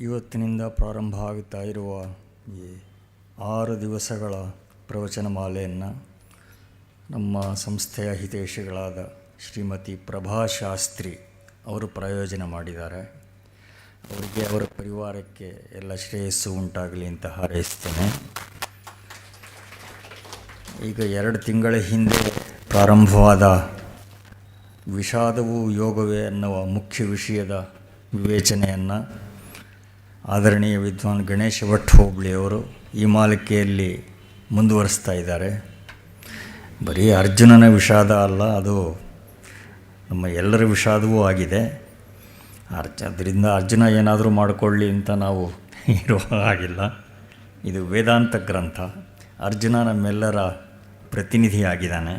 ಇವತ್ತಿನಿಂದ ಪ್ರಾರಂಭ ಆಗುತ್ತಾ ಇರುವ ಈ 6 ದಿವಸಗಳ ಪ್ರವಚನ ಮಾಲೆಯನ್ನು ನಮ್ಮ ಸಂಸ್ಥೆಯ ಹಿತೈಷಿಗಳಾದ ಶ್ರೀಮತಿ ಪ್ರಭಾ ಶಾಸ್ತ್ರಿ ಅವರು ಪ್ರಯೋಜನ ಮಾಡಿದ್ದಾರೆ. ಅವರಿಗೆ ಅವರ ಪರಿವಾರಕ್ಕೆ ಎಲ್ಲ ಶ್ರೇಯಸ್ಸು ಉಂಟಾಗಲಿ ಅಂತ ಹಾರೈಸ್ತೇನೆ. ಈಗ 2 ತಿಂಗಳ ಹಿಂದೆ ಪ್ರಾರಂಭವಾದ ವಿಷಾದವು ಯೋಗವೇ ಅನ್ನುವ ಮುಖ್ಯ ವಿಷಯದ ವಿವೇಚನೆಯನ್ನು ಆದರಣೀಯ ವಿದ್ವಾನ್ ಗಣೇಶ ಭಟ್ ಹೋಬಳಿಯವರು ಈ ಮಾಲಿಕೆಯಲ್ಲಿ ಮುಂದುವರಿಸ್ತಾ ಇದ್ದಾರೆ. ಬರೀ ಅರ್ಜುನನ ವಿಷಾದ ಅಲ್ಲ, ಅದು ನಮ್ಮ ಎಲ್ಲರ ವಿಷಾದವೂ ಆಗಿದೆ. ಅದರಿಂದ ಅರ್ಜುನ ಏನಾದರೂ ಮಾಡಿಕೊಳ್ಳಿ ಅಂತ ನಾವು ಇರುವ ಹಾಗಿಲ್ಲ. ಇದು ವೇದಾಂತ ಗ್ರಂಥ. ಅರ್ಜುನ ನಮ್ಮೆಲ್ಲರ ಪ್ರತಿನಿಧಿಯಾಗಿದ್ದಾನೆ.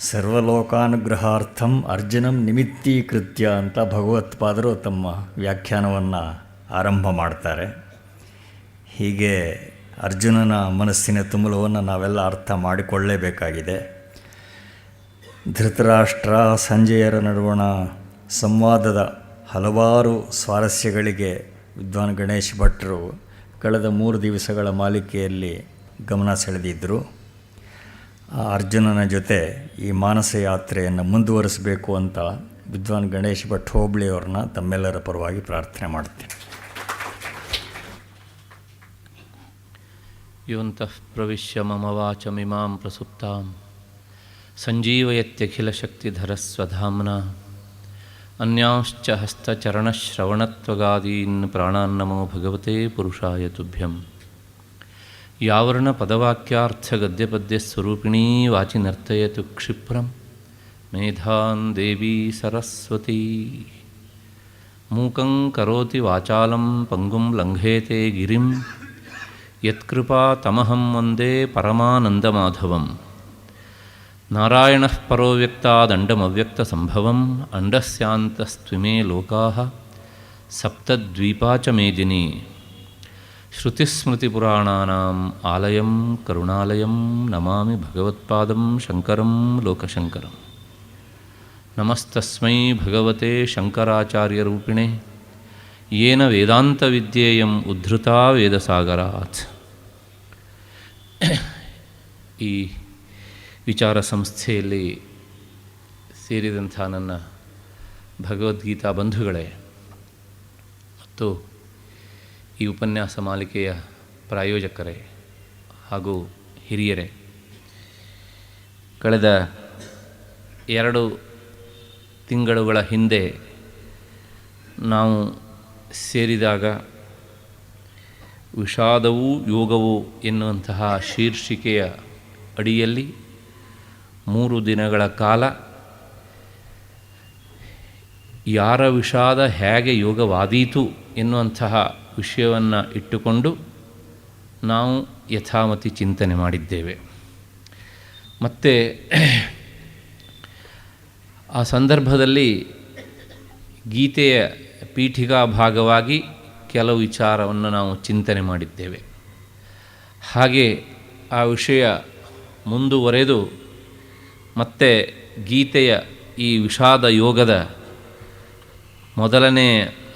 ಸರ್ವಲೋಕಾನುಗ್ರಹಾರ್ಥಂ ಅರ್ಜುನಂ ನಿಮಿತ್ತೀಕೃತ್ಯ ಅಂತ ಭಗವತ್ಪಾದರು ತಮ್ಮ ವ್ಯಾಖ್ಯಾನವನ್ನು ಆರಂಭ ಮಾಡ್ತಾರೆ. ಹೀಗೆ ಅರ್ಜುನನ ಮನಸ್ಸಿನ ತುಮುಲವನ್ನು ನಾವೆಲ್ಲ ಅರ್ಥ ಮಾಡಿಕೊಳ್ಳಲೇಬೇಕಾಗಿದೆ. ಧೃತರಾಷ್ಟ್ರ ಸಂಜಯರ ನಡುವಣ ಸಂವಾದದ ಹಲವಾರು ಸ್ವಾರಸ್ಯಗಳಿಗೆ ವಿದ್ವಾನ್ ಗಣೇಶ್ ಭಟ್ರು ಕಳೆದ 3 ದಿವಸಗಳ ಮಾಲಿಕೆಯಲ್ಲಿ ಗಮನ ಸೆಳೆದಿದ್ದರು. ಆ ಅರ್ಜುನನ ಜೊತೆ ಈ ಮಾನಸ ಯಾತ್ರೆಯನ್ನು ಮುಂದುವರಿಸಬೇಕು ಅಂತ ವಿದ್ವಾನ್ ಗಣೇಶ್ ಭಟ್ ಹೋಬಳಿಯವ್ರನ್ನ ತಮ್ಮೆಲ್ಲರ ಪರವಾಗಿ ಪ್ರಾರ್ಥನೆ ಮಾಡ್ತೇನೆ. ಯೋಂತಃ ಪ್ರವಿಶ್ಯ ಮಮ ವಾಚಮಿಮಾಂ ಪ್ರಸುಪ್ತಾಂ ಸಂಜೀವಯತ್ಯಖಿಲಶಕ್ತಿಧರಸ್ವಧಾಮ್ನಾ ಅನ್ಯಾಂಶ್ಚ ಹಸ್ತಚರಣಶ್ರವಣತ್ವಗಾದೀನ್ ಪ್ರಾಣಾನ್ನಮೋ ಭಗವತೆ ಪುರುಷಾಯ ತುಭ್ಯಂ. ಯಾವರ್ಣಪದವಾಕ್ಯಾರ್ಥಗದ್ಯಪದ್ಯಸ್ವರೂಪಿಣೀ ವಾಚಿ ನರ್ತಯತು ಕ್ಷಿಪ್ರಂ ಮೇಧಾನ್ ದೇವಿ ಸರಸ್ವತೀ. ಮೂಕಂ ಕರೋತಿ ವಾಚಾಲಂ ಪಂಗುಂ ಲಂಘೇತೆ ಗಿರಿಂ ಯತ್ಕೃಪಾ ತಮಹಂ ವಂದೇ ಪರಮಾನಂದಮಾಧವಂ. ನಾರಾಯಣಃ ಪರೋ ವ್ಯಕ್ತಾದಂಡಮವ್ಯಕ್ತಸಂಭವಂ ಅಂಡಸ್ಯಾಂತಸ್ತ್ವಿಮೇ ಲೋಕಾಃ ಸಪ್ತದ್ವೀಪಾ ಚ ಮೇದಿನಿ. ಶ್ರುತಿಸ್ಮೃತಿಪುರಾಣಾನಾಂ ಆಲಯಂ ಕರುಣಾಲಯಂ ನಮಾಮಿ ಭಗವತ್ಪಾದಂ ಶಂಕರಂ ಲೋಕಶಂಕರಂ. ನಮಸ್ತಸ್ಮೈ ಭಗವತೆ ಶಂಕರಾಚಾರ್ಯರೂಪಿಣೆ ಯೇನ ವೇದಾಂತವಿದ್ಯೇಯಂ ಉದ್ಧೃತಾ ವೇದಸಾಗರಾತ್. ಈ ವಿಚಾರ ಸಂಸ್ಥೆಯಲ್ಲಿ ಸೇರಿದಂಥ ನನ್ನ ಭಗವದ್ಗೀತಾ ಬಂಧುಗಳೇ ಮತ್ತು ಈ ಉಪನ್ಯಾಸ ಮಾಲಿಕೆಯ ಪ್ರಾಯೋಜಕರೇ ಹಾಗೂ ಹಿರಿಯರೇ, ಕಳೆದ 2 ತಿಂಗಳುಗಳ ಹಿಂದೆ ನಾವು ಸೇರಿದಾಗ ವಿಷಾದವೂ ಯೋಗವು ಎನ್ನುವಂತಹ ಶೀರ್ಷಿಕೆಯ ಅಡಿಯಲ್ಲಿ 3 ದಿನಗಳ ಕಾಲ ಯಾರ ವಿಷಾದ ಹೇಗೆ ಯೋಗವಾದೀತು ಎನ್ನುವಂತಹ ವಿಷಯವನ್ನು ಇಟ್ಟುಕೊಂಡು ನಾವು ಯಥಾಮತಿ ಚಿಂತನೆ ಮಾಡಿದ್ದೇವೆ. ಮತ್ತು ಆ ಸಂದರ್ಭದಲ್ಲಿ ಗೀತೆಯ ಪೀಠಿಕಾ ಭಾಗವಾಗಿ ಕೆಲವು ವಿಚಾರವನ್ನು ನಾವು ಚಿಂತನೆ ಮಾಡಿದ್ದೇವೆ. ಹಾಗೆ ಆ ವಿಷಯ ಮುಂದುವರೆದು ಮತ್ತೆ ಗೀತೆಯ ಈ ವಿಷಾದ ಯೋಗದ ಮೊದಲನೇ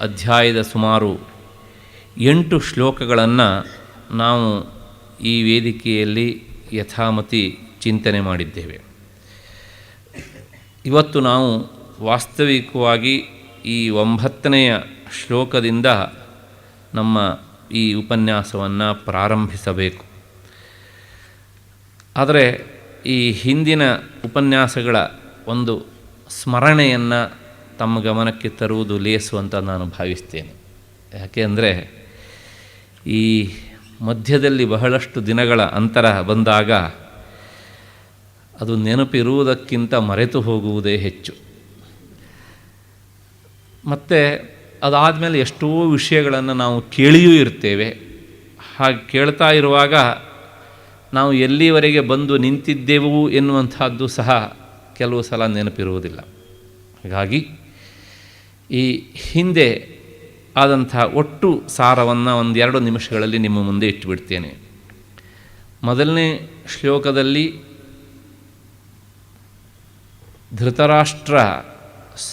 ಅಧ್ಯಾಯದ ಸುಮಾರು 8 ಶ್ಲೋಕಗಳನ್ನು ನಾವು ಈ ವೇದಿಕೆಯಲ್ಲಿ ಯಥಾಮತಿ ಚಿಂತನೆ ಮಾಡಿದ್ದೇವೆ. ಇವತ್ತು ನಾವು ವಾಸ್ತವಿಕವಾಗಿ ಈ 9ನೆಯ ಶ್ಲೋಕದಿಂದ ನಮ್ಮ ಈ ಉಪನ್ಯಾಸವನ್ನು ಪ್ರಾರಂಭಿಸಬೇಕು. ಆದರೆ ಈ ಹಿಂದಿನ ಉಪನ್ಯಾಸಗಳ ಒಂದು ಸ್ಮರಣೆಯನ್ನು ತಮ್ಮ ಗಮನಕ್ಕೆ ತರುವುದು ಲೇಸು ಅಂತ ನಾನು ಭಾವಿಸ್ತೇನೆ. ಯಾಕೆಂದರೆ ಈ ಮಧ್ಯದಲ್ಲಿ ಬಹಳಷ್ಟು ದಿನಗಳ ಅಂತರ ಬಂದಾಗ ಅದು ನೆನಪಿರುವುದಕ್ಕಿಂತ ಮರೆತು ಹೋಗುವುದೇ ಹೆಚ್ಚು. ಮತ್ತು ಅದಾದಮೇಲೆ ಎಷ್ಟೋ ವಿಷಯಗಳನ್ನು ನಾವು ಕೇಳಿಯೂ ಇರ್ತೇವೆ. ಹಾಗೆ ಕೇಳ್ತಾ ಇರುವಾಗ ನಾವು ಎಲ್ಲಿವರೆಗೆ ಬಂದು ನಿಂತಿದ್ದೆವು ಎನ್ನುವಂಥದ್ದು ಸಹ ಕೆಲವು ಸಲ ನೆನಪಿರುವುದಿಲ್ಲ. ಹಾಗಾಗಿ ಈ ಹಿಂದೆ ಆದಂಥ ಒಟ್ಟು ಸಾರವನ್ನು 1-2 ನಿಮಿಷಗಳಲ್ಲಿ ನಿಮ್ಮ ಮುಂದೆ ಇಟ್ಟುಬಿಡ್ತೇನೆ. ಮೊದಲನೇ ಶ್ಲೋಕದಲ್ಲಿ ಧೃತರಾಷ್ಟ್ರ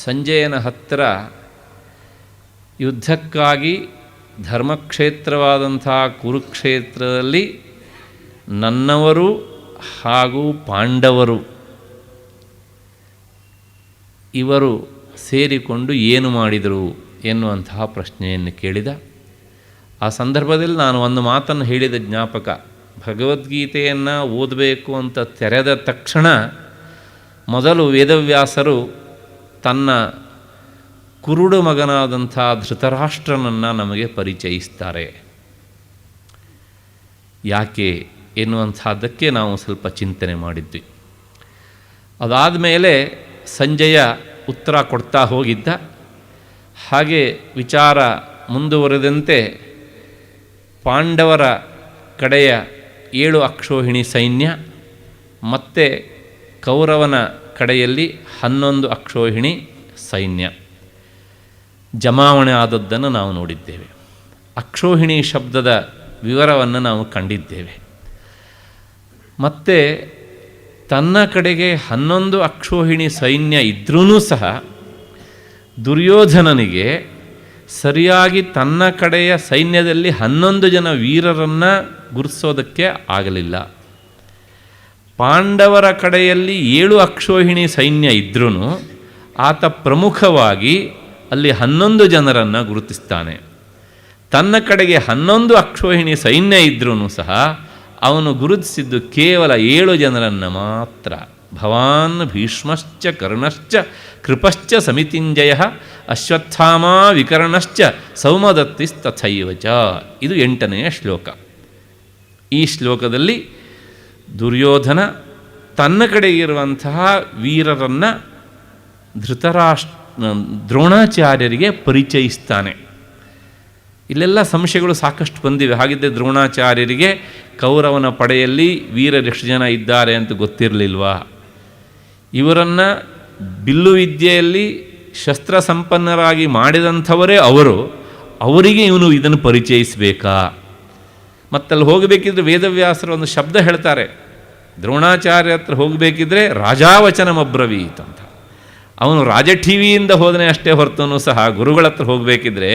ಸಂಜಯನ ಹತ್ತಿರ ಯುದ್ಧಕ್ಕಾಗಿ ಧರ್ಮಕ್ಷೇತ್ರವಾದಂಥ ಕುರುಕ್ಷೇತ್ರದಲ್ಲಿ ನನ್ನವರು ಹಾಗೂ ಪಾಂಡವರು ಇವರು ಸೇರಿಕೊಂಡು ಏನು ಮಾಡಿದರು ಎನ್ನುವಂತಹ ಪ್ರಶ್ನೆಯನ್ನು ಕೇಳಿದ. ಆ ಸಂದರ್ಭದಲ್ಲಿ ನಾನು ಒಂದು ಮಾತನ್ನು ಹೇಳಿದ ಜ್ಞಾಪಕ, ಭಗವದ್ಗೀತೆಯನ್ನು ಓದಬೇಕು ಅಂತ ತೆರೆದ ತಕ್ಷಣ ಮೊದಲು ವೇದವ್ಯಾಸರು ತನ್ನ ಕುರುಡು ಮಗನಾದಂಥ ಧೃತರಾಷ್ಟ್ರನನ್ನು ನಮಗೆ ಪರಿಚಯಿಸ್ತಾರೆ. ಯಾಕೆ ಎನ್ನುವಂಥದ್ದಕ್ಕೆ ನಾವು ಸ್ವಲ್ಪ ಚಿಂತನೆ ಮಾಡಿದ್ವಿ. ಅದಾದ ಮೇಲೆ ಸಂಜಯ ಉತ್ತರ ಕೊಡ್ತಾ ಹೋಗಿದ್ದ. ಹಾಗೆ ವಿಚಾರ ಮುಂದುವರೆದಂತೆ ಪಾಂಡವರ ಕಡೆಯ 7 ಅಕ್ಷೋಹಿಣಿ ಸೈನ್ಯ ಮತ್ತು ಕೌರವನ ಕಡೆಯಲ್ಲಿ 11 ಅಕ್ಷೋಹಿಣಿ ಸೈನ್ಯ ಜಮಾವಣೆ ಆದದ್ದನ್ನು ನಾವು ನೋಡಿದ್ದೇವೆ. ಅಕ್ಷೋಹಿಣಿ ಶಬ್ದದ ವಿವರವನ್ನು ನಾವು ಕಂಡಿದ್ದೇವೆ. ಮತ್ತು ತನ್ನ ಕಡೆಗೆ 11 ಅಕ್ಷೋಹಿಣಿ ಸೈನ್ಯ ಇದ್ರೂ ಸಹ ದುರ್ಯೋಧನನಿಗೆ ಸರಿಯಾಗಿ ತನ್ನ ಕಡೆಯ ಸೈನ್ಯದಲ್ಲಿ 11 ಜನ ವೀರರನ್ನು ಗುರುತಿಸೋದಕ್ಕೆ ಆಗಲಿಲ್ಲ. ಪಾಂಡವರ ಕಡೆಯಲ್ಲಿ 7 ಅಕ್ಷೋಹಿಣಿ ಸೈನ್ಯ ಇದ್ರೂ ಆತ ಪ್ರಮುಖವಾಗಿ ಅಲ್ಲಿ 11 ಜನರನ್ನು ಗುರುತಿಸ್ತಾನೆ. ತನ್ನ ಕಡೆಗೆ 11 ಅಕ್ಷೋಹಿಣಿ ಸೈನ್ಯ ಇದ್ರೂ ಸಹ ಅವನು ಗುರುತಿಸಿದ್ದು ಕೇವಲ 7 ಜನರನ್ನು ಮಾತ್ರ. ಭವಾನ್ ಭೀಷ್ಮಶ್ಚ ಕರ್ಣಶ್ಚ ಕೃಪಶ್ಚ ಸಮಿತಿಂಜಯ ಅಶ್ವತ್ಥಾಮ ವಿಕರ್ಣಶ್ಚ ಸೌಮದತ್ತಿಸ್ತಥೈವ ಚ. ಇದು 8ನೆಯ ಶ್ಲೋಕ. ಈ ಶ್ಲೋಕದಲ್ಲಿ ದುರ್ಯೋಧನ ತನ್ನ ಕಡೆಗೆ ಇರುವಂತಹ ವೀರರನ್ನು ದ್ರೋಣಾಚಾರ್ಯರಿಗೆ ಪರಿಚಯಿಸ್ತಾನೆ. ಇಲ್ಲೆಲ್ಲ ಸಂಶಯಗಳು ಸಾಕಷ್ಟು ಬಂದಿವೆ. ಹಾಗಿದ್ದರೆ ದ್ರೋಣಾಚಾರ್ಯರಿಗೆ ಕೌರವನ ಪಡೆಯಲ್ಲಿ ವೀರರೆಷ್ಟು ಜನ ಇದ್ದಾರೆ ಅಂತ ಗೊತ್ತಿರಲಿಲ್ವಾ? ಇವರನ್ನು ಬಿಲ್ಲು ವಿದ್ಯೆಯಲ್ಲಿ ಶಸ್ತ್ರ ಸಂಪನ್ನರಾಗಿ ಮಾಡಿದಂಥವರೇ ಅವರಿಗೆ ಇವನು ಇದನ್ನು ಪರಿಚಯಿಸಬೇಕಾ? ಮತ್ತಲ್ಲಿ ಹೋಗಬೇಕಿದ್ರೆ ವೇದವ್ಯಾಸರು ಒಂದು ಶಬ್ದ ಹೇಳ್ತಾರೆ, ದ್ರೋಣಾಚಾರ್ಯ ಹತ್ರ ಹೋಗಬೇಕಿದ್ರೆ ರಾಜಾವಚನಮಬ್ರವೀತ್ ಅಂತ. ಅವನು ರಾಜಠೀವಿಯಿಂದ ಹೋದನೇ ಅಷ್ಟೇ ಹೊರತೂ ಸಹ ಗುರುಗಳ ಹತ್ರ ಹೋಗಬೇಕಿದ್ರೆ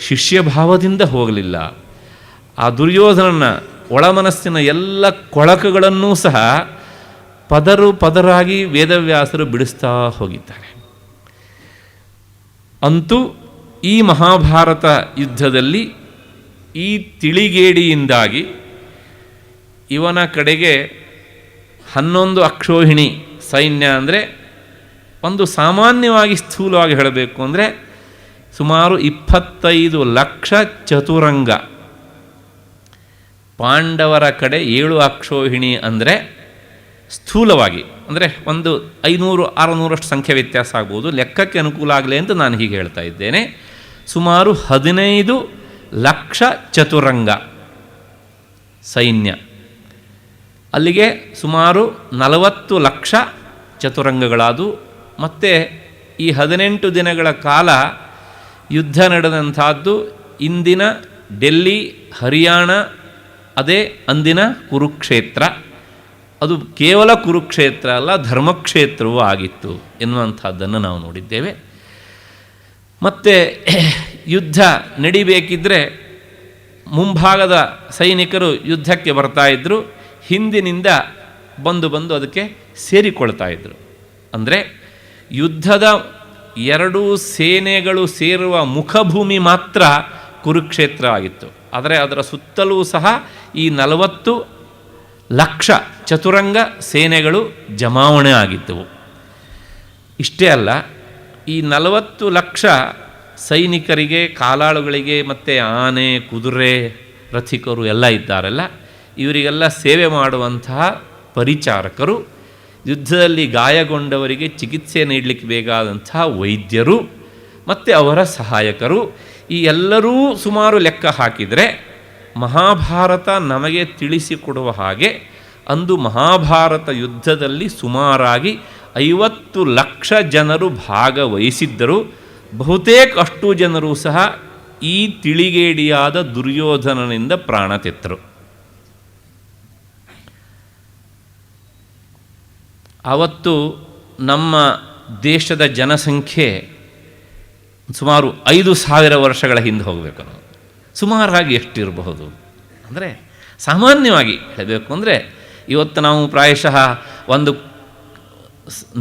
ಶಿಷ್ಯಭಾವದಿಂದ ಹೋಗಲಿಲ್ಲ. ಆ ದುರ್ಯೋಧನನ ಒಳಮನಸ್ಸಿನ ಎಲ್ಲ ಕೊಳಕುಗಳನ್ನೂ ಸಹ ಪದರಾಗಿ ವೇದವ್ಯಾಸರು ಬಿಡಿಸ್ತಾ ಹೋಗಿದ್ದಾರೆ. ಅಂತೂ ಈ ಮಹಾಭಾರತ ಯುದ್ಧದಲ್ಲಿ ಈ ತಿಳಿಗೇಡಿಯಿಂದಾಗಿ ಇವನ ಕಡೆಗೆ 11 ಅಕ್ಷೋಹಿಣಿ ಸೈನ್ಯ ಅಂದರೆ ಒಂದು ಸಾಮಾನ್ಯವಾಗಿ ಸ್ಥೂಲವಾಗಿ ಹೇಳಬೇಕು ಅಂದರೆ ಸುಮಾರು 25 ಲಕ್ಷ ಚತುರಂಗ. ಪಾಂಡವರ ಕಡೆ 7 ಅಕ್ಷೋಹಿಣಿ ಅಂದರೆ ಸ್ಥೂಲವಾಗಿ ಅಂದರೆ ಒಂದು 500-600 ಸಂಖ್ಯೆ ವ್ಯತ್ಯಾಸ ಆಗ್ಬೋದು, ಲೆಕ್ಕಕ್ಕೆ ಅನುಕೂಲ ಆಗಲಿ ಅಂತ ನಾನು ಹೀಗೆ ಹೇಳ್ತಾ ಇದ್ದೇನೆ. ಸುಮಾರು 15 ಲಕ್ಷ ಚತುರಂಗ ಸೈನ್ಯ. ಅಲ್ಲಿಗೆ ಸುಮಾರು 40 ಲಕ್ಷ ಚತುರಂಗಗಳಾದವು. ಮತ್ತು ಈ 18 ದಿನಗಳ ಕಾಲ ಯುದ್ಧ ನಡೆದಂಥದ್ದು ಇಂದಿನ ಡೆಲ್ಲಿ, ಹರಿಯಾಣ, ಅದೇ ಅಂದಿನ ಕುರುಕ್ಷೇತ್ರ. ಅದು ಕೇವಲ ಕುರುಕ್ಷೇತ್ರ ಅಲ್ಲ, ಧರ್ಮಕ್ಷೇತ್ರವೂ ಆಗಿತ್ತು ಎನ್ನುವಂಥದ್ದನ್ನು ನಾವು ನೋಡಿದ್ದೇವೆ. ಮತ್ತು ಯುದ್ಧ ನಡಿಬೇಕಿದ್ರೆ ಮುಂಭಾಗದ ಸೈನಿಕರು ಯುದ್ಧಕ್ಕೆ ಬರ್ತಾಯಿದ್ರು, ಹಿಂದಿನಿಂದ ಬಂದು ಅದಕ್ಕೆ ಸೇರಿಕೊಳ್ತಾ ಇದ್ದರು. ಅಂದರೆ ಯುದ್ಧದ 2 ಸೇನೆಗಳು ಸೇರುವ ಮುಖಭೂಮಿ ಮಾತ್ರ ಕುರುಕ್ಷೇತ್ರ ಆಗಿತ್ತು. ಆದರೆ ಅದರ ಸುತ್ತಲೂ ಸಹ ಈ 40 ಲಕ್ಷ ಚತುರಂಗ ಸೇನೆಗಳು ಜಮಾವಣೆ ಆಗಿದ್ದವು. ಇಷ್ಟೇ ಅಲ್ಲ, ಈ 40 ಲಕ್ಷ ಸೈನಿಕರಿಗೆ, ಕಾಲಾಳುಗಳಿಗೆ ಮತ್ತು ಆನೆ, ಕುದುರೆ, ರಥಿಕರು ಎಲ್ಲ ಇದ್ದಾರಲ್ಲ, ಇವರಿಗೆಲ್ಲ ಸೇವೆ ಮಾಡುವಂತಹ ಪರಿಚಾರಕರು, ಯುದ್ಧದಲ್ಲಿ ಗಾಯಗೊಂಡವರಿಗೆ ಚಿಕಿತ್ಸೆ ನೀಡಲಿಕ್ಕೆ ಬೇಕಾದಂತಹ ವೈದ್ಯರು ಮತ್ತು ಅವರ ಸಹಾಯಕರು, ಈ ಎಲ್ಲರೂ ಸುಮಾರು ಲೆಕ್ಕ ಹಾಕಿದರೆ ಮಹಾಭಾರತ ನಮಗೆ ತಿಳಿಸಿಕೊಡುವ ಹಾಗೆ ಅಂದು ಮಹಾಭಾರತ ಯುದ್ಧದಲ್ಲಿ ಸುಮಾರಾಗಿ 50 ಲಕ್ಷ ಜನರು ಭಾಗವಹಿಸಿದ್ದರು. ಬಹುತೇಕ ಅಷ್ಟು ಜನರು ಸಹ ಈ ತಿಳಿಗೇಡಿಯಾದ ದುರ್ಯೋಧನನಿಂದ ಪ್ರಾಣ ತೆತ್ತರು. ಆವತ್ತು ನಮ್ಮ ದೇಶದ ಜನಸಂಖ್ಯೆ ಸುಮಾರು 5,000 ವರ್ಷಗಳ ಹಿಂದೆ ಹೋಗಬೇಕು ನಾವು. ಸುಮಾರಾಗಿ ಎಷ್ಟಿರಬಹುದು ಅಂದರೆ, ಸಾಮಾನ್ಯವಾಗಿ ಹೇಳಬೇಕು ಅಂದರೆ ಇವತ್ತು ನಾವು ಪ್ರಾಯಶಃ ಒಂದು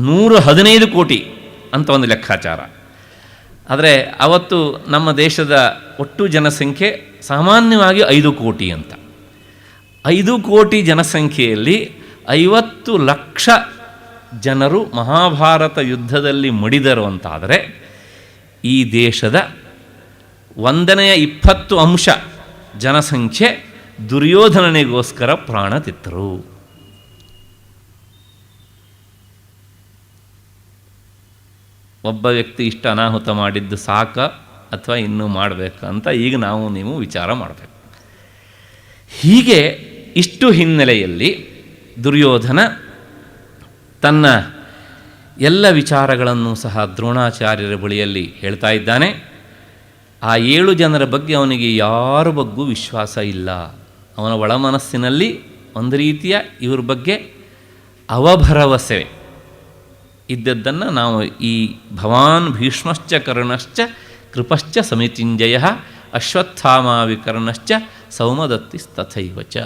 115 ಕೋಟಿ ಅಂತ ಒಂದು ಲೆಕ್ಕಾಚಾರ. ಆದರೆ ಅವತ್ತು ನಮ್ಮ ದೇಶದ ಒಟ್ಟು ಜನಸಂಖ್ಯೆ ಸಾಮಾನ್ಯವಾಗಿ 5 ಕೋಟಿ ಅಂತ. 5 ಕೋಟಿ ಜನಸಂಖ್ಯೆಯಲ್ಲಿ 50 ಲಕ್ಷ ಜನರು ಮಹಾಭಾರತ ಯುದ್ಧದಲ್ಲಿ ಮಡಿದರು ಅಂತಾದರೆ, ಈ ದೇಶದ 1/20 ಜನಸಂಖ್ಯೆ ದುರ್ಯೋಧನನಿಗೋಸ್ಕರ ಪ್ರಾಣ ತೆತ್ತರು. ಒಬ್ಬ ವ್ಯಕ್ತಿ ಇಷ್ಟ ಅನಾಹುತ ಮಾಡಿದ್ದು ಸಾಕ ಅಥವಾ ಇನ್ನೂ ಮಾಡಬೇಕಂತ ಈಗ ನಾವು ನೀವು ವಿಚಾರ ಮಾಡಬೇಕು. ಹೀಗೆ ಇಷ್ಟು ಹಿನ್ನೆಲೆಯಲ್ಲಿ ದುರ್ಯೋಧನ ತನ್ನ ಎಲ್ಲ ವಿಚಾರಗಳನ್ನು ಸಹ ದ್ರೋಣಾಚಾರ್ಯರ ಬಳಿಯಲ್ಲಿ ಹೇಳ್ತಾ ಇದ್ದಾನೆ. ಆ 7 ಜನರ ಬಗ್ಗೆ ಅವನಿಗೆ ಯಾರ ಬಗ್ಗೂ ವಿಶ್ವಾಸ ಇಲ್ಲ. ಅವನ ಒಳಮನಸ್ಸಿನಲ್ಲಿ ಒಂದು ರೀತಿಯ ಇವ್ರ ಬಗ್ಗೆ ಅವಭರವಸೆ ಇದ್ದದ್ದನ್ನು ನಾವು ಈ ಭವಾನ್ ಭೀಷ್ಮಶ್ಚ ಕರ್ಣಶ್ಚ ಕೃಪಶ್ಚ ಸಮಿತಿಂಜಯ ಅಶ್ವತ್ಥಾಮ ವಿಕರ್ಣಶ್ಚ ಸೌಮದತ್ತಿಸ್ತಥೈವಚ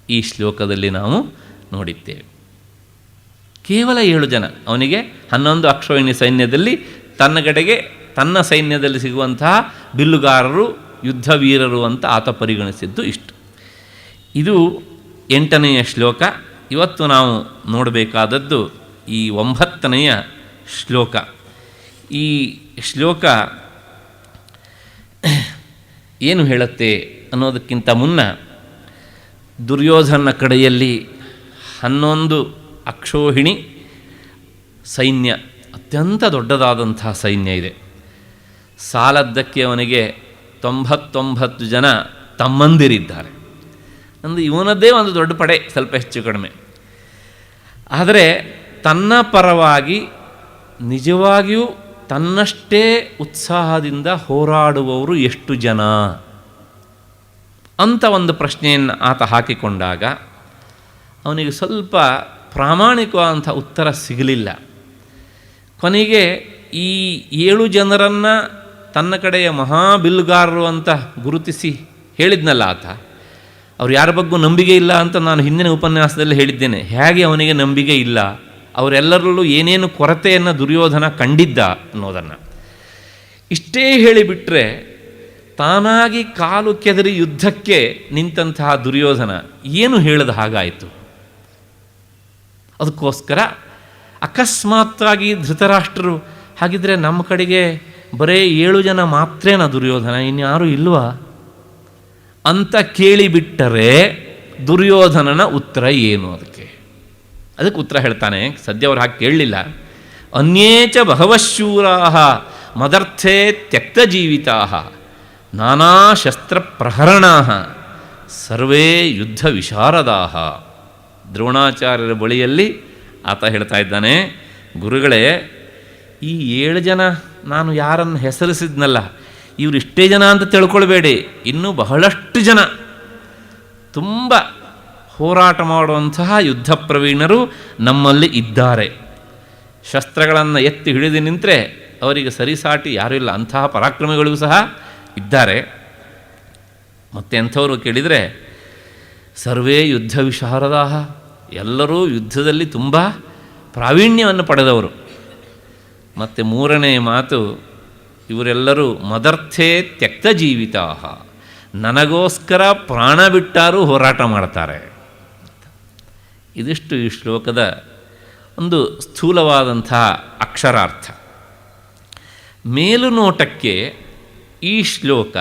ಈ ಶ್ಲೋಕದಲ್ಲಿ ನಾವು ನೋಡಿದ್ದೇವೆ. ಕೇವಲ 7 ಜನ. ಅವನಿಗೆ 11 ಅಕ್ಷೋಹಿಣಿ ಸೈನ್ಯದಲ್ಲಿ ತನ್ನ ಸೈನ್ಯದಲ್ಲಿ ಸಿಗುವಂತಹ ಬಿಲ್ಲುಗಾರರು, ಯುದ್ಧ ವೀರರು ಅಂತ ಆತ ಪರಿಗಣಿಸಿದ್ದು ಇಷ್ಟು. ಇದು 8ನೆಯ ಶ್ಲೋಕ. ಇವತ್ತು ನಾವು ನೋಡಬೇಕಾದದ್ದು ಈ 9ನೆಯ ಶ್ಲೋಕ. ಈ ಶ್ಲೋಕ ಏನು ಹೇಳುತ್ತೆ ಅನ್ನೋದಕ್ಕಿಂತ ಮುನ್ನ, ದುರ್ಯೋಧನ ಕಡೆಯಲ್ಲಿ 11 ಅಕ್ಷೋಹಿಣಿ ಸೈನ್ಯ, ಅತ್ಯಂತ ದೊಡ್ಡದಾದಂತಹ ಸೈನ್ಯ ಇದೆ. ಸಾಲದ್ದಕ್ಕೆ ಅವನಿಗೆ 99 ಜನ ತಮ್ಮಂದಿರಿದ್ದಾರೆ. ಅಂದರೆ ಇವನದ್ದೇ ಒಂದು ದೊಡ್ಡ ಪಡೆ, ಸ್ವಲ್ಪ ಹೆಚ್ಚು ಕಡಿಮೆ. ಆದರೆ ತನ್ನ ಪರವಾಗಿ ನಿಜವಾಗಿಯೂ ತನ್ನಷ್ಟೇ ಉತ್ಸಾಹದಿಂದ ಹೋರಾಡುವವರು ಎಷ್ಟು ಜನ ಅಂತ ಒಂದು ಪ್ರಶ್ನೆಯನ್ನು ಆತ ಹಾಕಿಕೊಂಡಾಗ ಅವನಿಗೆ ಸ್ವಲ್ಪ ಪ್ರಾಮಾಣಿಕವಾದಂಥ ಉತ್ತರ ಸಿಗಲಿಲ್ಲ. ಕೊನೆಗೆ ಈ 7 ಜನರನ್ನು ತನ್ನ ಕಡೆಯ ಮಹಾಬಿಲ್ಲುಗಾರರು ಅಂತ ಗುರುತಿಸಿ ಹೇಳಿದ್ನಲ್ಲ ಆತ, ಅವ್ರು ಯಾರ ಬಗ್ಗೂ ನಂಬಿಕೆ ಇಲ್ಲ ಅಂತ ನಾನು ಹಿಂದಿನ ಉಪನ್ಯಾಸದಲ್ಲಿ ಹೇಳಿದ್ದೇನೆ. ಹೇಗೆ ಅವನಿಗೆ ನಂಬಿಕೆ ಇಲ್ಲ, ಅವರೆಲ್ಲರಲ್ಲೂ ಏನೇನು ಕೊರತೆಯನ್ನು ದುರ್ಯೋಧನ ಕಂಡಿದ್ದ ಅನ್ನೋದನ್ನು ಇಷ್ಟೇ ಹೇಳಿಬಿಟ್ರೆ, ತಾನಾಗಿ ಕಾಲು ಕೆದರಿ ಯುದ್ಧಕ್ಕೆ ನಿಂತಹ ದುರ್ಯೋಧನ ಏನು ಹೇಳಿದ ಹಾಗಾಯಿತು. ಅದಕ್ಕೋಸ್ಕರ ಅಕಸ್ಮಾತ್ತಾಗಿ ಧೃತರಾಷ್ಟ್ರರು, ಹಾಗಿದ್ರೆ ನಮ್ಮ ಕಡೆಗೆ ಬರೇ 7 ಜನ ಮಾತ್ರೇನ ದುರ್ಯೋಧನ, ಇನ್ಯಾರೂ ಇಲ್ವಾ ಅಂತ ಕೇಳಿಬಿಟ್ಟರೆ ದುರ್ಯೋಧನನ ಉತ್ತರ ಏನು? ಅದಕ್ಕೆ ಉತ್ತರ ಹೇಳ್ತಾನೆ. ಸದ್ಯ ಅವ್ರು ಹಾಗೆ ಕೇಳಲಿಲ್ಲ. ಅನ್ಯೇಚ ಬಹವಶೂರಾ ಮದರ್ಥೇ ತ್ಯಕ್ತ ಜೀವಿತಾ ನಾನಾ ಶಸ್ತ್ರ ಪ್ರಹರಣಾ ಸರ್ವೇ ಯುದ್ಧ ವಿಶಾರದಾ. ದ್ರೋಣಾಚಾರ್ಯರ ಬಳಿಯಲ್ಲಿ ಆತ ಹೇಳ್ತಾ ಇದ್ದಾನೆ, ಗುರುಗಳೇ, ಈ 7 ಜನ ನಾನು ಯಾರನ್ನು ಹೆಸರಿಸಿದ್ನಲ್ಲ, ಇವರು ಇಷ್ಟೇ ಜನ ಅಂತ ತಿಳ್ಕೊಳ್ಬೇಡಿ. ಇನ್ನೂ ಬಹಳಷ್ಟು ಜನ ತುಂಬ ಹೋರಾಟ ಮಾಡುವಂತಹ ಯುದ್ಧ ಪ್ರವೀಣರು ನಮ್ಮಲ್ಲಿ ಇದ್ದಾರೆ. ಶಸ್ತ್ರಗಳನ್ನು ಎತ್ತಿ ಹಿಡಿದು ನಿಂತರೆ ಅವರಿಗೆ ಸರಿಸಾಟಿ ಯಾರೂ ಇಲ್ಲ. ಅಂತಹ ಪರಾಕ್ರಮಿಗಳು ಸಹ ಇದ್ದಾರೆ. ಮತ್ತೆ ಅಂಥವರು ಕೇಳಿದರೆ ಸರ್ವೇ ಯುದ್ಧ ವಿಶಾರದಾ, ಎಲ್ಲರೂ ಯುದ್ಧದಲ್ಲಿ ತುಂಬ ಪ್ರಾವೀಣ್ಯವನ್ನು ಪಡೆದವರು. ಮತ್ತು 3ನೇ ಮಾತು, ಇವರೆಲ್ಲರೂ ಮದರ್ಥೇ ತ್ಯಕ್ತ ಜೀವಿತಾ, ನನಗೋಸ್ಕರ ಪ್ರಾಣ ಬಿಟ್ಟಾರೂ ಹೋರಾಟ ಮಾಡ್ತಾರೆ. ಇದಿಷ್ಟು ಈ ಶ್ಲೋಕದ ಒಂದು ಸ್ಥೂಲವಾದಂಥ ಅಕ್ಷರಾರ್ಥ. ಮೇಲುನೋಟಕ್ಕೆ ಈ ಶ್ಲೋಕ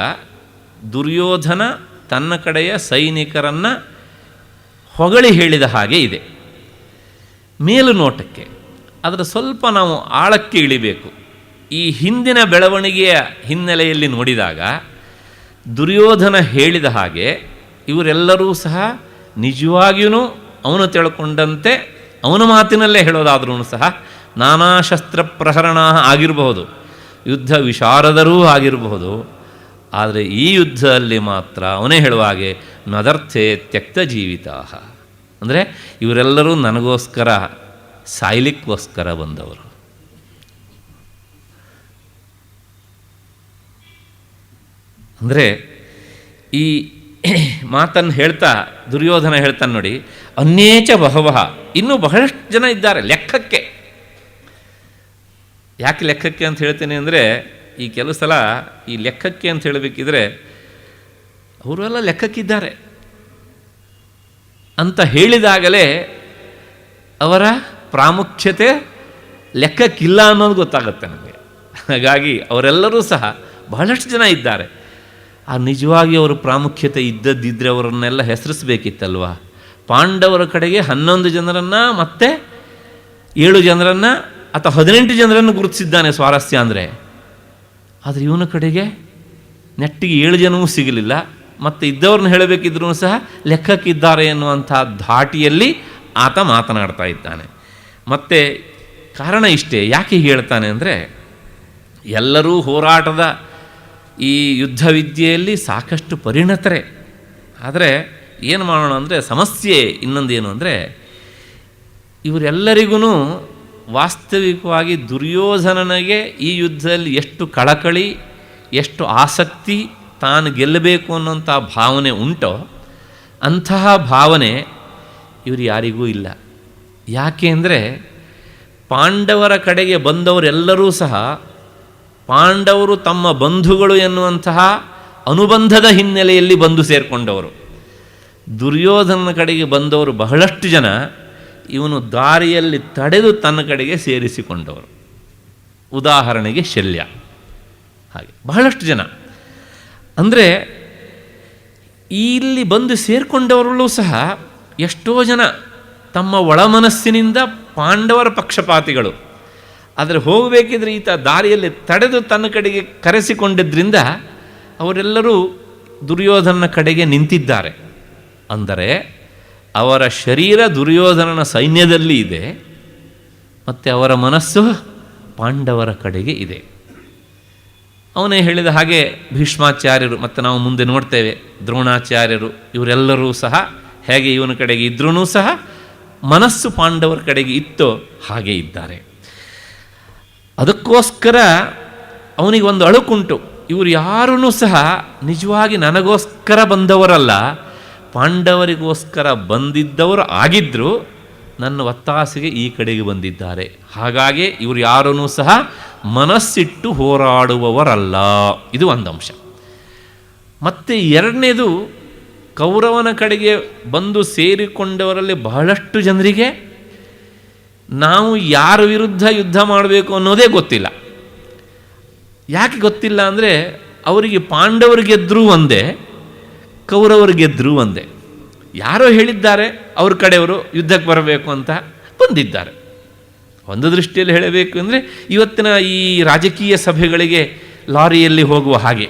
ದುರ್ಯೋಧನ ತನ್ನ ಕಡೆಯ ಸೈನಿಕರನ್ನು ಹೊಗಳಿ ಹೇಳಿದ ಹಾಗೆ ಇದೆ ಮೇಲುನೋಟಕ್ಕೆ. ಅದರ ಸ್ವಲ್ಪ ನಾವು ಆಳಕ್ಕೆ ಇಳಿಬೇಕು. ಈ ಹಿಂದಿನ ಬೆಳವಣಿಗೆಯ ಹಿನ್ನೆಲೆಯಲ್ಲಿ ನೋಡಿದಾಗ ದುರ್ಯೋಧನ ಹೇಳಿದ ಹಾಗೆ ಇವರೆಲ್ಲರೂ ಸಹ ನಿಜವಾಗಿಯೂ ಅವನು ತಿಳ್ಕೊಂಡಂತೆ ಅವನ ಮಾತಿನಲ್ಲೇ ಹೇಳೋದಾದ್ರೂ ಸಹ ನಾನಾ ಶಸ್ತ್ರ ಪ್ರಹರಣ ಆಗಿರಬಹುದು, ಯುದ್ಧ ವಿಶಾರದರೂ ಆಗಿರಬಹುದು. ಆದರೆ ಈ ಯುದ್ಧದಲ್ಲಿ ಮಾತ್ರ ಅವನೇ ಹೇಳುವ ಹಾಗೆ ಮದರ್ಥೇ ತ್ಯಕ್ತ ಜೀವಿತಾ, ಅಂದರೆ ಇವರೆಲ್ಲರೂ ನನಗೋಸ್ಕರ ಸಾಯ್ಲಿಕ್ಕೋಸ್ಕರ ಬಂದವರು. ಅಂದರೆ ಈ ಮಾತನ್ನು ಹೇಳ್ತಾ ದುರ್ಯೋಧನ ಹೇಳ್ತಾನೆ ನೋಡಿ, ಅನ್ಯೇಚ ಬಹವಃ, ಇನ್ನೂ ಬಹಳಷ್ಟು ಜನ ಇದ್ದಾರೆ ಲೆಕ್ಕಕ್ಕೆ. ಯಾಕೆ ಲೆಕ್ಕಕ್ಕೆ ಅಂತ ಹೇಳ್ತೇನೆ ಅಂದರೆ, ಈ ಕೆಲವು ಸಲ ಈ ಲೆಕ್ಕಕ್ಕೆ ಅಂತ ಹೇಳಬೇಕಿದ್ರೆ ಅವರೆಲ್ಲ ಲೆಕ್ಕಕ್ಕಿದ್ದಾರೆ ಅಂತ ಹೇಳಿದಾಗಲೇ ಅವರ ಪ್ರಾಮುಖ್ಯತೆ ಲೆಕ್ಕಕ್ಕಿಲ್ಲ ಅನ್ನೋದು ಗೊತ್ತಾಗುತ್ತೆ ನಮಗೆ. ಹಾಗಾಗಿ ಅವರೆಲ್ಲರೂ ಸಹ ಬಹಳಷ್ಟು ಜನ ಇದ್ದಾರೆ. ಆ ನಿಜವಾಗಿ ಅವರ ಪ್ರಾಮುಖ್ಯತೆ ಇದ್ದದ್ದಿದ್ದರೆ ಅವರನ್ನೆಲ್ಲ ಹೆಸರಿಸಬೇಕಿತ್ತಲ್ವ. ಪಾಂಡವರ ಕಡೆಗೆ 11 ಜನರನ್ನು ಮತ್ತೆ 7 ಜನರನ್ನು ಅಥವಾ 18 ಜನರನ್ನು ಗುರುತಿಸಿದ್ದಾನೆ ಸ್ವಾರಸ್ಯ ಅಂದರೆ. ಆದರೆ ಇವನ ಕಡೆಗೆ ನೆಟ್ಟಿಗೆ 7 ಜನವೂ ಸಿಗಲಿಲ್ಲ. ಮತ್ತು ಇದ್ದವ್ರನ್ನ ಹೇಳಬೇಕಿದ್ರೂ ಸಹ ಲೆಕ್ಕಕ್ಕಿದ್ದಾರೆ ಎನ್ನುವಂಥ ಧಾಟಿಯಲ್ಲಿ ಆತ ಮಾತನಾಡ್ತಾ ಇದ್ದಾನೆ. ಮತ್ತು ಕಾರಣ ಇಷ್ಟೇ. ಯಾಕೆ ಹೇಳ್ತಾನೆ ಅಂದರೆ, ಎಲ್ಲರೂ ಹೋರಾಟದ ಈ ಯುದ್ಧ ವಿದ್ಯೆಯಲ್ಲಿ ಸಾಕಷ್ಟು ಪರಿಣತರೆ. ಆದರೆ ಏನು ಮಾಡೋಣ ಅಂದರೆ, ಸಮಸ್ಯೆ ಇನ್ನೊಂದೇನು ಅಂದರೆ, ಇವರೆಲ್ಲರಿಗೂ ವಾಸ್ತವಿಕವಾಗಿ ದುರ್ಯೋಧನನಿಗೆ ಈ ಯುದ್ಧದಲ್ಲಿ ಎಷ್ಟು ಕಳಕಳಿ, ಎಷ್ಟು ಆಸಕ್ತಿ, ತಾನು ಗೆಲ್ಲಬೇಕು ಅನ್ನೋಂಥ ಭಾವನೆ ಉಂಟೋ ಅಂತಹ ಭಾವನೆ ಇವರು ಯಾರಿಗೂ ಇಲ್ಲ. ಯಾಕೆ ಅಂದರೆ, ಪಾಂಡವರ ಕಡೆಗೆ ಬಂದವರೆಲ್ಲರೂ ಸಹ ಪಾಂಡವರು ತಮ್ಮ ಬಂಧುಗಳು ಎನ್ನುವಂತಹ ಅನುಬಂಧದ ಹಿನ್ನೆಲೆಯಲ್ಲಿ ಬಂದು ಸೇರಿಕೊಂಡವರು. ದುರ್ಯೋಧನನ ಕಡೆಗೆ ಬಂದವರು ಬಹಳಷ್ಟು ಜನ ಇವನು ದಾರಿಯಲ್ಲಿ ತಡೆದು ತನ್ನ ಕಡೆಗೆ ಸೇರಿಸಿಕೊಂಡವರು. ಉದಾಹರಣೆಗೆ ಶಲ್ಯ, ಹಾಗೆ ಬಹಳಷ್ಟು ಜನ. ಅಂದರೆ ಇಲ್ಲಿ ಬಂದು ಸೇರಿಕೊಂಡವರಲ್ಲೂ ಸಹ ಎಷ್ಟೋ ಜನ ತಮ್ಮ ಒಳಮನಸ್ಸಿನಿಂದ ಪಾಂಡವರ ಪಕ್ಷಪಾತಿಗಳು. ಆದರೆ ಹೋಗಬೇಕಿದ್ರೆ ಈತ ದಾರಿಯಲ್ಲಿ ತಡೆದು ತನ್ನ ಕಡೆಗೆ ಕರೆಸಿಕೊಂಡಿದ್ದರಿಂದ ಅವರೆಲ್ಲರೂ ದುರ್ಯೋಧನನ ಕಡೆಗೆ ನಿಂತಿದ್ದಾರೆ. ಅಂದರೆ ಅವರ ಶರೀರ ದುರ್ಯೋಧನನ ಸೈನ್ಯದಲ್ಲಿ ಇದೆ, ಮತ್ತು ಅವರ ಮನಸ್ಸು ಪಾಂಡವರ ಕಡೆಗೆ ಇದೆ. ಅವನೇ ಹೇಳಿದ ಹಾಗೆ ಭೀಷ್ಮಾಚಾರ್ಯರು, ಮತ್ತು ನಾವು ಮುಂದೆ ನೋಡ್ತೇವೆ ದ್ರೋಣಾಚಾರ್ಯರು, ಇವರೆಲ್ಲರೂ ಸಹ ಹೇಗೆ ಇವನ ಕಡೆಗೆ ಇದ್ರೂ ಸಹ ಮನಸ್ಸು ಪಾಂಡವರ ಕಡೆಗೆ ಇತ್ತೋ ಹಾಗೆ ಇದ್ದಾರೆ. ಅದಕ್ಕೋಸ್ಕರ ಅವನಿಗೆ ಒಂದು ಅಳುಕುಂಟು. ಇವರು ಯಾರೂ ಸಹ ನಿಜವಾಗಿ ನನಗೋಸ್ಕರ ಬಂದವರಲ್ಲ, ಪಾಂಡವರಿಗೋಸ್ಕರ ಬಂದಿದ್ದವರು ಆಗಿದ್ದರೂ ನನ್ನ ಒತ್ತಾಸೆಗೆ ಈ ಕಡೆಗೆ ಬಂದಿದ್ದಾರೆ. ಹಾಗಾಗಿ ಇವರು ಯಾರೂ ಸಹ ಮನಸ್ಸಿಟ್ಟು ಹೋರಾಡುವವರಲ್ಲ. ಇದು ಒಂದು ಅಂಶ. ಮತ್ತು ಎರಡನೇದು, ಕೌರವನ ಕಡೆಗೆ ಬಂದು ಸೇರಿಕೊಂಡವರಲ್ಲಿ ಬಹಳಷ್ಟು ಜನರಿಗೆ ನಾವು ಯಾರ ವಿರುದ್ಧ ಯುದ್ಧ ಮಾಡಬೇಕು ಅನ್ನೋದೇ ಗೊತ್ತಿಲ್ಲ. ಯಾಕೆ ಗೊತ್ತಿಲ್ಲ ಅಂದರೆ, ಅವರಿಗೆ ಪಾಂಡವರು ಗೆದ್ದರೂ ಒಂದೇ, ಕೌರವರು ಗೆದ್ದರೂ ಒಂದೇ. ಯಾರೋ ಹೇಳಿದ್ದಾರೆ ಅವ್ರ ಕಡೆಯವರು ಯುದ್ಧಕ್ಕೆ ಬರಬೇಕು ಅಂತ ಬಂದಿದ್ದಾರೆ. ಒಂದು ದೃಷ್ಟಿಯಲ್ಲಿ ಹೇಳಬೇಕು ಅಂದರೆ, ಇವತ್ತಿನ ಈ ರಾಜಕೀಯ ಸಭೆಗಳಿಗೆ ಲಾರಿಯಲ್ಲಿ ಹೋಗುವ ಹಾಗೆ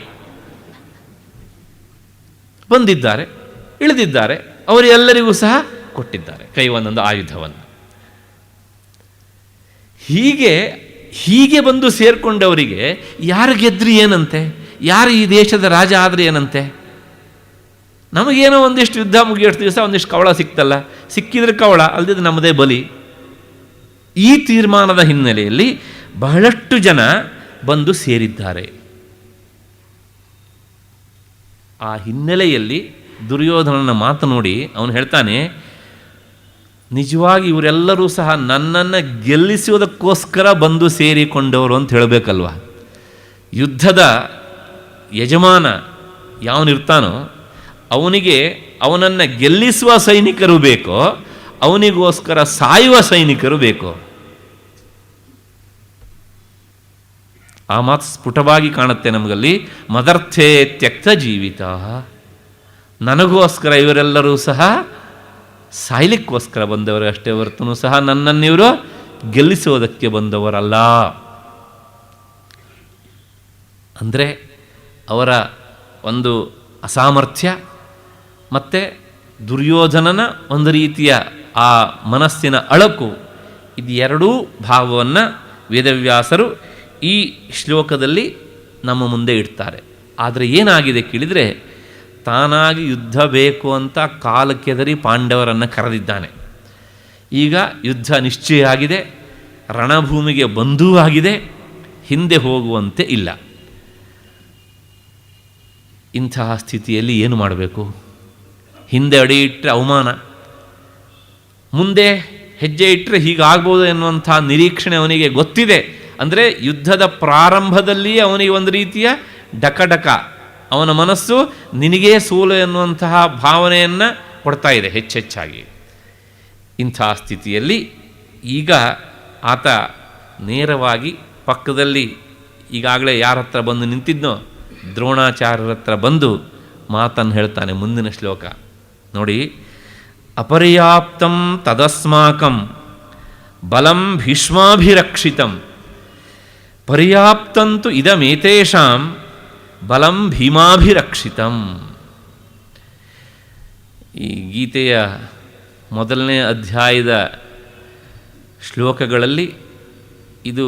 ಬಂದಿದ್ದಾರೆ, ಇಳಿದಿದ್ದಾರೆ, ಅವರೆಲ್ಲರಿಗೂ ಸಹ ಕೊಟ್ಟಿದ್ದಾರೆ ಕೈ ಒಂದೊಂದು ಆಯುಧವನ್ನು. ಹೀಗೆ ಬಂದು ಸೇರಿಕೊಂಡವರಿಗೆ ಯಾರು ಗೆದ್ರಿ ಏನಂತೆ, ಯಾರು ಈ ದೇಶದ ರಾಜ ಆದರೆ ಏನಂತೆ, ನಮಗೇನೋ ಒಂದಿಷ್ಟು ಯುದ್ಧ ಮುಗಿಯೋಷ್ಟು ದಿವಸ ಒಂದಿಷ್ಟು ಕವಳ ಸಿಕ್ತಲ್ಲ, ಸಿಕ್ಕಿದ್ರೆ ಕವಳ, ಅಲ್ಲದಿದ್ದು ನಮ್ಮದೇ ಬಲಿ. ಈ ತೀರ್ಮಾನದ ಹಿನ್ನೆಲೆಯಲ್ಲಿ ಬಹಳಷ್ಟು ಜನ ಬಂದು ಸೇರಿದ್ದಾರೆ. ಆ ಹಿನ್ನೆಲೆಯಲ್ಲಿ ದುರ್ಯೋಧನನ ಮಾತು ನೋಡಿ ಅವನು ಹೇಳ್ತಾನೆ, ನಿಜವಾಗಿ ಇವರೆಲ್ಲರೂ ಸಹ ನನ್ನನ್ನು ಗೆಲ್ಲಿಸುವುದಕ್ಕೋಸ್ಕರ ಬಂದು ಸೇರಿಕೊಂಡವರು ಅಂತ ಹೇಳಬೇಕಲ್ವ. ಯುದ್ಧದ ಯಜಮಾನ ಯಾವನಿರ್ತಾನೋ ಅವನಿಗೆ ಅವನನ್ನು ಗೆಲ್ಲಿಸುವ ಸೈನಿಕರು ಬೇಕೋ, ಅವನಿಗೋಸ್ಕರ ಸಾಯುವ ಸೈನಿಕರು ಬೇಕೋ. ಆ ಮಾತು ಸ್ಫುಟವಾಗಿ ಕಾಣುತ್ತೆ ನಮಗಲ್ಲಿ. ಮದರ್ಥೇ ತ್ಯಕ್ತ ಜೀವಿತ, ನನಗೋಸ್ಕರ ಇವರೆಲ್ಲರೂ ಸಹ ಸಾಯ್ಲಿಕ್ಕೋಸ್ಕರ ಬಂದವರು ಅಷ್ಟೇ ಹೊರತು ಸಹ ನನ್ನನ್ನಿವರು ಗೆಲ್ಲಿಸುವುದಕ್ಕೆ ಬಂದವರಲ್ಲ. ಅಂದರೆ ಅವರ ಒಂದು ಅಸಾಮರ್ಥ್ಯ ಮತ್ತು ದುರ್ಯೋಧನನ ಒಂದು ರೀತಿಯ ಆ ಮನಸ್ಸಿನ ಅಳಕು, ಇದು ಎರಡೂ ಭಾವವನ್ನು ವೇದವ್ಯಾಸರು ಈ ಶ್ಲೋಕದಲ್ಲಿ ನಮ್ಮ ಮುಂದೆ ಇಡ್ತಾರೆ. ಆದರೆ ಏನಾಗಿದೆ ಕೇಳಿದರೆ, ತಾನಾಗಿ ಯುದ್ಧ ಬೇಕು ಅಂತ ಕಾಲಕ್ಕೆದರಿ ಪಾಂಡವರನ್ನು ಕರೆದಿದ್ದಾನೆ. ಈಗ ಯುದ್ಧ ನಿಶ್ಚಯ ಆಗಿದೆ, ರಣಭೂಮಿಗೆ ಬಂದೂ ಆಗಿದೆ, ಹಿಂದೆ ಹೋಗುವಂತೆ ಇಲ್ಲ. ಇಂತಹ ಸ್ಥಿತಿಯಲ್ಲಿ ಏನು ಮಾಡಬೇಕು? ಹಿಂದೆ ಅಡಿ ಇಟ್ಟರೆ ಅವಮಾನ, ಮುಂದೆ ಹೆಜ್ಜೆ ಇಟ್ಟರೆ ಹೀಗಾಗ್ಬೋದು ಎನ್ನುವಂಥ ನಿರೀಕ್ಷಣೆ ಅವನಿಗೆ ಗೊತ್ತಿದೆ. ಅಂದರೆ ಯುದ್ಧದ ಪ್ರಾರಂಭದಲ್ಲಿಯೇ ಅವನಿಗೆ ಒಂದು ರೀತಿಯ ಡಕ, ಅವನ ಮನಸ್ಸು ನಿನಗೇ ಸೋಲು ಎನ್ನುವಂತಹ ಭಾವನೆಯನ್ನು ಕೊಡ್ತಾ ಇದೆ ಹೆಚ್ಚೆಚ್ಚಾಗಿ. ಇಂಥ ಸ್ಥಿತಿಯಲ್ಲಿ ಈಗ ಆತ ನೇರವಾಗಿ ಪಕ್ಕದಲ್ಲಿ ಈಗಾಗಲೇ ಯಾರ ಹತ್ರ ಬಂದು ನಿಂತಿದ್ನೋ ದ್ರೋಣಾಚಾರ್ಯರ ಹತ್ರ ಬಂದು ಮಾತನ್ನು ಹೇಳ್ತಾನೆ. ಮುಂದಿನ ಶ್ಲೋಕ ನೋಡಿ. ಅಪರ್ಯಾಪ್ತಂ ತದಸ್ಮಾಕಂ ಬಲಂ ಭೀಷ್ಮಾಭಿರಕ್ಷಿತಂ ಪರ್ಯಾಪ್ತಂತು ಇದಮೇತೇಷಾಂ ಬಲಂ ಭೀಮಾಭಿರಕ್ಷಿತಂ. ಈ ಗೀತೆಯ ಮೊದಲನೇ ಅಧ್ಯಾಯದ ಶ್ಲೋಕಗಳಲ್ಲಿ ಇದು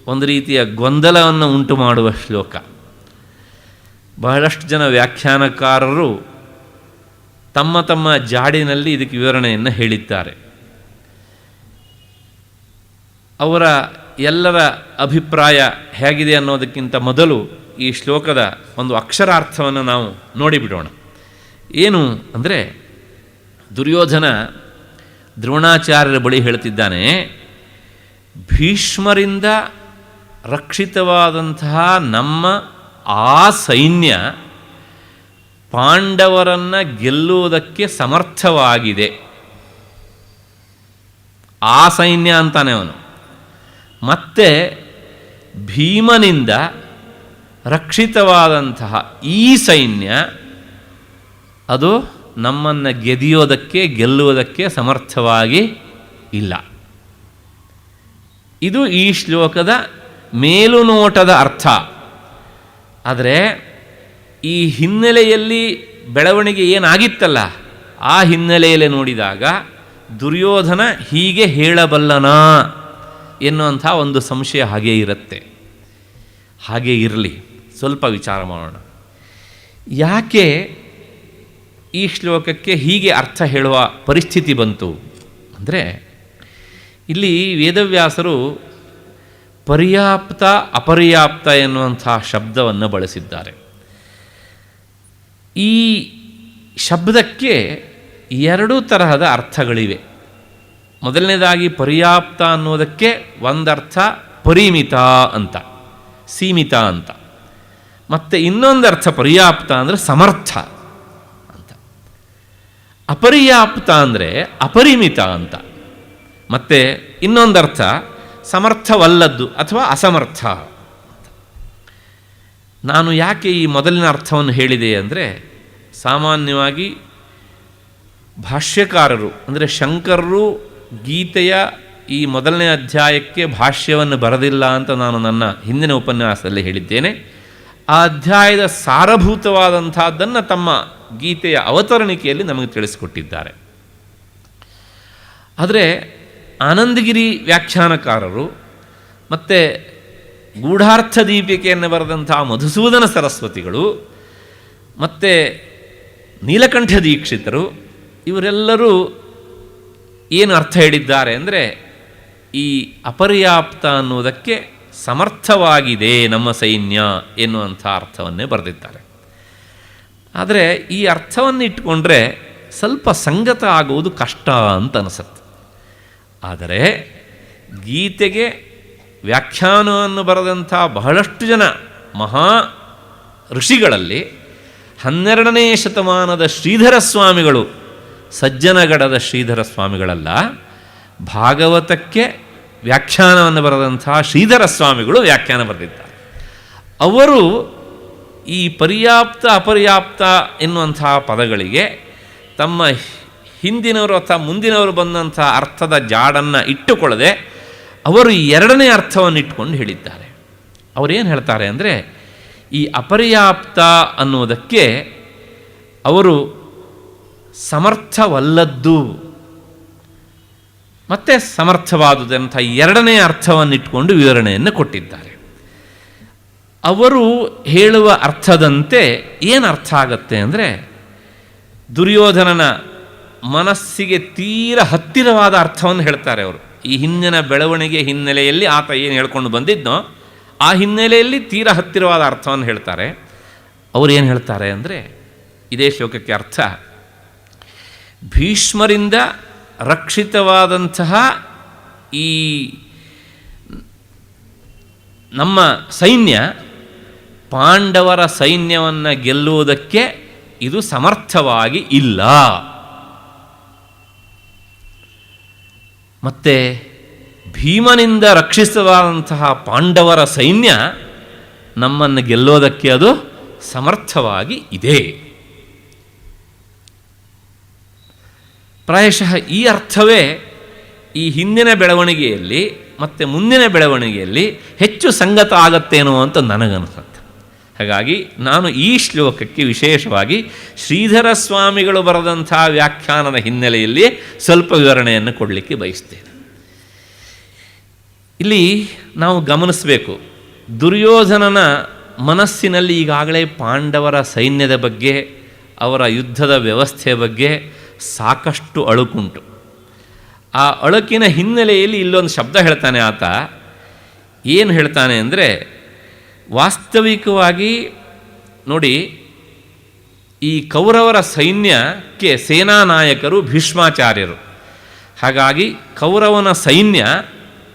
ಒಂದು ರೀತಿಯ ಗೊಂದಲವನ್ನು ಉಂಟು ಮಾಡುವ ಶ್ಲೋಕ. ಬಹಳಷ್ಟು ಜನ ವ್ಯಾಖ್ಯಾನಕಾರರು ತಮ್ಮ ತಮ್ಮ ಜಾಡಿನಲ್ಲಿ ಇದಕ್ಕೆ ವಿವರಣೆಯನ್ನು ಹೇಳಿದ್ದಾರೆ. ಅವರ ಎಲ್ಲರ ಅಭಿಪ್ರಾಯ ಹೇಗಿದೆ ಅನ್ನೋದಕ್ಕಿಂತ ಮೊದಲು ಈ ಶ್ಲೋಕದ ಒಂದು ಅಕ್ಷರಾರ್ಥವನ್ನು ನಾವು ನೋಡಿಬಿಡೋಣ. ಏನು ಅಂದರೆ, ದುರ್ಯೋಧನ ದ್ರೋಣಾಚಾರ್ಯರ ಬಳಿ ಹೇಳ್ತಿದ್ದಾನೆ, ಭೀಷ್ಮರಿಂದ ರಕ್ಷಿತವಾದಂತಹ ನಮ್ಮ ಆ ಸೈನ್ಯ ಪಾಂಡವರನ್ನು ಗೆಲ್ಲುವುದಕ್ಕೆ ಸಮರ್ಥವಾಗಿದೆ. ಆ ಸೈನ್ಯ ಅಂತಾನೆ ಅವನು. ಮತ್ತೆ ಭೀಮನಿಂದ ರಕ್ಷಿತವಾದಂತಹ ಈ ಸೈನ್ಯ ಅದು ನಮ್ಮನ್ನು ಗೆಲ್ಲುವುದಕ್ಕೆ ಸಮರ್ಥವಾಗಿ ಇಲ್ಲ. ಇದು ಈ ಶ್ಲೋಕದ ಮೇಲುನೋಟದ ಅರ್ಥ. ಆದರೆ ಈ ಹಿನ್ನೆಲೆಯಲ್ಲಿ ಬೆಳವಣಿಗೆ ಏನಾಗಿತ್ತಲ್ಲ, ಆ ಹಿನ್ನೆಲೆಯಲ್ಲಿ ನೋಡಿದಾಗ ದುರ್ಯೋಧನ ಹೀಗೆ ಹೇಳಬಲ್ಲನಾ ಎನ್ನುವಂಥ ಒಂದು ಸಂಶಯ ಹಾಗೇ ಇರುತ್ತೆ. ಹಾಗೇ ಇರಲಿ, ಸ್ವಲ್ಪ ವಿಚಾರ ಮಾಡೋಣ. ಯಾಕೆ ಈ ಶ್ಲೋಕಕ್ಕೆ ಹೀಗೆ ಅರ್ಥ ಹೇಳುವ ಪರಿಸ್ಥಿತಿ ಬಂತು ಅಂದರೆ, ಇಲ್ಲಿ ವೇದವ್ಯಾಸರು ಪರ್ಯಾಪ್ತ ಅಪರ್ಯಾಪ್ತ ಎನ್ನುವಂಥ ಶಬ್ದವನ್ನು ಬಳಸಿದ್ದಾರೆ. ಈ ಶಬ್ದಕ್ಕೆ ಎರಡು ತರಹದ ಅರ್ಥಗಳಿವೆ. ಮೊದಲನೇದಾಗಿ ಪರ್ಯಾಪ್ತ ಅನ್ನೋದಕ್ಕೆ ಒಂದರ್ಥ ಪರಿಮಿತ ಅಂತ, ಸೀಮಿತ ಅಂತ. ಮತ್ತು ಇನ್ನೊಂದರ್ಥ ಪರ್ಯಾಪ್ತ ಅಂದರೆ ಸಮರ್ಥ ಅಂತ. ಅಪರ್ಯಾಪ್ತ ಅಂದರೆ ಅಪರಿಮಿತ ಅಂತ. ಮತ್ತು ಇನ್ನೊಂದರ್ಥ ಸಮರ್ಥವಲ್ಲದ್ದು ಅಥವಾ ಅಸಮರ್ಥ. ನಾನು ಯಾಕೆ ಈ ಮೊದಲಿನ ಅರ್ಥವನ್ನು ಹೇಳಿದೆ ಅಂದರೆ, ಸಾಮಾನ್ಯವಾಗಿ ಭಾಷ್ಯಕಾರರು ಅಂದರೆ ಶಂಕರರು ಗೀತೆಯ ಈ ಮೊದಲನೇ ಅಧ್ಯಾಯಕ್ಕೆ ಭಾಷ್ಯವನ್ನು ಬರೆದಿಲ್ಲ ಅಂತ ನಾನು ನನ್ನ ಹಿಂದಿನ ಉಪನ್ಯಾಸದಲ್ಲಿ ಹೇಳಿದ್ದೇನೆ. ಆ ಅಧ್ಯಾಯದ ಸಾರಭೂತವಾದಂಥದ್ದನ್ನು ತಮ್ಮ ಗೀತೆಯ ಅವತರಣಿಕೆಯಲ್ಲಿ ನಮಗೆ ತಿಳಿಸಿಕೊಟ್ಟಿದ್ದಾರೆ. ಆದರೆ ಆನಂದಗಿರಿ ವ್ಯಾಖ್ಯಾನಕಾರರು ಮತ್ತು ಗೂಢಾರ್ಥ ದೀಪಿಕೆಯನ್ನು ಬರೆದಂಥ ಮಧುಸೂದನ ಸರಸ್ವತಿಗಳು ಮತ್ತು ನೀಲಕಂಠ ದೀಕ್ಷಿತರು ಇವರೆಲ್ಲರೂ ಏನು ಅರ್ಥ ಹೇಳಿದ್ದಾರೆ ಅಂದರೆ, ಈ ಅಪರ್ಯಾಪ್ತ ಅನ್ನುವುದಕ್ಕೆ ಸಮರ್ಥವಾಗಿದೆ ನಮ್ಮ ಸೈನ್ಯ ಎನ್ನುವಂಥ ಅರ್ಥವನ್ನೇ ಬರೆದಿದ್ದಾರೆ. ಆದರೆ ಈ ಅರ್ಥವನ್ನು ಇಟ್ಟುಕೊಂಡ್ರೆ ಸ್ವಲ್ಪ ಸಂಗತ ಆಗುವುದು ಕಷ್ಟ ಅಂತ ಅನಿಸುತ್ತೆ. ಆದರೆ ಗೀತೆಗೆ ವ್ಯಾಖ್ಯಾನವನ್ನು ಬರೆದಂಥ ಬಹಳಷ್ಟು ಜನ ಮಹಾ ಋಷಿಗಳಲ್ಲಿ 12ನೇ ಶತಮಾನದ ಶ್ರೀಧರ ಸ್ವಾಮಿಗಳು, ಸಜ್ಜನಗಡದ ಶ್ರೀಧರ ಸ್ವಾಮಿಗಳಲ್ಲ, ಭಾಗವತಕ್ಕೆ ವ್ಯಾಖ್ಯಾನವನ್ನು ಬರೆದಂತಹ ಶ್ರೀಧರ ಸ್ವಾಮಿಗಳು ವ್ಯಾಖ್ಯಾನ ಬರೆದಿದ್ದಾರೆ. ಅವರು ಈ ಪರ್ಯಾಪ್ತ ಅಪರ್ಯಾಪ್ತ ಎನ್ನುವಂತಹ ಪದಗಳಿಗೆ ತಮ್ಮ ಹಿಂದಿನವರು ಅಥವಾ ಮುಂದಿನವರು ಬಂದಂಥ ಅರ್ಥದ ಜಾಡನ್ನು ಇಟ್ಟುಕೊಳ್ಳದೆ ಅವರು ಈ ಎರಡನೇ ಅರ್ಥವನ್ನು ಇಟ್ಕೊಂಡು ಹೇಳಿದ್ದಾರೆ. ಅವರೇನು ಹೇಳ್ತಾರೆ ಅಂದರೆ, ಈ ಅಪರ್ಯಾಪ್ತ ಅನ್ನುವುದಕ್ಕೆ ಅವರು ಸಮರ್ಥವಲ್ಲದ್ದು ಮತ್ತು ಸಮರ್ಥವಾದುದಂಥ ಎರಡನೇ ಅರ್ಥವನ್ನು ಇಟ್ಕೊಂಡು ವಿವರಣೆಯನ್ನು ಕೊಟ್ಟಿದ್ದಾರೆ. ಅವರು ಹೇಳುವ ಅರ್ಥದಂತೆ ಏನು ಅರ್ಥ ಆಗತ್ತೆ ಅಂದರೆ, ದುರ್ಯೋಧನನ ಮನಸ್ಸಿಗೆ ತೀರ ಹತ್ತಿರವಾದ ಅರ್ಥವನ್ನು ಹೇಳ್ತಾರೆ ಅವರು. ಈ ಹಿಂದಿನ ಬೆಳವಣಿಗೆ ಹಿನ್ನೆಲೆಯಲ್ಲಿ ಆತ ಏನು ಹೇಳ್ಕೊಂಡು ಬಂದಿದ್ನೋ ಆ ಹಿನ್ನೆಲೆಯಲ್ಲಿ ತೀರ ಹತ್ತಿರವಾದ ಅರ್ಥವನ್ನು ಹೇಳ್ತಾರೆ. ಅವರು ಏನು ಹೇಳ್ತಾರೆ ಅಂದರೆ, ಇದೇ ಶ್ಲೋಕಕ್ಕೆ ಅರ್ಥ, ಭೀಷ್ಮರಿಂದ ರಕ್ಷಿತವಾದಂತಹ ಈ ನಮ್ಮ ಸೈನ್ಯ ಪಾಂಡವರ ಸೈನ್ಯವನ್ನು ಗೆಲ್ಲುವುದಕ್ಕೆ ಇದು ಸಮರ್ಥವಾಗಿ ಇಲ್ಲ. ಮತ್ತು ಭೀಮನಿಂದ ರಕ್ಷಿತವಾದಂತಹ ಪಾಂಡವರ ಸೈನ್ಯ ನಮ್ಮನ್ನು ಗೆಲ್ಲೋದಕ್ಕೆ ಅದು ಸಮರ್ಥವಾಗಿ ಇದೆ. ಪ್ರಾಯಶಃ ಈ ಅರ್ಥವೇ ಈ ಹಿಂದಿನ ಬೆಳವಣಿಗೆಯಲ್ಲಿ ಮತ್ತು ಮುಂದಿನ ಬೆಳವಣಿಗೆಯಲ್ಲಿ ಹೆಚ್ಚು ಸಂಗತ ಆಗತ್ತೇನೋ ಅಂತ ನನಗನ್ಸುತ್ತೆ. ಹಾಗಾಗಿ ನಾನು ಈ ಶ್ಲೋಕಕ್ಕೆ ವಿಶೇಷವಾಗಿ ಶ್ರೀಧರ ಸ್ವಾಮಿಗಳು ಬರೆದಂಥ ವ್ಯಾಖ್ಯಾನದ ಹಿನ್ನೆಲೆಯಲ್ಲಿ ಸ್ವಲ್ಪ ವಿವರಣೆಯನ್ನು ಕೊಡಲಿಕ್ಕೆ ಬಯಸ್ತೇನೆ. ಇಲ್ಲಿ ನಾವು ಗಮನಿಸಬೇಕು, ದುರ್ಯೋಧನನ ಮನಸ್ಸಿನಲ್ಲಿ ಈಗಾಗಲೇ ಪಾಂಡವರ ಸೈನ್ಯದ ಬಗ್ಗೆ, ಅವರ ಯುದ್ಧದ ವ್ಯವಸ್ಥೆಯ ಬಗ್ಗೆ ಸಾಕಷ್ಟು ಅಳುಕುಂಟು. ಆ ಅಳುಕಿನ ಹಿನ್ನೆಲೆಯಲ್ಲಿ ಇಲ್ಲೊಂದು ಶಬ್ದ ಹೇಳ್ತಾನೆ ಆತ. ಏನು ಹೇಳ್ತಾನೆ ಅಂದರೆ, ವಾಸ್ತವಿಕವಾಗಿ ನೋಡಿ, ಈ ಕೌರವರ ಸೈನ್ಯಕ್ಕೆ ಸೇನಾ ನಾಯಕರು ಭೀಷ್ಮಾಚಾರ್ಯರು. ಹಾಗಾಗಿ ಕೌರವನ ಸೈನ್ಯ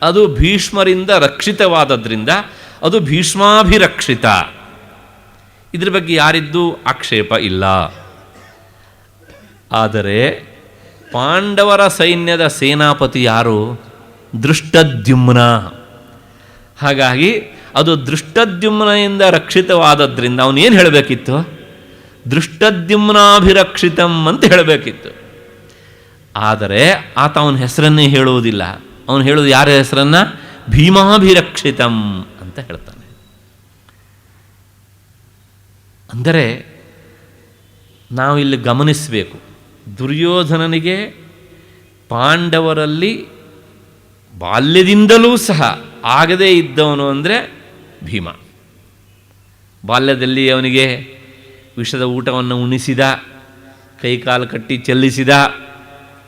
ಅದು ಭೀಷ್ಮರಿಂದ ರಕ್ಷಿತವಾದದ್ರಿಂದ ಅದು ಭೀಷ್ಮಾಭಿರಕ್ಷಿತ. ಇದ್ರ ಬಗ್ಗೆ ಯಾರಿದ್ದೂ ಆಕ್ಷೇಪ ಇಲ್ಲ. ಆದರೆ ಪಾಂಡವರ ಸೈನ್ಯದ ಸೇನಾಪತಿ ಯಾರು? ದೃಷ್ಟದ್ಯುಮ್ನ. ಹಾಗಾಗಿ ಅದು ದೃಷ್ಟದ್ಯುಮ್ನೆಯಿಂದ ರಕ್ಷಿತವಾದದ್ರಿಂದ ಅವನೇನು ಹೇಳಬೇಕಿತ್ತು? ದೃಷ್ಟದ್ಯುಮ್ನಾಭಿರಕ್ಷಿತಂ ಅಂತ ಹೇಳಬೇಕಿತ್ತು. ಆದರೆ ಆತ ಅವನ ಹೆಸರನ್ನೇ ಹೇಳುವುದಿಲ್ಲ. ಅವನು ಹೇಳೋದು ಯಾರ ಹೆಸರನ್ನು? ಭೀಮಾಭಿರಕ್ಷಿತಂ ಅಂತ ಹೇಳ್ತಾನೆ. ಅಂದರೆ ನಾವಿಲ್ಲಿ ಗಮನಿಸಬೇಕು, ದುರ್ಯೋಧನನಿಗೆ ಪಾಂಡವರಲ್ಲಿ ಬಾಲ್ಯದಿಂದಲೂ ಸಹ ಆಗದೇ ಇದ್ದವನು ಅಂದರೆ ಭೀಮ. ಬಾಲ್ಯದಲ್ಲಿ ಅವನಿಗೆ ವಿಷದ ಊಟವನ್ನು ಉಣಿಸಿದ, ಕೈಕಾಲು ಕಟ್ಟಿ ಚೆಲ್ಲಿಸಿದ,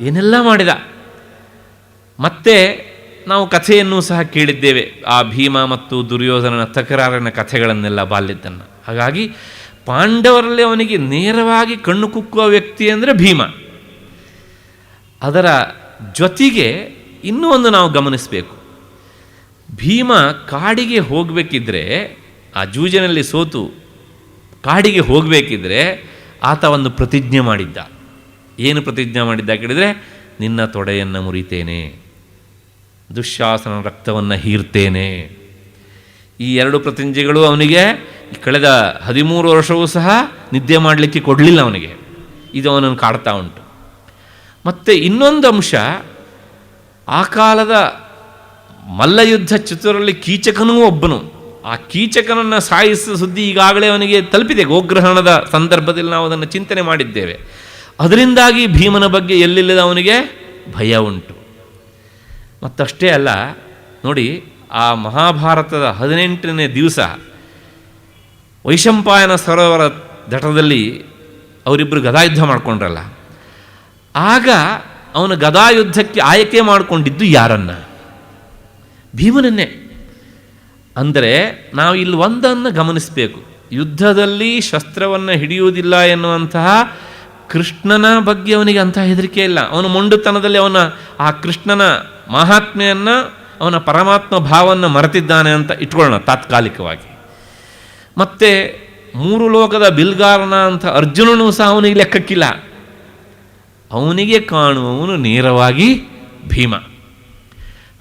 ಏನೆಲ್ಲ ಮಾಡಿದ. ಮತ್ತೆ ನಾವು ಕಥೆಯನ್ನು ಸಹ ಕೇಳಿದ್ದೇವೆ, ಆ ಭೀಮ ಮತ್ತು ದುರ್ಯೋಧನನ ತಕರಾರಿನ ಕಥೆಗಳನ್ನೆಲ್ಲ ಬಾಲ್ಯದ್ದನ್ನು. ಹಾಗಾಗಿ ಪಾಂಡವರಲ್ಲಿ ಅವನಿಗೆ ನೇರವಾಗಿ ಕಣ್ಣು ಕುಕ್ಕುವ ವ್ಯಕ್ತಿ ಅಂದರೆ ಭೀಮ. ಅದರ ಜೊತೆಗೆ ಇನ್ನೂ ಒಂದು ನಾವು ಗಮನಿಸಬೇಕು, ಭೀಮ ಕಾಡಿಗೆ ಹೋಗಬೇಕಿದ್ರೆ, ಆ ಜೂಜಿನಲ್ಲಿ ಸೋತು ಕಾಡಿಗೆ ಹೋಗಬೇಕಿದ್ರೆ ಆತ ಒಂದು ಪ್ರತಿಜ್ಞೆ ಮಾಡಿದ್ದ. ಏನು ಪ್ರತಿಜ್ಞೆ ಮಾಡಿದ್ದ ಕೇಳಿದರೆ, ನಿನ್ನ ತೊಡೆಯನ್ನು ಮುರಿತೇನೆ, ದುಶ್ಯಾಸನ ರಕ್ತವನ್ನು ಹೀರ್ತೇನೆ. ಈ ಎರಡು ಪ್ರತಿಜ್ಞೆಗಳು ಅವನಿಗೆ ಕಳೆದ 13 ವರ್ಷವೂ ಸಹ ನಿದ್ದೆ ಮಾಡಲಿಕ್ಕೆ ಕೊಡಲಿಲ್ಲ ಅವನಿಗೆ. ಇದು ಅವನನ್ನು ಕಾಡ್ತಾ ಉಂಟು. ಮತ್ತು ಇನ್ನೊಂದು ಅಂಶ, ಆ ಕಾಲದ ಮಲ್ಲಯುದ್ಧ ಚತುರಲ್ಲಿ ಕೀಚಕನೂ ಒಬ್ಬನು. ಆ ಕೀಚಕನನ್ನು ಸಾಯಿಸಿದ ಸುದ್ದಿ ಈಗಾಗಲೇ ಅವನಿಗೆ ತಲುಪಿದೆ. ಗೋಗ್ರಹಣದ ಸಂದರ್ಭದಲ್ಲಿ ನಾವು ಅದನ್ನು ಚಿಂತನೆ ಮಾಡಿದ್ದೇವೆ. ಅದರಿಂದಾಗಿ ಭೀಮನ ಬಗ್ಗೆ ಎಲ್ಲಿಲ್ಲದ ಅವನಿಗೆ ಭಯ ಉಂಟು. ಮತ್ತಷ್ಟೇ ಅಲ್ಲ, ನೋಡಿ, ಆ ಮಹಾಭಾರತದ 18ನೇ ದಿವಸ ವೈಶಂಪಾಯನ ಸರೋವರ ದಟದಲ್ಲಿ ಅವರಿಬ್ಬರು ಗದಾಯುದ್ಧ ಮಾಡಿಕೊಂಡ್ರಲ್ಲ, ಆಗ ಅವನು ಗದಾಯುದ್ಧಕ್ಕೆ ಆಯ್ಕೆ ಮಾಡಿಕೊಂಡಿದ್ದು ಯಾರನ್ನ? ಭೀಮನನ್ನೇ. ಅಂದರೆ ನಾವು ಇಲ್ಲಿ ಒಂದನ್ನು ಗಮನಿಸಬೇಕು, ಯುದ್ಧದಲ್ಲಿ ಶಸ್ತ್ರವನ್ನು ಹಿಡಿಯುವುದಿಲ್ಲ ಎನ್ನುವಂತಹ ಕೃಷ್ಣನ ಬಗ್ಗೆ ಅವನಿಗೆ ಅಂಥ ಹೆದರಿಕೆ ಇಲ್ಲ. ಅವನ ಮೊಂಡುತನದಲ್ಲಿ ಆ ಕೃಷ್ಣನ ಮಹಾತ್ಮೆಯನ್ನು, ಅವನ ಪರಮಾತ್ಮ ಭಾವವನ್ನು ಮರೆತಿದ್ದಾನೆ ಅಂತ ಇಟ್ಕೊಳ್ಳೋಣ ತಾತ್ಕಾಲಿಕವಾಗಿ. ಮತ್ತು 3 ಲೋಕದ ಬಿಲ್ಗಾರನ ಅಂತ ಅರ್ಜುನನೂ ಸಹ ಅವನಿಗೆ ಲೆಕ್ಕಕ್ಕಿಲ್ಲ. ಅವನಿಗೆ ಕಾಣುವವನು ನೇರವಾಗಿ ಭೀಮ.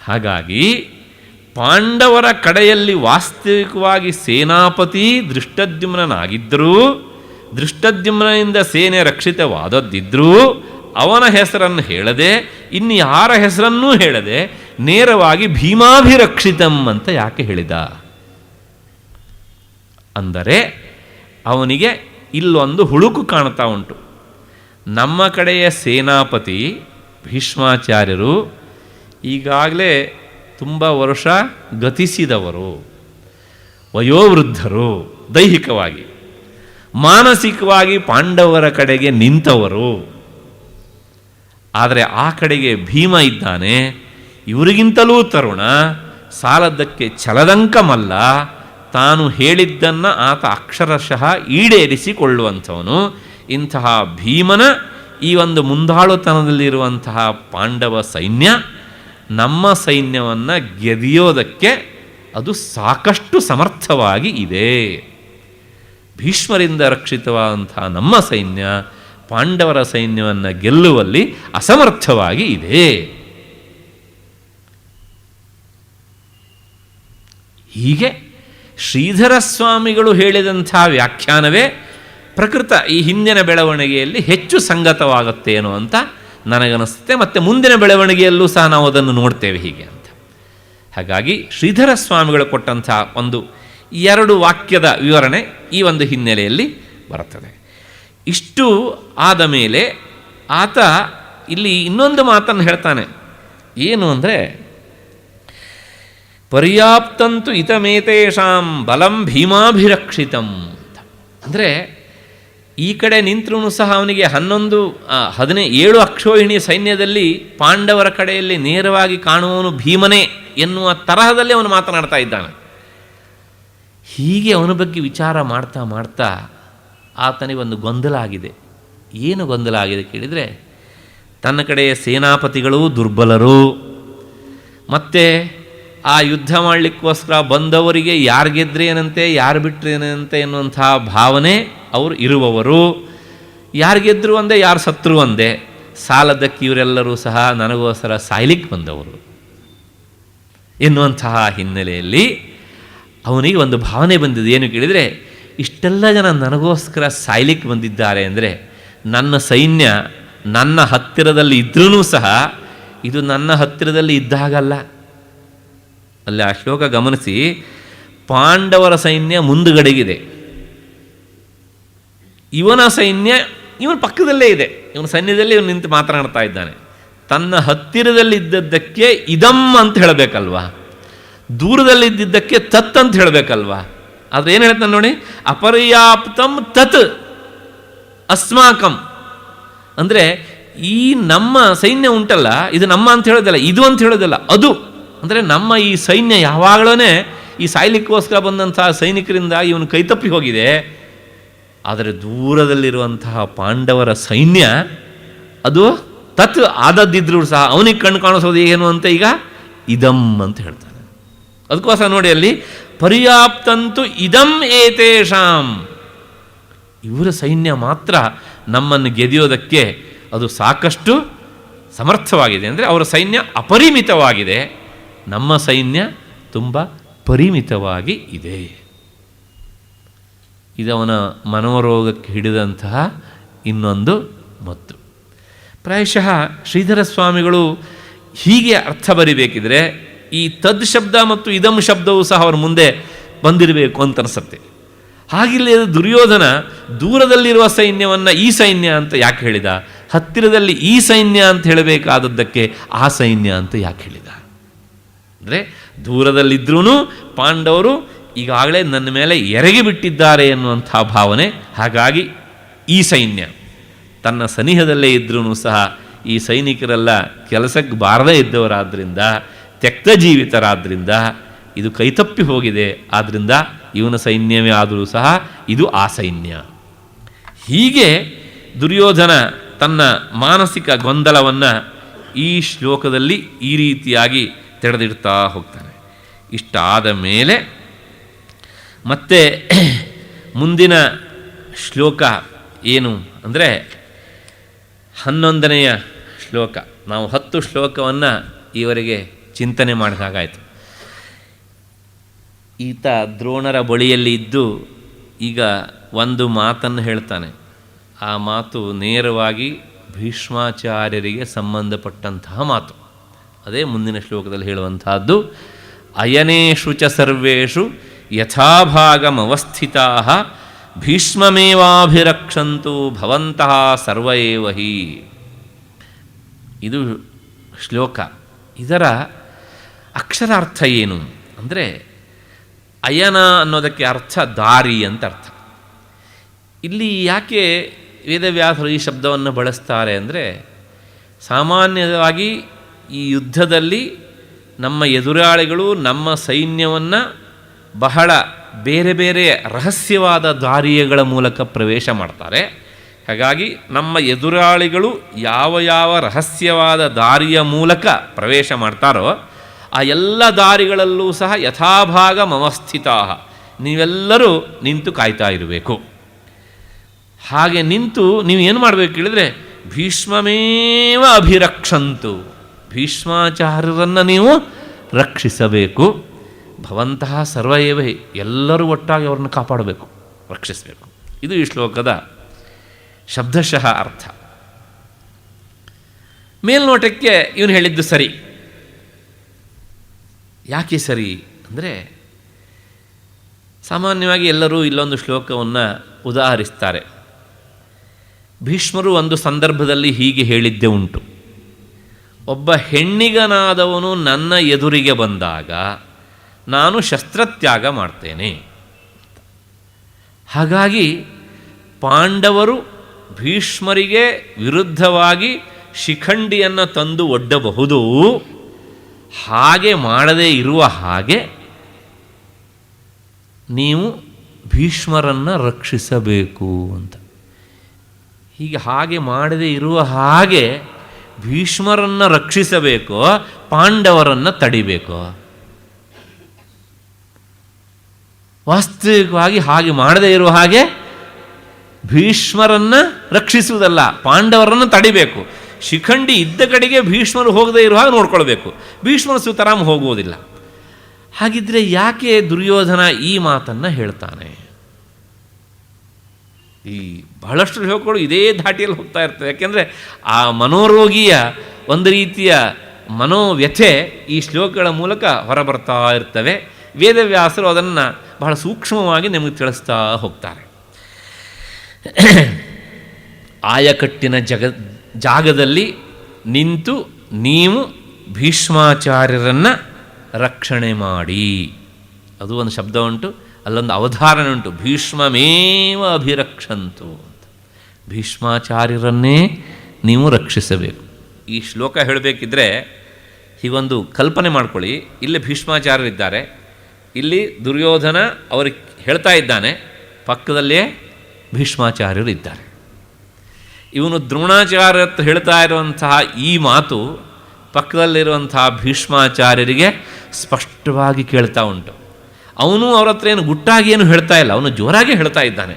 ಹಾಗಾಗಿ ಪಾಂಡವರ ಕಡೆಯಲ್ಲಿ ವಾಸ್ತವಿಕವಾಗಿ ಸೇನಾಪತಿ ದೃಷ್ಟದ್ಯುಮ್ನಾಗಿದ್ದರೂ, ದೃಷ್ಟದ್ಯುಮ್ನಿಂದ ಸೇನೆ ರಕ್ಷಿತವಾದದ್ದಿದ್ದರೂ ಅವನ ಹೆಸರನ್ನು ಹೇಳದೆ, ಇನ್ನು ಯಾರ ಹೆಸರನ್ನೂ ಹೇಳದೆ ನೇರವಾಗಿ ಭೀಮಾಭಿರಕ್ಷಿತಂ ಅಂತ ಯಾಕೆ ಹೇಳಿದ? ಅಂದರೆ ಅವನಿಗೆ ಇಲ್ಲೊಂದು ಹುಳುಕು ಕಾಣ್ತಾ ಉಂಟು. ನಮ್ಮ ಕಡೆಯ ಸೇನಾಪತಿ ಭೀಷ್ಮಾಚಾರ್ಯರು ಈಗಾಗಲೇ ತುಂಬ ವರ್ಷ ಗತಿಸಿದವರು, ವಯೋವೃದ್ಧರು, ದೈಹಿಕವಾಗಿ ಮಾನಸಿಕವಾಗಿ ಪಾಂಡವರ ಕಡೆಗೆ ನಿಂತವರು. ಆದರೆ ಆ ಕಡೆಗೆ ಭೀಮ ಇದ್ದಾನೆ, ಇವರಿಗಿಂತಲೂ ತರುಣ, ಸಾಲದ್ದಕ್ಕೆ ಛಲದಂಕ ಮಲ್ಲ, ತಾನು ಹೇಳಿದ್ದನ್ನು ಆತ ಅಕ್ಷರಶಃ ಈಡೇರಿಸಿಕೊಳ್ಳುವಂಥವನು. ಇಂತಹ ಭೀಮನ ಈ ಒಂದು ಮುಂದಾಳುತನದಲ್ಲಿರುವಂತಹ ಪಾಂಡವ ಸೈನ್ಯ ನಮ್ಮ ಸೈನ್ಯವನ್ನು ಗೆದಿಯೋದಕ್ಕೆ ಅದು ಸಾಕಷ್ಟು ಸಮರ್ಥವಾಗಿ ಇದೆ. ಭೀಷ್ಮರಿಂದ ರಕ್ಷಿತವಾದಂಥ ನಮ್ಮ ಸೈನ್ಯ ಪಾಂಡವರ ಸೈನ್ಯವನ್ನು ಗೆಲ್ಲುವಲ್ಲಿ ಅಸಮರ್ಥವಾಗಿ ಇದೆ. ಹೀಗೆ ಶ್ರೀಧರ ಸ್ವಾಮಿಗಳು ಹೇಳಿದಂಥ ವ್ಯಾಖ್ಯಾನವೇ ಪ್ರಕೃತ ಈ ಹಿಂದಿನ ಬೆಳವಣಿಗೆಯಲ್ಲಿ ಹೆಚ್ಚು ಸಂಗತವಾಗುತ್ತೇನೋ ಅಂತ ನನಗನ್ನಿಸುತ್ತೆ. ಮತ್ತು ಮುಂದಿನ ಬೆಳವಣಿಗೆಯಲ್ಲೂ ಸಹ ನಾವು ಅದನ್ನು ನೋಡ್ತೇವೆ ಹೀಗೆ ಅಂತ. ಹಾಗಾಗಿ ಶ್ರೀಧರ ಸ್ವಾಮಿಗಳು ಕೊಟ್ಟಂಥ ಒಂದು 2 ವಾಕ್ಯದ ವಿವರಣೆ ಈ ಒಂದು ಹಿನ್ನೆಲೆಯಲ್ಲಿ ಬರುತ್ತದೆ. ಇಷ್ಟು ಆದ ಮೇಲೆ ಆತ ಇಲ್ಲಿ ಇನ್ನೊಂದು ಮಾತನ್ನು ಹೇಳ್ತಾನೆ. ಏನು ಅಂದರೆ, ಪರ್ಯಾಪ್ತಂತು ಇತಮೇತೇಷಾಂ ಬಲಂ ಭೀಮಾಭಿರಕ್ಷಿತಂ ಅಂತ. ಅಂದರೆ ಈ ಕಡೆ ನಿಂತರೂ ಸಹ ಅವನಿಗೆ 17 ಅಕ್ಷೋಹಿಣಿ ಸೈನ್ಯದಲ್ಲಿ ಪಾಂಡವರ ಕಡೆಯಲ್ಲಿ ನೇರವಾಗಿ ಕಾಣುವವನು ಭೀಮನೇ ಎನ್ನುವ ತರಹದಲ್ಲಿ ಅವನು ಮಾತನಾಡ್ತಾ ಇದ್ದಾನೆ. ಹೀಗೆ ಅವನ ಬಗ್ಗೆ ವಿಚಾರ ಮಾಡ್ತಾ ಮಾಡ್ತಾ ಆತನಿಗೆ ಒಂದು ಗೊಂದಲ ಆಗಿದೆ. ಏನು ಗೊಂದಲ ಆಗಿದೆ ಕೇಳಿದರೆ, ತನ್ನ ಕಡೆಯ ಸೇನಾಪತಿಗಳು ದುರ್ಬಲರು, ಮತ್ತು ಆ ಯುದ್ಧ ಮಾಡಲಿಕ್ಕೋಸ್ಕರ ಬಂದವರಿಗೆ ಯಾರು ಗೆದ್ರೇನಂತೆ ಯಾರು ಬಿಟ್ರೇನಂತೆ ಎನ್ನುವಂಥ ಭಾವನೆ ಅವರು ಇರುವವರು. ಯಾರು ಗೆದ್ದರು ಅಂದೆ ಯಾರು ಸತ್ರು ಅಂದೆ, ಸಾಲದಕ್ಕೆ ಇವರೆಲ್ಲರೂ ಸಹ ನನಗೋಸ್ಕರ ಸಾಯ್ಲಿಕ್ಕೆ ಬಂದವರು ಎನ್ನುವಂತಹ ಹಿನ್ನೆಲೆಯಲ್ಲಿ ಅವನಿಗೆ ಒಂದು ಭಾವನೆ ಬಂದಿದೆ. ಏನು ಕೇಳಿದರೆ, ಇಷ್ಟೆಲ್ಲ ಜನ ನನಗೋಸ್ಕರ ಸಾಯ್ಲಿಕ್ಕೆ ಬಂದಿದ್ದಾರೆ ಅಂದರೆ ನನ್ನ ಸೈನ್ಯ ನನ್ನ ಹತ್ತಿರದಲ್ಲಿ ಇದ್ರೂ ಸಹ ಇದು ನನ್ನ ಹತ್ತಿರದಲ್ಲಿ ಇದ್ದಾಗಲ್ಲ. ಅಲ್ಲಿ ಆ ಶ್ಲೋಕ ಗಮನಿಸಿ, ಪಾಂಡವರ ಸೈನ್ಯ ಮುಂದುಗಡೆಗಿದೆ, ಇವನ ಸೈನ್ಯ ಇವನ ಪಕ್ಕದಲ್ಲೇ ಇದೆ, ಇವನ ಸೈನ್ಯದಲ್ಲಿ ಇವನು ನಿಂತು ಮಾತನಾಡ್ತಾ ಇದ್ದಾನೆ. ತನ್ನ ಹತ್ತಿರದಲ್ಲಿದ್ದದ್ದಕ್ಕೆ ಇದಂ ಅಂತ ಹೇಳಬೇಕಲ್ವಾ, ದೂರದಲ್ಲಿದ್ದದ್ದಕ್ಕೆ ತತ್ ಅಂತ ಹೇಳಬೇಕಲ್ವಾ. ಆದರೆ ಏನು ಹೇಳ್ತಾನೆ ನೋಡಿ, ಅಪರ್ಯಾಪ್ತಂ ತತ್ ಅಸ್ಮಾಕಂ. ಅಂದರೆ ಈ ನಮ್ಮ ಸೈನ್ಯ ಉಂಟಲ್ಲ, ಇದು ನಮ್ಮ ಅಂತ ಹೇಳೋದಲ್ಲ, ಇದು ಅಂತ ಹೇಳೋದಲ್ಲ, ಅದು. ಅಂದರೆ ನಮ್ಮ ಈ ಸೈನ್ಯ ಯಾವಾಗಲೂ ಈ ಸಾಯ್ಲಿಕ್ಕೋಸ್ಕರ ಬಂದಂತಹ ಸೈನಿಕರಿಂದ ಇವನು ಕೈತಪ್ಪಿ ಹೋಗಿದೆ. ಆದರೆ ದೂರದಲ್ಲಿರುವಂತಹ ಪಾಂಡವರ ಸೈನ್ಯ ಅದು ತತ್ ಆದದ್ದಿದ್ರೂ ಸಹ ಅವನಿಗೆ ಕಣ್ಣು ಕಾಣಿಸೋದು ಏನು ಅಂತ ಈಗ ಇದಂ ಅಂತ ಹೇಳ್ತಾನೆ. ಅದಕ್ಕೋಸ್ಕರ ನೋಡಿ ಅಲ್ಲಿ ಪರ್ಯಾಪ್ತಂತು ಇದಂ ಏತೇಷಾಂ, ಇವರ ಸೈನ್ಯ ಮಾತ್ರ ನಮ್ಮನ್ನು ಗೆದಿಯೋದಕ್ಕೆ ಅದು ಸಾಕಷ್ಟು ಸಮರ್ಥವಾಗಿದೆ. ಅಂದರೆ ಅವರ ಸೈನ್ಯ ಅಪರಿಮಿತವಾಗಿದೆ, ನಮ್ಮ ಸೈನ್ಯ ತುಂಬ ಪರಿಮಿತವಾಗಿ ಇದೆ. ಇದವನ ಮನೋರೋಗಕ್ಕೆ ಹಿಡಿದಂತಹ ಇನ್ನೊಂದು ಮದ್ದು. ಪ್ರಾಯಶಃ ಶ್ರೀಧರ ಸ್ವಾಮಿಗಳು ಹೀಗೆ ಅರ್ಥ ಬರಿಬೇಕಿದ್ರೆ ಈ ತದ್ ಶಬ್ದ ಮತ್ತು ಇದಂ ಶಬ್ದವೂ ಸಹ ಅವ್ರ ಮುಂದೆ ಬಂದಿರಬೇಕು ಅಂತ ಅನಿಸುತ್ತೆ. ಹಾಗಿಲ್ಲ ದುರ್ಯೋಧನ ದೂರದಲ್ಲಿರುವ ಸೈನ್ಯವನ್ನು ಈ ಸೈನ್ಯ ಅಂತ ಯಾಕೆ ಹೇಳಿದ, ಹತ್ತಿರದಲ್ಲಿ ಈ ಸೈನ್ಯ ಅಂತ ಹೇಳಬೇಕಾದದ್ದಕ್ಕೆ ಆ ಸೈನ್ಯ ಅಂತ ಯಾಕೆ ಹೇಳಿದ? ಅಂದರೆ ದೂರದಲ್ಲಿದ್ದರೂ ಪಾಂಡವರು ಈಗಾಗಲೇ ನನ್ನ ಮೇಲೆ ಎರಗಿ ಬಿಟ್ಟಿದ್ದಾರೆ ಎನ್ನುವಂಥ ಭಾವನೆ. ಹಾಗಾಗಿ ಈ ಸೈನ್ಯ ತನ್ನ ಸನಿಹದಲ್ಲೇ ಇದ್ರೂ ಸಹ ಈ ಸೈನಿಕರೆಲ್ಲ ಕೆಲಸಕ್ಕೆ ಬಾರದೇ ಇದ್ದವರಾದ್ದರಿಂದ, ತ್ಯಕ್ತ ಜೀವಿತರಾದ್ದರಿಂದ ಇದು ಕೈತಪ್ಪಿ ಹೋಗಿದೆ. ಆದ್ದರಿಂದ ಇವನ ಸೈನ್ಯವೇ ಆದರೂ ಸಹ ಇದು ಆ ಸೈನ್ಯ. ಹೀಗೆ ದುರ್ಯೋಧನ ತನ್ನ ಮಾನಸಿಕ ಗೊಂದಲವನ್ನು ಈ ಶ್ಲೋಕದಲ್ಲಿ ಈ ರೀತಿಯಾಗಿ ತೆರೆದಿಡ್ತಾ ಹೋಗ್ತಾನೆ. ಇಷ್ಟಾದ ಮೇಲೆ ಮತ್ತೆ ಮುಂದಿನ ಶ್ಲೋಕ ಏನು ಅಂದರೆ 11ನೆಯ ಶ್ಲೋಕ. ನಾವು 10 ಶ್ಲೋಕವನ್ನು ಈವರೆಗೆ ಚಿಂತನೆ ಮಾಡಿದಾಗಾಯಿತು. ಈತ ದ್ರೋಣರ ಬಳಿಯಲ್ಲಿ ಇದ್ದು ಈಗ ಒಂದು ಮಾತನ್ನು ಹೇಳ್ತಾನೆ. ಆ ಮಾತು ನೇರವಾಗಿ ಭೀಷ್ಮಾಚಾರ್ಯರಿಗೆ ಸಂಬಂಧಪಟ್ಟಂತಹ ಮಾತು. ಅದೇ ಮುಂದಿನ ಶ್ಲೋಕದಲ್ಲಿ ಹೇಳುವಂತಹದ್ದು. ಅಯನೇಷು ಚ ಸರ್ವೇಷು ಯಥಾಭಾಗಮವಸ್ಥಿತಾ ಭೀಷ್ಮಮೇವಾಭಿರಕ್ಷಂತು ಭವಂತಹ ಸರ್ವ ಏವ ಹಿ. ಇದು ಶ್ಲೋಕ. ಇದರ ಅಕ್ಷರಾರ್ಥ ಏನು ಅಂದರೆ, ಅಯನ ಅನ್ನೋದಕ್ಕೆ ಅರ್ಥ ದಾರಿ ಅಂತ ಅರ್ಥ. ಇಲ್ಲಿ ಯಾಕೆ ವೇದವ್ಯಾಸರು ಈ ಶಬ್ದವನ್ನು ಬಳಸ್ತಾರೆ ಅಂದರೆ, ಸಾಮಾನ್ಯವಾಗಿ ಈ ಯುದ್ಧದಲ್ಲಿ ನಮ್ಮ ಎದುರಾಳಿಗಳು ನಮ್ಮ ಸೈನ್ಯವನ್ನು ಬಹಳ ಬೇರೆ ಬೇರೆ ರಹಸ್ಯವಾದ ದಾರಿಗಳ ಮೂಲಕ ಪ್ರವೇಶ ಮಾಡ್ತಾರೆ. ಹಾಗಾಗಿ ನಮ್ಮ ಎದುರಾಳಿಗಳು ಯಾವ ಯಾವ ರಹಸ್ಯವಾದ ದಾರಿಯ ಮೂಲಕ ಪ್ರವೇಶ ಮಾಡ್ತಾರೋ ಆ ಎಲ್ಲ ದಾರಿಗಳಲ್ಲೂ ಸಹ ಯಥಾಭಾಗ ಮಮಸ್ಥಿತಾ, ನೀವೆಲ್ಲರೂ ನಿಂತು ಕಾಯ್ತಾ ಇರಬೇಕು. ಹಾಗೆ ನಿಂತು ನೀವು ಏನು ಮಾಡಬೇಕು ಹೇಳಿದರೆ, ಭೀಷ್ಮಮೇವ ಅಭಿರಕ್ಷಂತು, ಭೀಷ್ಮಾಚಾರ್ಯರನ್ನು ನೀವು ರಕ್ಷಿಸಬೇಕು. ಭವಂತಹ ಸರ್ವ ಏವ, ಎಲ್ಲರೂ ಒಟ್ಟಾಗಿ ಅವ್ರನ್ನ ಕಾಪಾಡಬೇಕು, ರಕ್ಷಿಸಬೇಕು. ಇದು ಈ ಶ್ಲೋಕದ ಶಬ್ದಶಃ ಅರ್ಥ. ಮೇಲ್ನೋಟಕ್ಕೆ ಇವನು ಹೇಳಿದ್ದು ಸರಿ. ಯಾಕೆ ಸರಿ ಅಂದರೆ, ಸಾಮಾನ್ಯವಾಗಿ ಎಲ್ಲರೂ ಇಲ್ಲೊಂದು ಶ್ಲೋಕವನ್ನು ಉದಾಹರಿಸ್ತಾರೆ. ಭೀಷ್ಮರು ಒಂದು ಸಂದರ್ಭದಲ್ಲಿ ಹೀಗೆ ಹೇಳಿದ್ದೇ ಉಂಟು, ಒಬ್ಬ ಹೆಣ್ಣಿಗನಾದವನು ನನ್ನ ಎದುರಿಗೆ ಬಂದಾಗ ನಾನು ಶಸ್ತ್ರತ್ಯಾಗ ಮಾಡ್ತೇನೆ. ಹಾಗಾಗಿ ಪಾಂಡವರು ಭೀಷ್ಮರಿಗೆ ವಿರುದ್ಧವಾಗಿ ಶಿಖಂಡಿಯನ್ನು ತಂದು ಒಡ್ಡಬಹುದು, ಹಾಗೆ ಮಾಡದೇ ಇರುವ ಹಾಗೆ ನೀವು ಭೀಷ್ಮರನ್ನು ರಕ್ಷಿಸಬೇಕು ಅಂತ. ಹೀಗೆ ಹಾಗೆ ಮಾಡದೇ ಇರುವ ಹಾಗೆ ಭೀಷ್ಮರನ್ನು ರಕ್ಷಿಸಬೇಕೋ ಪಾಂಡವರನ್ನು ತಡಿಬೇಕೋ? ವಾಸ್ತವಿಕವಾಗಿ ಹಾಗೆ ಮಾಡದೇ ಇರುವ ಹಾಗೆ ಭೀಷ್ಮರನ್ನು ರಕ್ಷಿಸುವುದಲ್ಲ, ಪಾಂಡವರನ್ನು ತಡಿಬೇಕು. ಶಿಖಂಡಿ ಇದ್ದ ಕಡೆಗೆ ಭೀಷ್ಮರು ಹೋಗದೇ ಇರುವ ಹಾಗೆ ನೋಡ್ಕೊಳ್ಬೇಕು. ಭೀಷ್ಮರು ಸುತರಾಮ್ ಹೋಗುವುದಿಲ್ಲ. ಹಾಗಿದ್ರೆ ಯಾಕೆ ದುರ್ಯೋಧನ ಈ ಮಾತನ್ನು ಹೇಳ್ತಾನೆ? ಈ ಬಹಳಷ್ಟು ಶ್ಲೋಕಗಳು ಇದೇ ಧಾಟಿಯಲ್ಲಿ ಹೋಗ್ತಾ ಇರ್ತವೆ. ಯಾಕೆಂದರೆ ಆ ಮನೋರೋಗಿಯ ಒಂದು ರೀತಿಯ ಮನೋವ್ಯಥೆ ಈ ಶ್ಲೋಕಗಳ ಮೂಲಕ ಹೊರಬರ್ತಾ ಇರ್ತವೆ. ವೇದವ್ಯಾಸರು ಅದನ್ನು ಬಹಳ ಸೂಕ್ಷ್ಮವಾಗಿ ನಮಗೆ ತಿಳಿಸ್ತಾ ಹೋಗ್ತಾರೆ. ಆಯಕಟ್ಟಿನ ಜಾಗದಲ್ಲಿ ನಿಂತು ನೀವು ಭೀಷ್ಮಾಚಾರ್ಯರನ್ನು ರಕ್ಷಣೆ ಮಾಡಿ. ಅದು ಒಂದು ಶಬ್ದ ಉಂಟು, ಅಲ್ಲೊಂದು ಅವಧಾರಣೆ ಉಂಟು, ಭೀಷ್ಮಮೇವ ಅಭಿರಕ್ಷಂತು ಅಂತ. ಭೀಷ್ಮಾಚಾರ್ಯರನ್ನೇ ನೀವು ರಕ್ಷಿಸಬೇಕು. ಈ ಶ್ಲೋಕ ಹೇಳಬೇಕಿದ್ರೆ ಹೀಗೊಂದು ಕಲ್ಪನೆ ಮಾಡ್ಕೊಳ್ಳಿ. ಇಲ್ಲಿ ಭೀಷ್ಮಾಚಾರ್ಯರಿದ್ದಾರೆ, ಇಲ್ಲಿ ದುರ್ಯೋಧನ ಅವ್ರಿಗೆ ಹೇಳ್ತಾ ಇದ್ದಾನೆ, ಪಕ್ಕದಲ್ಲೇ ಭೀಷ್ಮಾಚಾರ್ಯರು ಇದ್ದಾರೆ. ಇವನು ದ್ರೋಣಾಚಾರ್ಯ ಹೇಳ್ತಾ ಇರುವಂತಹ ಈ ಮಾತು ಪಕ್ಕದಲ್ಲಿರುವಂತಹ ಭೀಷ್ಮಾಚಾರ್ಯರಿಗೆ ಸ್ಪಷ್ಟವಾಗಿ ಕೇಳ್ತಾ ಉಂಟು. ಅವನು ಅವ್ರ ಹತ್ರ ಏನು ಗುಟ್ಟಾಗಿ ಏನು ಹೇಳ್ತಾ ಇಲ್ಲ, ಅವನು ಜೋರಾಗಿ ಹೇಳ್ತಾ ಇದ್ದಾನೆ.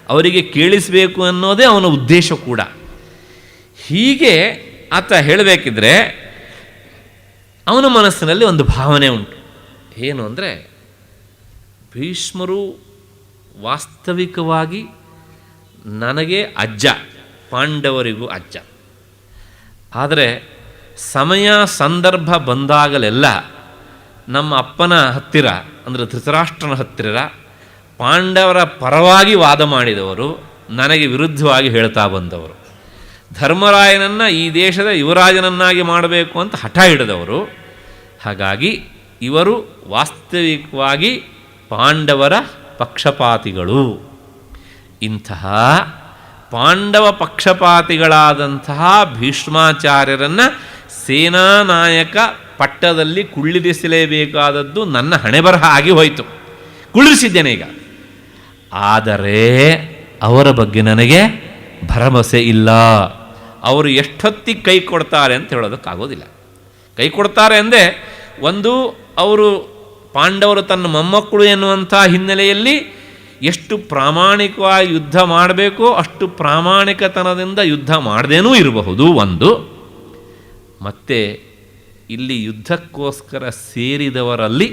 ಅವರಿಗೆ ಕೇಳಿಸಬೇಕು ಅನ್ನೋದೇ ಅವನ ಉದ್ದೇಶ ಕೂಡ. ಹೀಗೆ ಆತ ಹೇಳಬೇಕಿದ್ರೆ ಅವನ ಮನಸ್ಸಿನಲ್ಲಿ ಒಂದು ಭಾವನೆ ಉಂಟು. ಏನು ಅಂದರೆ, ಭೀಷ್ಮರು ವಾಸ್ತವಿಕವಾಗಿ ನನಗೆ ಅಜ್ಜ, ಪಾಂಡವರಿಗೂ ಅಜ್ಜ. ಆದರೆ ಸಮಯ ಸಂದರ್ಭ ಬಂದಾಗಲೆಲ್ಲ ನಮ್ಮ ಅಪ್ಪನ ಹತ್ತಿರ, ಅಂದರೆ ಧೃತರಾಷ್ಟ್ರನ ಹತ್ತಿರ ಪಾಂಡವರ ಪರವಾಗಿ ವಾದ ಮಾಡಿದವರು, ನನಗೆ ವಿರುದ್ಧವಾಗಿ ಹೇಳ್ತಾ ಬಂದವರು. ಧರ್ಮರಾಯನನ್ನು ಈ ದೇಶದ ಯುವರಾಜನನ್ನಾಗಿ ಮಾಡಬೇಕು ಅಂತ ಹಠ ಹಿಡಿದವರು. ಹಾಗಾಗಿ ಇವರು ವಾಸ್ತವಿಕವಾಗಿ ಪಾಂಡವರ ಪಕ್ಷಪಾತಿಗಳು. ಇಂತಹ ಪಾಂಡವ ಪಕ್ಷಪಾತಿಗಳಾದಂತಹ ಭೀಷ್ಮಾಚಾರ್ಯರನ್ನು ಸೇನಾನಾಯಕ ಪಟ್ಟದಲ್ಲಿ ಕುಳ್ಳಿರಿಸಲೇಬೇಕಾದದ್ದು ನನ್ನ ಹಣೆಬರಹ ಆಗಿ ಹೋಯಿತು. ಕುಳ್ಳಿರಿಸಿದ್ದೇನೆ ಈಗ. ಆದರೆ ಅವರ ಬಗ್ಗೆ ನನಗೆ ಭರವಸೆ ಇಲ್ಲ. ಅವರು ಎಷ್ಟೊತ್ತಿಗೆ ಕೈ ಕೊಡ್ತಾರೆ ಅಂತ ಹೇಳೋದಕ್ಕಾಗೋದಿಲ್ಲ. ಕೈ ಕೊಡ್ತಾರೆ ಅಂದರೆ, ಒಂದು ಅವರು ಪಾಂಡವರು ತನ್ನ ಮೊಮ್ಮಕ್ಕಳು ಎನ್ನುವಂಥ ಹಿನ್ನೆಲೆಯಲ್ಲಿ ಎಷ್ಟು ಪ್ರಾಮಾಣಿಕವಾಗಿ ಯುದ್ಧ ಮಾಡಬೇಕೋ ಅಷ್ಟು ಪ್ರಾಮಾಣಿಕತನದಿಂದ ಯುದ್ಧ ಮಾಡದೇನೂ ಇರಬಹುದು ಒಂದು. ಮತ್ತು ಇಲ್ಲಿ ಯುದ್ಧಕ್ಕೋಸ್ಕರ ಸೇರಿದವರಲ್ಲಿ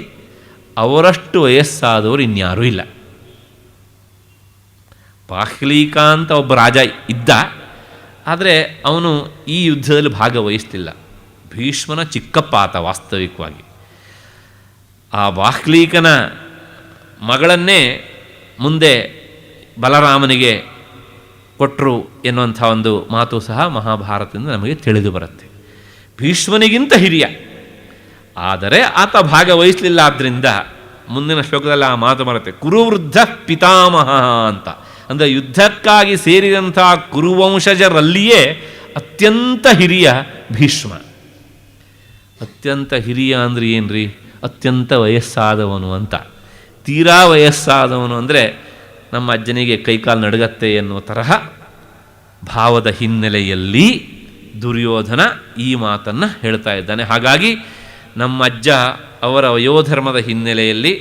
ಅವರಷ್ಟು ವಯಸ್ಸಾದವರು ಇನ್ಯಾರೂ ಇಲ್ಲ. ಬಾಹ್ಲೀಕ ಅಂತ ಒಬ್ಬ ರಾಜ ಇದ್ದ, ಆದರೆ ಅವನು ಈ ಯುದ್ಧದಲ್ಲಿ ಭಾಗವಹಿಸ್ತಿಲ್ಲ. ಭೀಷ್ಮನ ಚಿಕ್ಕಪ್ಪ ಆತ ವಾಸ್ತವಿಕವಾಗಿ. ಆ ಬಾಹ್ಲೀಕನ ಮಗಳನ್ನೇ ಮುಂದೆ ಬಲರಾಮನಿಗೆ ಕೊಟ್ಟರು ಎನ್ನುವಂಥ ಒಂದು ಮಾತು ಸಹ ಮಹಾಭಾರತದಿಂದ ನಮಗೆ ತಿಳಿದು ಬರುತ್ತೆ. ಭೀಷ್ಮನಿಗಿಂತ ಹಿರಿಯ, ಆದರೆ ಆತ ಭಾಗವಹಿಸಲಿಲ್ಲ. ಆದ್ದರಿಂದ ಮುಂದಿನ ಶ್ಲೋಕದಲ್ಲಿ ಆ ಮಾತು ಬರುತ್ತೆ, ಕುರುವೃದ್ಧ ಪಿತಾಮಹ ಅಂತ. ಅಂದರೆ ಯುದ್ಧಕ್ಕಾಗಿ ಸೇರಿದಂಥ ಕುರುವಂಶಜರಲ್ಲಿಯೇ ಅತ್ಯಂತ ಹಿರಿಯ ಭೀಷ್ಮ. ಅತ್ಯಂತ ಹಿರಿಯ ಅಂದರೆ ಏನ್ರಿ? ಅತ್ಯಂತ ವಯಸ್ಸಾದವನು ಅಂತ. ತೀರಾ ವಯಸ್ಸಾದವನು ಅಂದರೆ ನಮ್ಮ ಅಜ್ಜನಿಗೆ ಕೈಕಾಲು ನಡುಗತ್ತೆ ಎನ್ನುವ ತರಹ ಭಾವದ ಹಿನ್ನೆಲೆಯಲ್ಲಿ ದುರ್ಯೋಧನ ಈ ಮಾತನ್ನು ಹೇಳ್ತಾ ಇದ್ದಾನೆ. ಹಾಗಾಗಿ ನಮ್ಮ ಅಜ್ಜ ಅವರ ವಯೋಧರ್ಮದ ಹಿನ್ನೆಲೆಯಲ್ಲಿ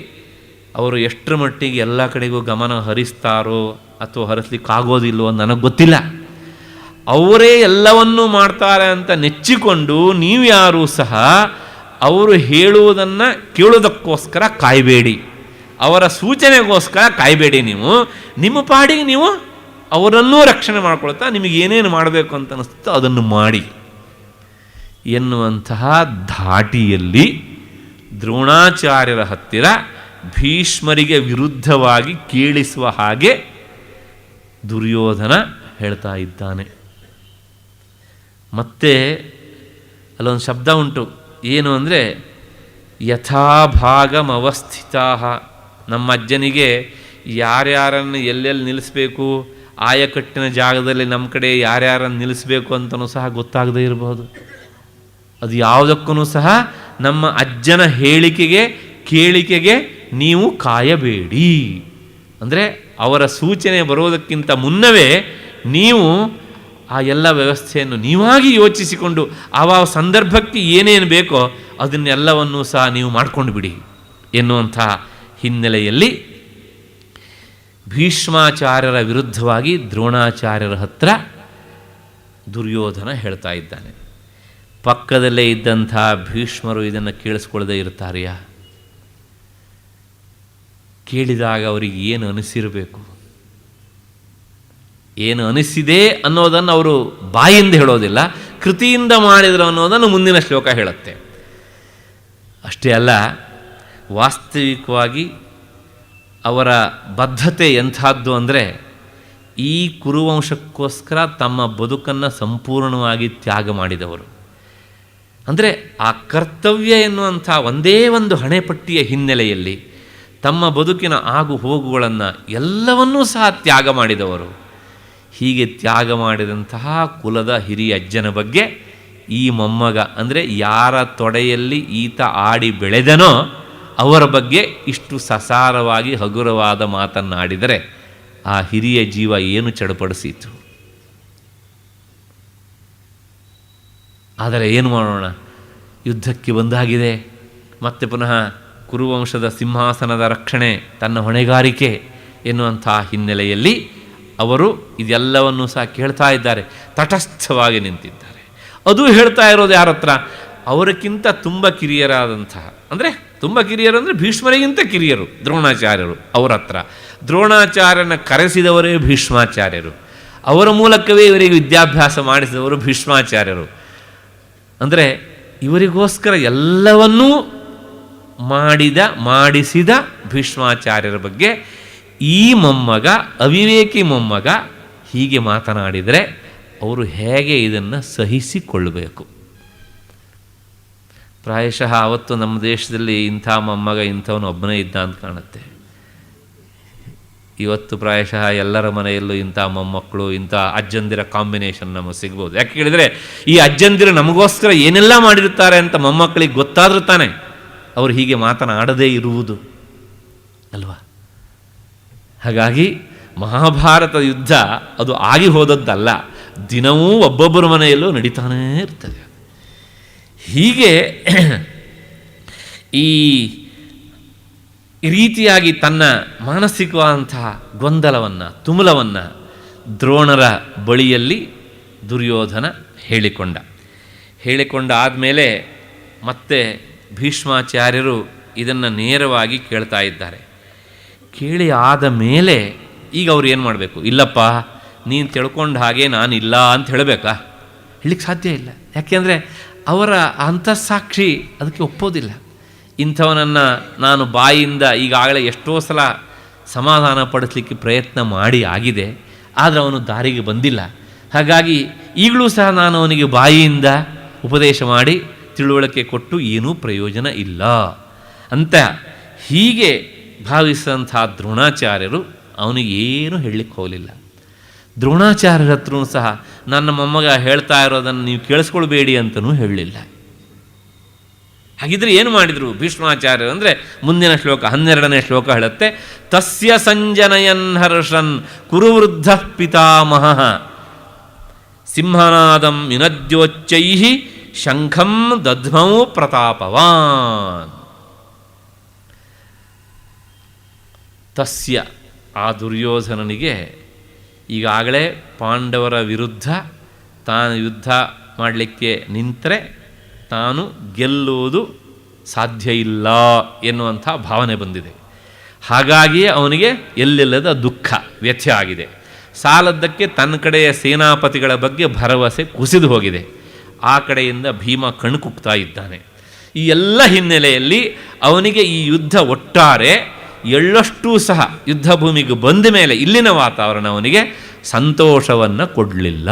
ಅವರು ಎಷ್ಟರ ಮಟ್ಟಿಗೆ ಎಲ್ಲ ಕಡೆಗೂ ಗಮನ ಹರಿಸ್ತಾರೋ ಅಥವಾ ಹರಿಸ್ಲಿಕ್ಕಾಗೋದಿಲ್ಲವೋ ನನಗೆ ಗೊತ್ತಿಲ್ಲ. ಅವರೇ ಎಲ್ಲವನ್ನೂ ಮಾಡ್ತಾರೆ ಅಂತ ನೆಚ್ಚಿಕೊಂಡು ನೀವು ಯಾರೂ ಸಹ ಅವರು ಹೇಳುವುದನ್ನು ಕೇಳೋದಕ್ಕೋಸ್ಕರ ಕಾಯಬೇಡಿ, ಅವರ ಸೂಚನೆಗೋಸ್ಕರ ಕಾಯಬೇಡಿ. ನೀವು ನಿಮ್ಮ ಪಾಡಿಗೆ ನೀವು ಅವರನ್ನೂ ರಕ್ಷಣೆ ಮಾಡ್ಕೊಳ್ತಾ ನಿಮಗೆ ಏನೇನು ಮಾಡಬೇಕು ಅಂತ ಅನಿಸ್ತೋ ಅದನ್ನು ಮಾಡಿ ಎನ್ನುವಂತಹ ಧಾಟಿಯಲ್ಲಿ ದ್ರೋಣಾಚಾರ್ಯರ ಹತ್ತಿರ ಭೀಷ್ಮರಿಗೆ ವಿರುದ್ಧವಾಗಿ ಕೇಳಿಸುವ ಹಾಗೆ ದುರ್ಯೋಧನ ಹೇಳ್ತಾ ಇದ್ದಾನೆ. ಮತ್ತೆ ಅಲ್ಲೊಂದು ಶಬ್ದ ಉಂಟು, ಏನು ಅಂದರೆ ಯಥಾಭಾಗಮವಸ್ಥಿತಾ. ನಮ್ಮ ಅಜ್ಜನಿಗೆ ಯಾರ್ಯಾರನ್ನು ಎಲ್ಲೆಲ್ಲಿ ನಿಲ್ಲಿಸಬೇಕು, ಆಯಕಟ್ಟಿನ ಜಾಗದಲ್ಲಿ ನಮ್ಮ ಕಡೆ ಯಾರ್ಯಾರನ್ನು ನಿಲ್ಲಿಸಬೇಕು ಅಂತಲೂ ಸಹ ಗೊತ್ತಾಗದೇ ಇರಬಹುದು. ಅದು ಯಾವುದಕ್ಕೂ ಸಹ ನಮ್ಮ ಅಜ್ಜನ ಹೇಳಿಕೆಗೆ ಕೇಳಿಕೆಗೆ ನೀವು ಕಾಯಬೇಡಿ. ಅಂದರೆ ಅವರ ಸೂಚನೆ ಬರೋದಕ್ಕಿಂತ ಮುನ್ನವೇ ನೀವು ಆ ಎಲ್ಲ ವ್ಯವಸ್ಥೆಯನ್ನು ನೀವಾಗಿ ಯೋಚಿಸಿಕೊಂಡು ಆವ ಸಂದರ್ಭಕ್ಕೆ ಏನೇನು ಬೇಕೋ ಅದನ್ನೆಲ್ಲವನ್ನೂ ಸಹ ನೀವು ಮಾಡಿಕೊಂಡು ಬಿಡಿ ಎನ್ನುವಂಥ ಹಿನ್ನೆಲೆಯಲ್ಲಿ ಭೀಷ್ಮಾಚಾರ್ಯರ ವಿರುದ್ಧವಾಗಿ ದ್ರೋಣಾಚಾರ್ಯರ ಹತ್ರ ದುರ್ಯೋಧನ ಹೇಳ್ತಾ ಇದ್ದಾನೆ. ಪಕ್ಕದಲ್ಲೇ ಇದ್ದಂಥ ಭೀಷ್ಮರು ಇದನ್ನು ಕೇಳಿಸ್ಕೊಳ್ಳದೆ ಇರ್ತಾರೆಯಾ? ಕೇಳಿದಾಗ ಅವರಿಗೆ ಏನು ಅನಿಸಿರಬೇಕು, ಏನು ಅನಿಸಿದೆ ಅನ್ನೋದನ್ನು ಅವರು ಬಾಯಿಂದ ಹೇಳೋದಿಲ್ಲ, ಕೃತಿಯಿಂದ ಮಾಡಿದರು ಅನ್ನೋದನ್ನು ಮುಂದಿನ ಶ್ಲೋಕ ಹೇಳುತ್ತೆ. ಅಷ್ಟೇ ಅಲ್ಲ, ವಾಸ್ತವಿಕವಾಗಿ ಅವರ ಬದ್ಧತೆ ಎಂಥದ್ದು ಅಂದರೆ ಈ ಕುರುವಂಶಕ್ಕೋಸ್ಕರ ತಮ್ಮ ಬದುಕನ್ನು ಸಂಪೂರ್ಣವಾಗಿ ತ್ಯಾಗ ಮಾಡಿದವರು. ಅಂದರೆ ಆ ಕರ್ತವ್ಯ ಎನ್ನುವಂಥ ಒಂದೇ ಒಂದು ಹಣೆಪಟ್ಟಿಯ ಹಿನ್ನೆಲೆಯಲ್ಲಿ ತಮ್ಮ ಬದುಕಿನ ಆಗು ಹೋಗುಗಳನ್ನು ಎಲ್ಲವನ್ನೂ ಸಹ ತ್ಯಾಗ ಮಾಡಿದವರು. ಹೀಗೆ ತ್ಯಾಗ ಮಾಡಿದಂತಹ ಕುಲದ ಹಿರಿಯ ಅಜ್ಜನ ಬಗ್ಗೆ ಈ ಮೊಮ್ಮಗ ಅಂದರೆ ಯಾರ ತೊಡೆಯಲ್ಲಿ ಈತ ಆಡಿ ಬೆಳೆದನೋ ಅವರ ಬಗ್ಗೆ ಇಷ್ಟು ಸಸಾರವಾಗಿ ಹಗುರವಾದ ಮಾತನ್ನಾಡಿದರೆ ಆ ಹಿರಿಯ ಜೀವ ಏನು ಚಡಪಡಿಸಿತು. ಆದರೆ ಏನು ಮಾಡೋಣ, ಯುದ್ಧಕ್ಕೆ ಬಂದಾಗಿದೆ. ಮತ್ತೆ ಪುನಃ ಕುರುವಂಶದ ಸಿಂಹಾಸನದ ರಕ್ಷಣೆ ತನ್ನ ಹೊಣೆಗಾರಿಕೆ ಎನ್ನುವಂಥ ಹಿನ್ನೆಲೆಯಲ್ಲಿ ಅವರು ಇದೆಲ್ಲವನ್ನೂ ಸಹ ಕೇಳ್ತಾ ಇದ್ದಾರೆ, ತಟಸ್ಥವಾಗಿ ನಿಂತಿದ್ದಾರೆ. ಅದು ಹೇಳ್ತಾ ಇರೋದು ಯಾರ ಹತ್ರ? ಅವರಕ್ಕಿಂತ ತುಂಬ ಕಿರಿಯರಾದಂತಹ, ಅಂದರೆ ತುಂಬ ಕಿರಿಯರು ಅಂದರೆ ಭೀಷ್ಮರಿಗಿಂತ ಕಿರಿಯರು ದ್ರೋಣಾಚಾರ್ಯರು. ಅವರ ಹತ್ರ ದ್ರೋಣಾಚಾರ್ಯನ ಕರೆಸಿದವರೇ ಭೀಷ್ಮಾಚಾರ್ಯರು, ಅವರ ಮೂಲಕವೇ ಇವರಿಗೆ ವಿದ್ಯಾಭ್ಯಾಸ ಮಾಡಿಸಿದವರು ಭೀಷ್ಮಾಚಾರ್ಯರು. ಅಂದರೆ ಇವರಿಗೋಸ್ಕರ ಎಲ್ಲವನ್ನೂ ಮಾಡಿಸಿದ ಭೀಷ್ಮಾಚಾರ್ಯರ ಬಗ್ಗೆ ಈ ಮೊಮ್ಮಗ, ಅವಿವೇಕಿ ಮೊಮ್ಮಗ ಹೀಗೆ ಮಾತನಾಡಿದರೆ ಅವರು ಹೇಗೆ ಇದನ್ನು ಸಹಿಸಿಕೊಳ್ಳಬೇಕು? ಪ್ರಾಯಶಃ ಅವತ್ತು ನಮ್ಮ ದೇಶದಲ್ಲಿ ಇಂಥ ಮೊಮ್ಮಗ ಇಂಥವನು ಒಬ್ಬನೇ ಇದ್ದ ಅಂತ ಕಾಣುತ್ತೆ. ಇವತ್ತು ಪ್ರಾಯಶಃ ಎಲ್ಲರ ಮನೆಯಲ್ಲೂ ಇಂಥ ಮೊಮ್ಮಕ್ಕಳು, ಇಂಥ ಅಜ್ಜಂದಿರ ಕಾಂಬಿನೇಷನ್ ನಮಗೆ ಸಿಗ್ಬೋದು. ಯಾಕೆ ಹೇಳಿದರೆ ಈ ಅಜ್ಜಂದಿರು ನಮಗೋಸ್ಕರ ಏನೆಲ್ಲ ಮಾಡಿರ್ತಾರೆ ಅಂತ ಮೊಮ್ಮಕ್ಕಳಿಗೆ ಗೊತ್ತಾದ್ರೂ ತಾನೆ ಅವರು ಹೀಗೆ ಮಾತನಾಡದೇ ಇರುವುದು ಅಲ್ವಾ? ಹಾಗಾಗಿ ಮಹಾಭಾರತ ಯುದ್ಧ ಅದು ಆಗಿ ಹೋದದ್ದಲ್ಲ, ದಿನವೂ ಒಬ್ಬೊಬ್ಬರ ಮನೆಯಲ್ಲೂ ನಡೀತಾನೇ ಇರ್ತದೆ. ಹೀಗೆ ಈ ರೀತಿಯಾಗಿ ತನ್ನ ಮಾನಸಿಕವಾದಂತಹ ಗೊಂದಲವನ್ನು, ತುಮುಲವನ್ನು ದ್ರೋಣರ ಬಳಿಯಲ್ಲಿ ದುರ್ಯೋಧನ ಹೇಳಿಕೊಂಡ ಆದಮೇಲೆ ಮತ್ತೆ ಭೀಷ್ಮಾಚಾರ್ಯರು ಇದನ್ನು ನೇರವಾಗಿ ಕೇಳ್ತಾ ಇದ್ದಾರೆ. ಕೇಳಿ ಆದ ಮೇಲೆ ಈಗ ಅವ್ರು ಏನು ಮಾಡಬೇಕು? ಇಲ್ಲಪ್ಪ, ನೀನು ತಿಳ್ಕೊಂಡ ಹಾಗೆ ನಾನಿಲ್ಲ ಅಂತ ಹೇಳಬೇಕಾ? ಹೇಳಲಿಕ್ಕೆ ಸಾಧ್ಯ ಇಲ್ಲ. ಯಾಕೆಂದರೆ ಅವರ ಅಂತಃಸಾಕ್ಷಿ ಅದಕ್ಕೆ ಒಪ್ಪೋದಿಲ್ಲ. ಇಂಥವನನ್ನು ನಾನು ಬಾಯಿಂದ ಈಗಾಗಲೇ ಎಷ್ಟೋ ಸಲ ಸಮಾಧಾನ ಪಡಿಸಲಿಕ್ಕೆ ಪ್ರಯತ್ನ ಮಾಡಿ ಆಗಿದೆ, ಆದರೆ ಅವನು ದಾರಿಗೆ ಬಂದಿಲ್ಲ. ಹಾಗಾಗಿ ಈಗಲೂ ಸಹ ನಾನು ಅವನಿಗೆ ಬಾಯಿಯಿಂದ ಉಪದೇಶ ಮಾಡಿ ತಿಳುವಳಿಕೆ ಕೊಟ್ಟು ಏನೂ ಪ್ರಯೋಜನ ಇಲ್ಲ ಅಂತ ಹೀಗೆ ಭಾವಿಸಿದಂಥ ದ್ರೋಣಾಚಾರ್ಯರು ಅವನಿಗೆ ಏನೂ ಹೇಳಲಿಕ್ಕೆ ಹೋಗಲಿಲ್ಲ. ದ್ರೋಣಾಚಾರ್ಯರ ಹತ್ರನೂ ಸಹ ನನ್ನ ಮೊಮ್ಮಗ ಹೇಳ್ತಾ ಇರೋದನ್ನು ನೀವು ಕೇಳಿಸ್ಕೊಳ್ಬೇಡಿ ಅಂತಲೂ ಹೇಳಲಿಲ್ಲ. ಹಾಗಿದ್ರೆ ಏನು ಮಾಡಿದರು ಭೀಷ್ಮಾಚಾರ್ಯರು ಅಂದರೆ ಮುಂದಿನ ಶ್ಲೋಕ 12ನೇ ಶ್ಲೋಕ ಹೇಳುತ್ತೆ, ತಸ್ಯ ಸಂಜನಯನ್ ಹರ್ಷನ್ ಕುರುವೃದ್ಧ ಪಿತಾಮಹ ಸಿಂಹನಾದಂ ವಿನದ್ಯೋಚ್ಚೈ ಶಂಖಂ ದಧ್ಮೌ ಪ್ರತಾಪವಾನ್. ತಸ್ಯ ಆ ದುರ್ಯೋಧನನಿಗೆ ಈಗಾಗಲೇ ಪಾಂಡವರ ವಿರುದ್ಧ ತಾನು ಯುದ್ಧ ಮಾಡಲಿಕ್ಕೆ ನಿಂತರೆ ತಾನು ಗೆಲ್ಲುವುದು ಸಾಧ್ಯ ಇಲ್ಲ ಎನ್ನುವಂಥ ಭಾವನೆ ಬಂದಿದೆ. ಹಾಗಾಗಿಯೇ ಅವನಿಗೆ ಎಲ್ಲೆಲ್ಲದ ದುಃಖ ವ್ಯಥೆ ಆಗಿದೆ. ಸಾಲದ್ದಕ್ಕೆ ತನ್ನ ಕಡೆಯ ಸೇನಾಪತಿಗಳ ಬಗ್ಗೆ ಭರವಸೆ ಕುಸಿದು ಹೋಗಿದೆ. ಆ ಕಡೆಯಿಂದ ಭೀಮ ಕಣ್ಕುಕ್ತಾ ಇದ್ದಾನೆ. ಈ ಎಲ್ಲ ಹಿನ್ನೆಲೆಯಲ್ಲಿ ಅವನಿಗೆ ಈ ಯುದ್ಧ ಒಟ್ಟಾರೆ ಎಳ್ಳಷ್ಟೂ ಸಹ ಯುದ್ಧ ಭೂಮಿಗೆ ಬಂದ ಮೇಲೆ ಇಲ್ಲಿನ ವಾತಾವರಣ ಅವನಿಗೆ ಸಂತೋಷವನ್ನು ಕೊಡಲಿಲ್ಲ.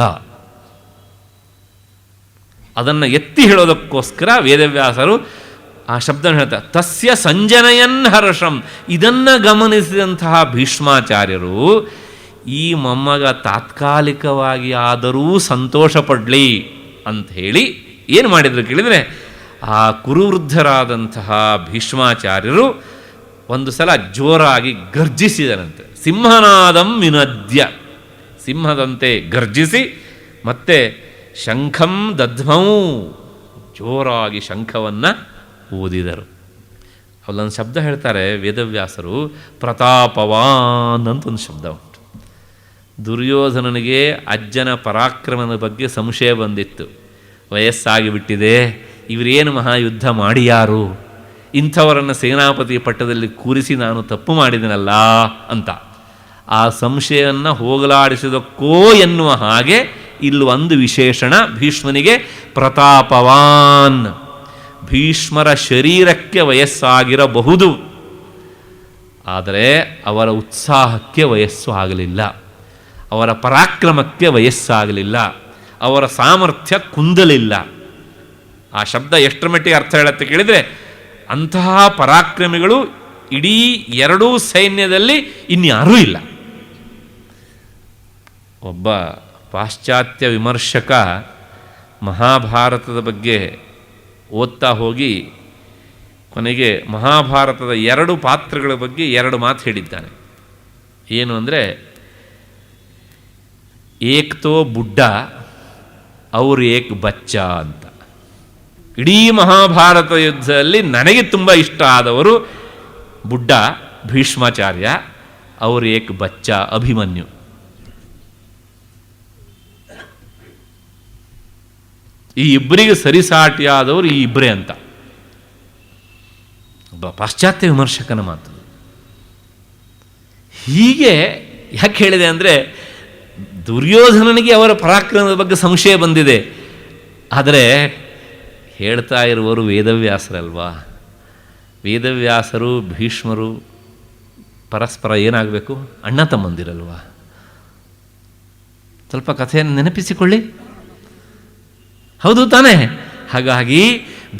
ಅದನ್ನು ಎತ್ತಿ ಹೇಳೋದಕ್ಕೋಸ್ಕರ ವೇದವ್ಯಾಸರು ಆ ಶಬ್ದವನ್ನು ಹೇಳ್ತಾರೆ, ತಸ್ಯ ಸಂಜನಯನ್ ಹರ್ಷಂ. ಇದನ್ನು ಗಮನಿಸಿದಂತಹ ಭೀಷ್ಮಾಚಾರ್ಯರು ಈ ಮೊಮ್ಮಗ ತಾತ್ಕಾಲಿಕವಾಗಿ ಆದರೂ ಸಂತೋಷ ಪಡಲಿ ಅಂಥೇಳಿ ಏನು ಮಾಡಿದರು ಕೇಳಿದರೆ, ಆ ಕುರುವೃದ್ಧರಾದಂತಹ ಭೀಷ್ಮಾಚಾರ್ಯರು ಒಂದು ಸಲ ಜೋರಾಗಿ ಗರ್ಜಿಸಿದರಂತೆ. ಸಿಂಹನಾದಂ ವಿನದ್ಯ, ಸಿಂಹದಂತೆ ಗರ್ಜಿಸಿ ಮತ್ತೆ ಶಂಖಂ ದಧ್ಮೌ, ಜೋರಾಗಿ ಶಂಖವನ್ನು ಓದಿದರು. ಅಲ್ಲೊಂದು ಶಬ್ದ ಹೇಳ್ತಾರೆ ವೇದವ್ಯಾಸರು, ಪ್ರತಾಪವಾನ್ ಅಂತ ಒಂದು ಶಬ್ದ ಉಂಟು. ದುರ್ಯೋಧನನಿಗೆ ಅಜ್ಜನ ಪರಾಕ್ರಮದ ಬಗ್ಗೆ ಸಂಶಯ ಬಂದಿತ್ತು. ವಯಸ್ಸಾಗಿಬಿಟ್ಟಿದೆ, ಇವರೇನು ಮಹಾಯುದ್ಧ ಮಾಡಿಯಾರು, ಇಂಥವರನ್ನು ಸೇನಾಪತಿ ಪಟ್ಟದಲ್ಲಿ ಕೂರಿಸಿ ನಾನು ತಪ್ಪು ಮಾಡಿದನಲ್ಲ ಅಂತ ಆ ಸಂಶಯವನ್ನು ಹೋಗಲಾಡಿಸಿದಕ್ಕೋ ಎನ್ನುವ ಹಾಗೆ ಇಲ್ಲಿ ಒಂದು ವಿಶೇಷಣ ಭೀಷ್ಮನಿಗೆ ಪ್ರತಾಪವಾನ್. ಭೀಷ್ಮರ ಶರೀರಕ್ಕೆ ವಯಸ್ಸಾಗಿರಬಹುದು, ಆದರೆ ಅವರ ಉತ್ಸಾಹಕ್ಕೆ ವಯಸ್ಸು ಆಗಲಿಲ್ಲ, ಅವರ ಪರಾಕ್ರಮಕ್ಕೆ ವಯಸ್ಸಾಗಲಿಲ್ಲ, ಅವರ ಸಾಮರ್ಥ್ಯ ಕುಂದಲಿಲ್ಲ. ಆ ಶಬ್ದ ಎಷ್ಟರ ಮಟ್ಟಿಗೆ ಅರ್ಥ ಹೇಳುತ್ತೆ ಕೇಳಿದರೆ, ಅಂತಹ ಪರಾಕ್ರಮಿಗಳು ಇಡೀ ಎರಡೂ ಸೈನ್ಯದಲ್ಲಿ ಇನ್ಯಾರೂ ಇಲ್ಲ. ಒಬ್ಬ ಪಾಶ್ಚಾತ್ಯ ವಿಮರ್ಶಕ ಮಹಾಭಾರತದ ಬಗ್ಗೆ ಓದ್ತಾ ಹೋಗಿ ಕೊನೆಗೆ ಮಹಾಭಾರತದ 2 ಪಾತ್ರಗಳ ಬಗ್ಗೆ 2 ಮಾತು ಹೇಳಿದ್ದಾನೆ. ಏನು ಅಂದರೆ, ಏಕ್ ತೋ ಬುಡ್ಡ ಅವ್ರ ಏಕ್ ಬಚ್ಚ ಅಂತ. ಇಡೀ ಮಹಾಭಾರತ ಯುದ್ಧದಲ್ಲಿ ನನಗೆ ತುಂಬ ಇಷ್ಟ ಆದವರು ಬುಡ್ಡ ಭೀಷ್ಮಾಚಾರ್ಯ, ಅವರು ಏಕ್ ಬಚ್ಚ ಅಭಿಮನ್ಯು. ಈ ಇಬ್ಬರಿಗೆ ಸರಿಸಾಟಿಯಾದವರು ಈ ಇಬ್ಬರೇ ಅಂತ ಒಬ್ಬ ಪಾಶ್ಚಾತ್ಯ ವಿಮರ್ಶಕನ ಮಾತು. ಹೀಗೆ ಯಾಕೆ ಹೇಳಿದೆ ಅಂದರೆ, ದುರ್ಯೋಧನನಿಗೆ ಅವರ ಪರಾಕ್ರಮದ ಬಗ್ಗೆ ಸಂಶಯ ಬಂದಿದೆ, ಆದರೆ ಹೇಳ್ತಾ ಇರುವವರು ವೇದವ್ಯಾಸರಲ್ವಾ. ವೇದವ್ಯಾಸರು ಭೀಷ್ಮರು ಪರಸ್ಪರ ಏನಾಗಬೇಕು, ಅಣ್ಣ ತಮ್ಮಂದಿರಲ್ವಾ. ಸ್ವಲ್ಪ ಕಥೆಯನ್ನು ನೆನಪಿಸಿಕೊಳ್ಳಿ, ಹೌದು ತಾನೇ? ಹಾಗಾಗಿ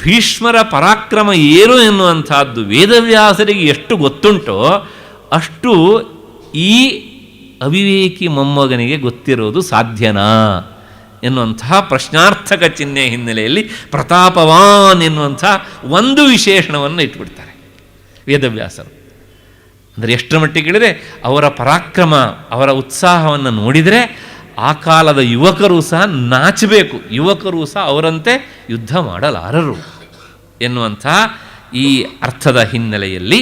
ಭೀಷ್ಮರ ಪರಾಕ್ರಮ ಏನು ಎನ್ನುವಂಥದ್ದು ವೇದವ್ಯಾಸರಿಗೆ ಎಷ್ಟು ಗೊತ್ತುಂಟೋ ಅಷ್ಟು ಈ ಅವಿವೇಕಿ ಮೊಮ್ಮಗನಿಗೆ ಗೊತ್ತಿರೋದು ಸಾಧ್ಯನಾ ಎನ್ನುವಂತಹ ಪ್ರಶ್ನಾರ್ಥಕ ಚಿಹ್ನೆ ಹಿನ್ನೆಲೆಯಲ್ಲಿ ಪ್ರತಾಪವಾನ್ ಎನ್ನುವಂಥ ಒಂದು ವಿಶೇಷಣವನ್ನು ಇಟ್ಬಿಡ್ತಾರೆ ವೇದವ್ಯಾಸರು. ಅಂದರೆ ಎಷ್ಟರ ಮಟ್ಟಿಗೆ ಹೇಳಿದರೆ, ಅವರ ಪರಾಕ್ರಮ, ಅವರ ಉತ್ಸಾಹವನ್ನು ನೋಡಿದರೆ ಆ ಕಾಲದ ಯುವಕರು ಸಹ ನಾಚಬೇಕು, ಯುವಕರು ಸಹ ಅವರಂತೆ ಯುದ್ಧ ಮಾಡಲಾರರು ಎನ್ನುವಂಥ ಈ ಅರ್ಥದ ಹಿನ್ನೆಲೆಯಲ್ಲಿ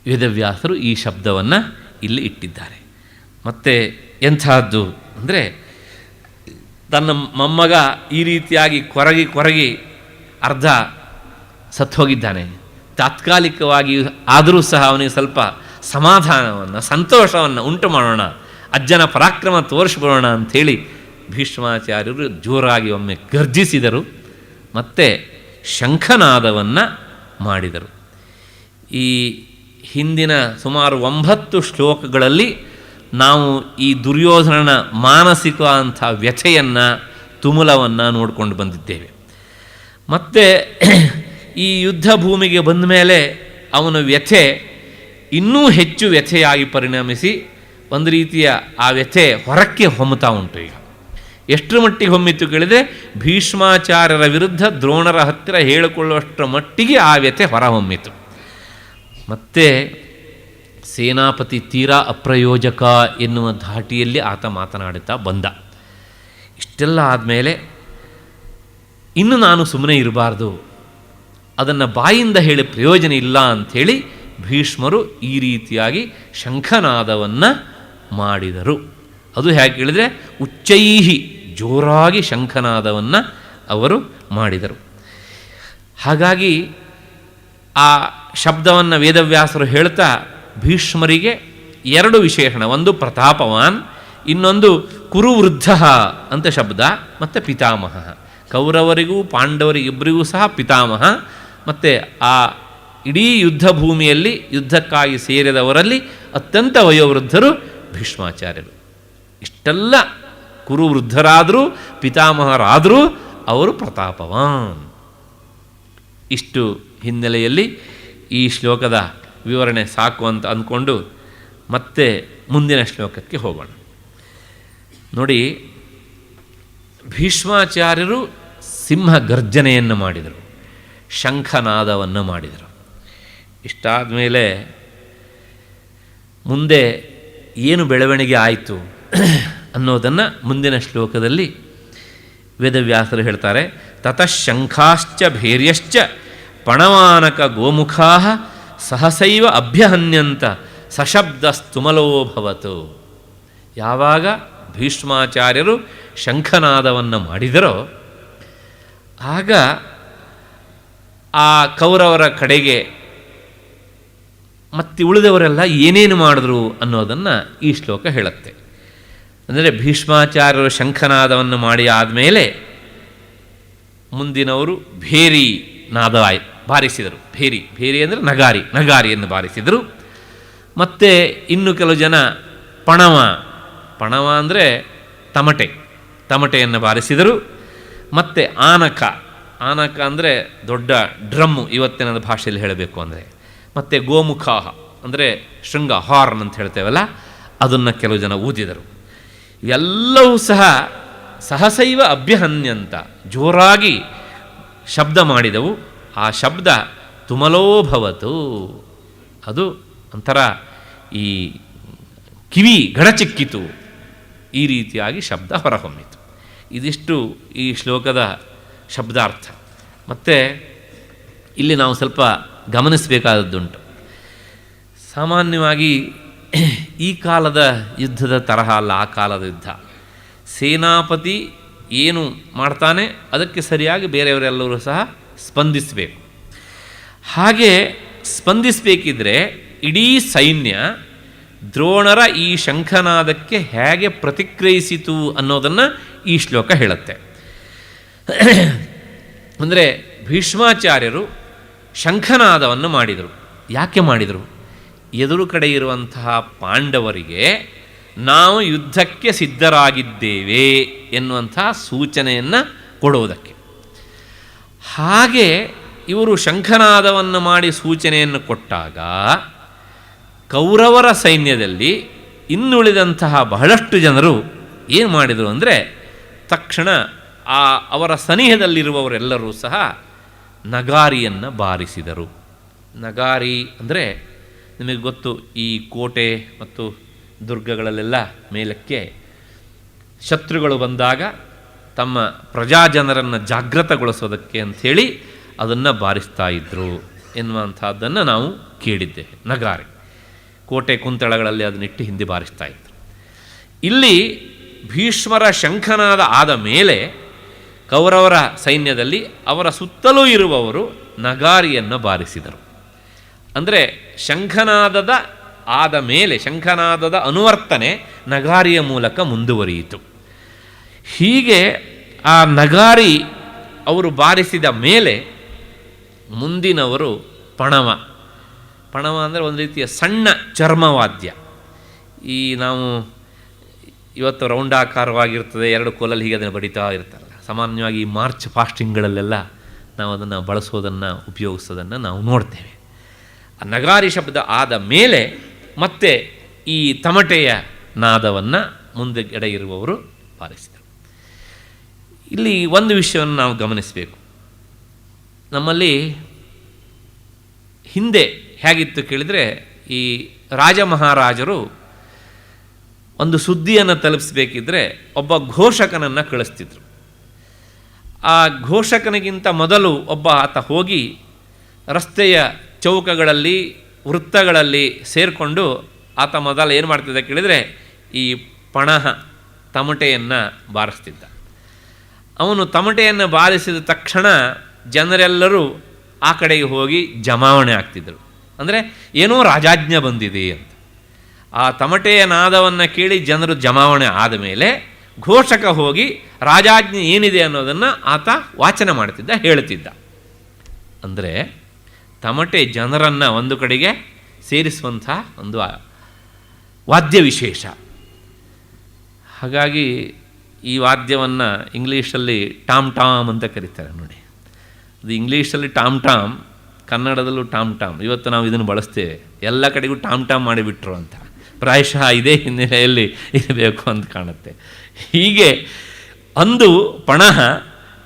ವೇದವ್ಯಾಸರು ಈ ಶಬ್ದವನ್ನು ಇಲ್ಲಿ ಇಟ್ಟಿದ್ದಾರೆ. ಮತ್ತು ಎಂಥದ್ದು ಅಂದರೆ, ತನ್ನ ಮೊಮ್ಮಗ ಈ ರೀತಿಯಾಗಿ ಕೊರಗಿ ಅರ್ಧ ಸತ್ತು ಹೋಗಿದ್ದಾನೆ, ತಾತ್ಕಾಲಿಕವಾಗಿ ಆದರೂ ಸಹ ಅವನಿಗೆ ಸ್ವಲ್ಪ ಸಮಾಧಾನವನ್ನು ಸಂತೋಷವನ್ನು ಉಂಟು ಮಾಡೋಣ, ಅಜ್ಜನ ಪರಾಕ್ರಮ ತೋರಿಸ್ಬಿಡೋಣ ಅಂಥೇಳಿ ಭೀಷ್ಮಾಚಾರ್ಯರು ಜೋರಾಗಿ ಒಮ್ಮೆ ಗರ್ಜಿಸಿದರು, ಮತ್ತು ಶಂಖನಾದವನ್ನು ಮಾಡಿದರು. ಈ ಹಿಂದಿನ ಸುಮಾರು 9 ಶ್ಲೋಕಗಳಲ್ಲಿ ನಾವು ಈ ದುರ್ಯೋಧನನ ಮಾನಸಿಕ ಅಂಥ ವ್ಯಥೆಯನ್ನು, ತುಮುಲವನ್ನು ನೋಡಿಕೊಂಡು ಬಂದಿದ್ದೇವೆ. ಮತ್ತು ಈ ಯುದ್ಧ ಭೂಮಿಗೆ ಬಂದ ಮೇಲೆ ಅವನ ವ್ಯಥೆ ಇನ್ನೂ ಹೆಚ್ಚು ವ್ಯಥೆಯಾಗಿ ಪರಿಣಮಿಸಿ ಒಂದು ರೀತಿಯ ಆ ವ್ಯಥೆ ಹೊರಕ್ಕೆ ಹೊಮ್ಮುತ್ತಾ ಉಂಟು. ಈಗ ಎಷ್ಟರ ಮಟ್ಟಿಗೆ ಹೊಮ್ಮಿತು ಕೇಳಿದರೆ ಭೀಷ್ಮಾಚಾರ್ಯರ ವಿರುದ್ಧ ದ್ರೋಣರ ಹತ್ತಿರ ಹೇಳಿಕೊಳ್ಳುವಷ್ಟರ ಮಟ್ಟಿಗೆ ಆ ವ್ಯಥೆ ಹೊರಹೊಮ್ಮಿತು. ಮತ್ತೆ ಸೇನಾಪತಿ ತೀರಾ ಅಪ್ರಯೋಜಕ ಎನ್ನುವ ಧಾಟಿಯಲ್ಲಿ ಆತ ಮಾತನಾಡುತ್ತಾ ಬಂದ. ಇಷ್ಟೆಲ್ಲ ಆದಮೇಲೆ ಇನ್ನು ನಾನು ಸುಮ್ಮನೆ ಇರಬಾರ್ದು, ಅದನ್ನು ಬಾಯಿಂದ ಹೇಳಿ ಪ್ರಯೋಜನ ಇಲ್ಲ ಅಂಥೇಳಿ ಭೀಷ್ಮರು ಈ ರೀತಿಯಾಗಿ ಶಂಖನಾದವನ್ನು ಮಾಡಿದರು. ಅದು ಹೇಗೆ ಕೇಳಿದರೆ ಉಚ್ಚೈಹಿ, ಜೋರಾಗಿ ಶಂಖನಾದವನ್ನು ಅವರು ಮಾಡಿದರು. ಹಾಗಾಗಿ ಆ ಶಬ್ದವನ್ನು ವೇದವ್ಯಾಸರು ಹೇಳ್ತಾ ಭೀಷ್ಮರಿಗೆ ಎರಡು ವಿಶೇಷಣ, ಒಂದು ಪ್ರತಾಪವಾನ್, ಇನ್ನೊಂದು ಕುರುವೃದ್ಧ ಅಂತ ಶಬ್ದ, ಮತ್ತು ಪಿತಾಮಹ. ಕೌರವರಿಗೂ ಪಾಂಡವರಿಗಿಬ್ಬರಿಗೂ ಸಹ ಪಿತಾಮಹ, ಮತ್ತು ಆ ಇಡೀ ಯುದ್ಧ ಭೂಮಿಯಲ್ಲಿ ಯುದ್ಧಕ್ಕಾಗಿ ಸೇರಿದವರಲ್ಲಿ ಅತ್ಯಂತ ವಯೋವೃದ್ಧರು ಭೀಷ್ಮಾಚಾರ್ಯರು. ಇಷ್ಟೆಲ್ಲ ಕುರುವೃದ್ಧರಾದರೂ ಪಿತಾಮಹರಾದರೂ ಅವರು ಪ್ರತಾಪವಾನ್. ಇಷ್ಟು ಹಿನ್ನೆಲೆಯಲ್ಲಿ ಈ ಶ್ಲೋಕದ ವಿವರಣೆ ಸಾಕು ಅಂತ ಅಂದ್ಕೊಂಡು ಮತ್ತೆ ಮುಂದಿನ ಶ್ಲೋಕಕ್ಕೆ ಹೋಗೋಣ. ನೋಡಿ, ಭೀಷ್ಮಾಚಾರ್ಯರು ಸಿಂಹ ಗರ್ಜನೆಯನ್ನು ಮಾಡಿದರು, ಶಂಖನಾದವನ್ನು ಮಾಡಿದರು. ಇಷ್ಟಾದ ಮೇಲೆ ಮುಂದೆ ಏನು ಬೆಳವಣಿಗೆ ಆಯಿತು ಅನ್ನೋದನ್ನು ಮುಂದಿನ ಶ್ಲೋಕದಲ್ಲಿ ವೇದವ್ಯಾಸರು ಹೇಳ್ತಾರೆ. ತತಃ ಶಂಖಾಶ್ಚ ಭೇರ್ಯಶ್ಚ ಪಣವಾನಕ ಗೋಮುಖಾ ಸಹಸೈವ ಅಭ್ಯಹನ್ಯಂತ ಸಶಬ್ದಸ್ತುಮಲೋಭವತು. ಯಾವಾಗ ಭೀಷ್ಮಾಚಾರ್ಯರು ಶಂಖನಾದವನ್ನು ಮಾಡಿದರೋ ಆಗ ಆ ಕೌರವರ ಕಡೆಗೆ ಮತ್ತು ಉಳಿದವರೆಲ್ಲ ಏನೇನು ಮಾಡಿದ್ರು ಅನ್ನೋದನ್ನು ಈ ಶ್ಲೋಕ ಹೇಳುತ್ತೆ. ಅಂದರೆ ಭೀಷ್ಮಾಚಾರ್ಯರು ಶಂಖನಾದವನ್ನು ಮಾಡಿ ಆದಮೇಲೆ ಮುಂದಿನವರು ಭೇರಿ ನಾದ ಬಾರಿಸಿದರು. ಭೇರಿ ಅಂದರೆ ನಗಾರಿಯನ್ನು ಬಾರಿಸಿದರು. ಮತ್ತು ಇನ್ನು ಕೆಲವು ಜನ ಪಣವ ಅಂದರೆ ತಮಟೆಯನ್ನು ಬಾರಿಸಿದರು. ಮತ್ತು ಆನಕ ಅಂದರೆ ದೊಡ್ಡ ಡ್ರಮ್ಮು, ಇವತ್ತಿನ ಭಾಷೆಯಲ್ಲಿ ಹೇಳಬೇಕು ಅಂದರೆ. ಮತ್ತು ಗೋಮುಖಾಹ ಅಂದರೆ ಶೃಂಗ, ಹಾರ್ನ್ ಅಂತ ಹೇಳ್ತೇವಲ್ಲ, ಅದನ್ನು ಕೆಲವು ಜನ ಊದಿದರು. ಇವೆಲ್ಲವೂ ಸಹ ಸಹಸೈವ ಅಭ್ಯಹನ್ಯಂತ ಜೋರಾಗಿ ಶಬ್ದ ಮಾಡಿದವು. ಆ ಶಬ್ದ ತುಮಲೋಭವತು, ಅದು ಒಂಥರ ಈ ಕಿವಿ ಗಡಚಿಕ್ಕಿತು, ಈ ರೀತಿಯಾಗಿ ಶಬ್ದ ಹೊರಹೊಮ್ಮಿತು. ಇದಿಷ್ಟು ಈ ಶ್ಲೋಕದ ಶಬ್ದಾರ್ಥ. ಮತ್ತು ಇಲ್ಲಿ ನಾವು ಸ್ವಲ್ಪ ಗಮನಿಸಬೇಕಾದದ್ದುಂಟು. ಸಾಮಾನ್ಯವಾಗಿ ಈ ಕಾಲದ ಯುದ್ಧದ ತರಹ ಅಲ್ಲ ಆ ಕಾಲದ ಯುದ್ಧ. ಸೇನಾಪತಿ ಏನು ಮಾಡ್ತಾನೆ ಅದಕ್ಕೆ ಸರಿಯಾಗಿ ಬೇರೆಯವರೆಲ್ಲರೂ ಸಹ ಸ್ಪಂದಿಸಬೇಕು. ಹಾಗೆ ಸ್ಪಂದಿಸಬೇಕಿದ್ರೆ ಇಡೀ ಸೈನ್ಯ ದ್ರೋಣರ ಈ ಶಂಖನಾದಕ್ಕೆ ಹೇಗೆ ಪ್ರತಿಕ್ರಿಯಿಸಿತು ಅನ್ನೋದನ್ನು ಈ ಶ್ಲೋಕ ಹೇಳುತ್ತೆ. ಅಂದರೆ ಭೀಷ್ಮಾಚಾರ್ಯರು ಶಂಖನಾದವನ್ನು ಮಾಡಿದರು. ಯಾಕೆ ಮಾಡಿದರು? ಎದುರು ಕಡೆ ಇರುವಂತಹ ಪಾಂಡವರಿಗೆ ನಾವು ಯುದ್ಧಕ್ಕೆ ಸಿದ್ಧರಾಗಿದ್ದೇವೆ ಎನ್ನುವಂತಹ ಸೂಚನೆಯನ್ನು ಕೊಡುವುದಕ್ಕೆ. ಹಾಗೆ ಇವರು ಶಂಖನಾದವನ್ನು ಮಾಡಿ ಸೂಚನೆಯನ್ನು ಕೊಟ್ಟಾಗ ಕೌರವರ ಸೈನ್ಯದಲ್ಲಿ ಇನ್ನುಳಿದಂತಹ ಬಹಳಷ್ಟು ಜನರು ಏನು ಮಾಡಿದರು ಅಂದರೆ ತಕ್ಷಣ ಅವರ ಸನಿಹದಲ್ಲಿರುವವರೆಲ್ಲರೂ ಸಹ ನಗಾರಿಯನ್ನು ಬಾರಿಸಿದರು. ನಗಾರಿ ಅಂದರೆ ನಿಮಗೆ ಗೊತ್ತು, ಈ ಕೋಟೆ ಮತ್ತು ದುರ್ಗಗಳಲ್ಲೆಲ್ಲ ಮೇಲಕ್ಕೆ ಶತ್ರುಗಳು ಬಂದಾಗ ತಮ್ಮ ಪ್ರಜಾಜನರನ್ನು ಜಾಗೃತಗೊಳಿಸೋದಕ್ಕೆ ಅಂಥೇಳಿ ಅದನ್ನು ಬಾರಿಸ್ತಾ ಇದ್ದರು ಎನ್ನುವಂಥದ್ದನ್ನು ನಾವು ಕೇಳಿದ್ದೇವೆ. ನಗಾರಿ ಕೋಟೆ ಕುಂತಳಗಳಲ್ಲಿ ಅದನ್ನಿಟ್ಟು ಹಿಂದೆ ಬಾರಿಸ್ತಾ ಇದ್ದರು. ಇಲ್ಲಿ ಭೀಷ್ಮರ ಶಂಖನಾದ ಆದ ಮೇಲೆ ಕೌರವರ ಸೈನ್ಯದಲ್ಲಿ ಅವರ ಸುತ್ತಲೂ ಇರುವವರು ನಗಾರಿಯನ್ನು ಬಾರಿಸಿದರು. ಅಂದರೆ ಶಂಖನಾದದ ಆದ ಮೇಲೆ ಶಂಖನಾದದ ಅನುವರ್ತನೆ ನಗಾರಿಯ ಮೂಲಕ ಮುಂದುವರಿಯಿತು. ಹೀಗೆ ಆ ನಗಾರಿ ಅವರು ಬಾರಿಸಿದ ಮೇಲೆ ಮುಂದಿನವರು ಪಣವ ಅಂದರೆ ಒಂದು ರೀತಿಯ ಸಣ್ಣ ಚರ್ಮವಾದ್ಯ. ಈ ನಾವು ಇವತ್ತು ರೌಂಡಾಕಾರವಾಗಿರ್ತದೆ, ಎರಡು ಕೋಲಲ್ಲಿ ಹೀಗೆ ಅದನ್ನು ಬಡಿತಾ ಇರ್ತಾರಲ್ಲ. ಸಾಮಾನ್ಯವಾಗಿ ಈ ಮಾರ್ಚ್ ಫಾಸ್ಟಿಂಗ್ಗಳಲ್ಲೆಲ್ಲ ನಾವು ಅದನ್ನು ಬಳಸೋದನ್ನು ಉಪಯೋಗಿಸೋದನ್ನು ನಾವು ನೋಡ್ತೇವೆ. ಆ ನಗಾರಿ ಶಬ್ದ ಆದ ಮೇಲೆ ಮತ್ತೆ ಈ ತಮಟೆಯ ನಾದವನ್ನು ಮುಂದೆಗಡೆ ಇರುವವರು ಬಾರಿಸಿದರು. ಇಲ್ಲಿ ಒಂದು ವಿಷಯವನ್ನು ನಾವು ಗಮನಿಸಬೇಕು. ನಮ್ಮಲ್ಲಿ ಹಿಂದೆ ಹೇಗಿತ್ತು ಕೇಳಿದರೆ, ಈ ರಾಜ ಮಹಾರಾಜರು ಒಂದು ಸುದ್ದಿಯನ್ನು ತಲುಪಿಸಬೇಕಿದ್ರೆ ಒಬ್ಬ ಘೋಷಕನನ್ನು ಕಳಿಸ್ತಿದ್ರು. ಆ ಘೋಷಕನಿಗಿಂತ ಮೊದಲು ಆತ ಹೋಗಿ ರಸ್ತೆಯ ಚೌಕಗಳಲ್ಲಿ ವೃತ್ತಗಳಲ್ಲಿ ಸೇರಿಕೊಂಡು ಆತ ಮೊದಲು ಏನು ಮಾಡ್ತಿದ್ದ ಕೇಳಿದರೆ, ಈ ಪಣಹ ತಮಟೆಯನ್ನು ಬಾರಿಸ್ತಿದ್ದ. ಅವನು ತಮಟೆಯನ್ನು ಬಾರಿಸಿದ ತಕ್ಷಣ ಜನರೆಲ್ಲರೂ ಆ ಕಡೆಗೆ ಹೋಗಿ ಜಮಾವಣೆ ಆಗ್ತಿದ್ದರು. ಅಂದರೆ ಏನೋ ರಾಜಾಜ್ಞೆ ಬಂದಿದೆ ಅಂತ. ಆ ತಮಟೆಯ ನಾದವನ್ನು ಕೇಳಿ ಜನರು ಜಮಾವಣೆ ಆದ ಮೇಲೆ ಘೋಷಕ ಹೋಗಿ ರಾಜಾಜ್ಞೆ ಏನಿದೆ ಅನ್ನೋದನ್ನು ಆತ ವಾಚನ ಮಾಡ್ತಿದ್ದ, ಹೇಳ್ತಿದ್ದ. ಅಂದರೆ ತಮಟೆ ಜನರನ್ನು ಒಂದು ಕಡೆಗೆ ಸೇರಿಸುವಂಥ ಒಂದು ವಾದ್ಯ ವಿಶೇಷ. ಹಾಗಾಗಿ ಈ ವಾದ್ಯವನ್ನು ಇಂಗ್ಲೀಷಲ್ಲಿ ಟಾಮ್ ಟಾಮ್ ಅಂತ ಕರೀತಾರೆ ನೋಡಿ. ಅದು ಇಂಗ್ಲೀಷಲ್ಲಿ ಟಾಮ್ ಟಾಮ್, ಕನ್ನಡದಲ್ಲೂ ಟಾಮ್ ಟಾಮ್. ಇವತ್ತು ನಾವು ಇದನ್ನು ಬಳಸ್ತೇವೆ, ಎಲ್ಲ ಕಡೆಗೂ ಟಾಮ್ ಟಾಮ್ ಮಾಡಿಬಿಟ್ರು ಅಂತ. ಪ್ರಾಯಶಃ ಇದೇ ಹಿನ್ನೆಲೆಯಲ್ಲಿ ಇರಬೇಕು ಅಂತ ಕಾಣುತ್ತೆ. ಹೀಗೆ ಅಂದು ಪಣಹ,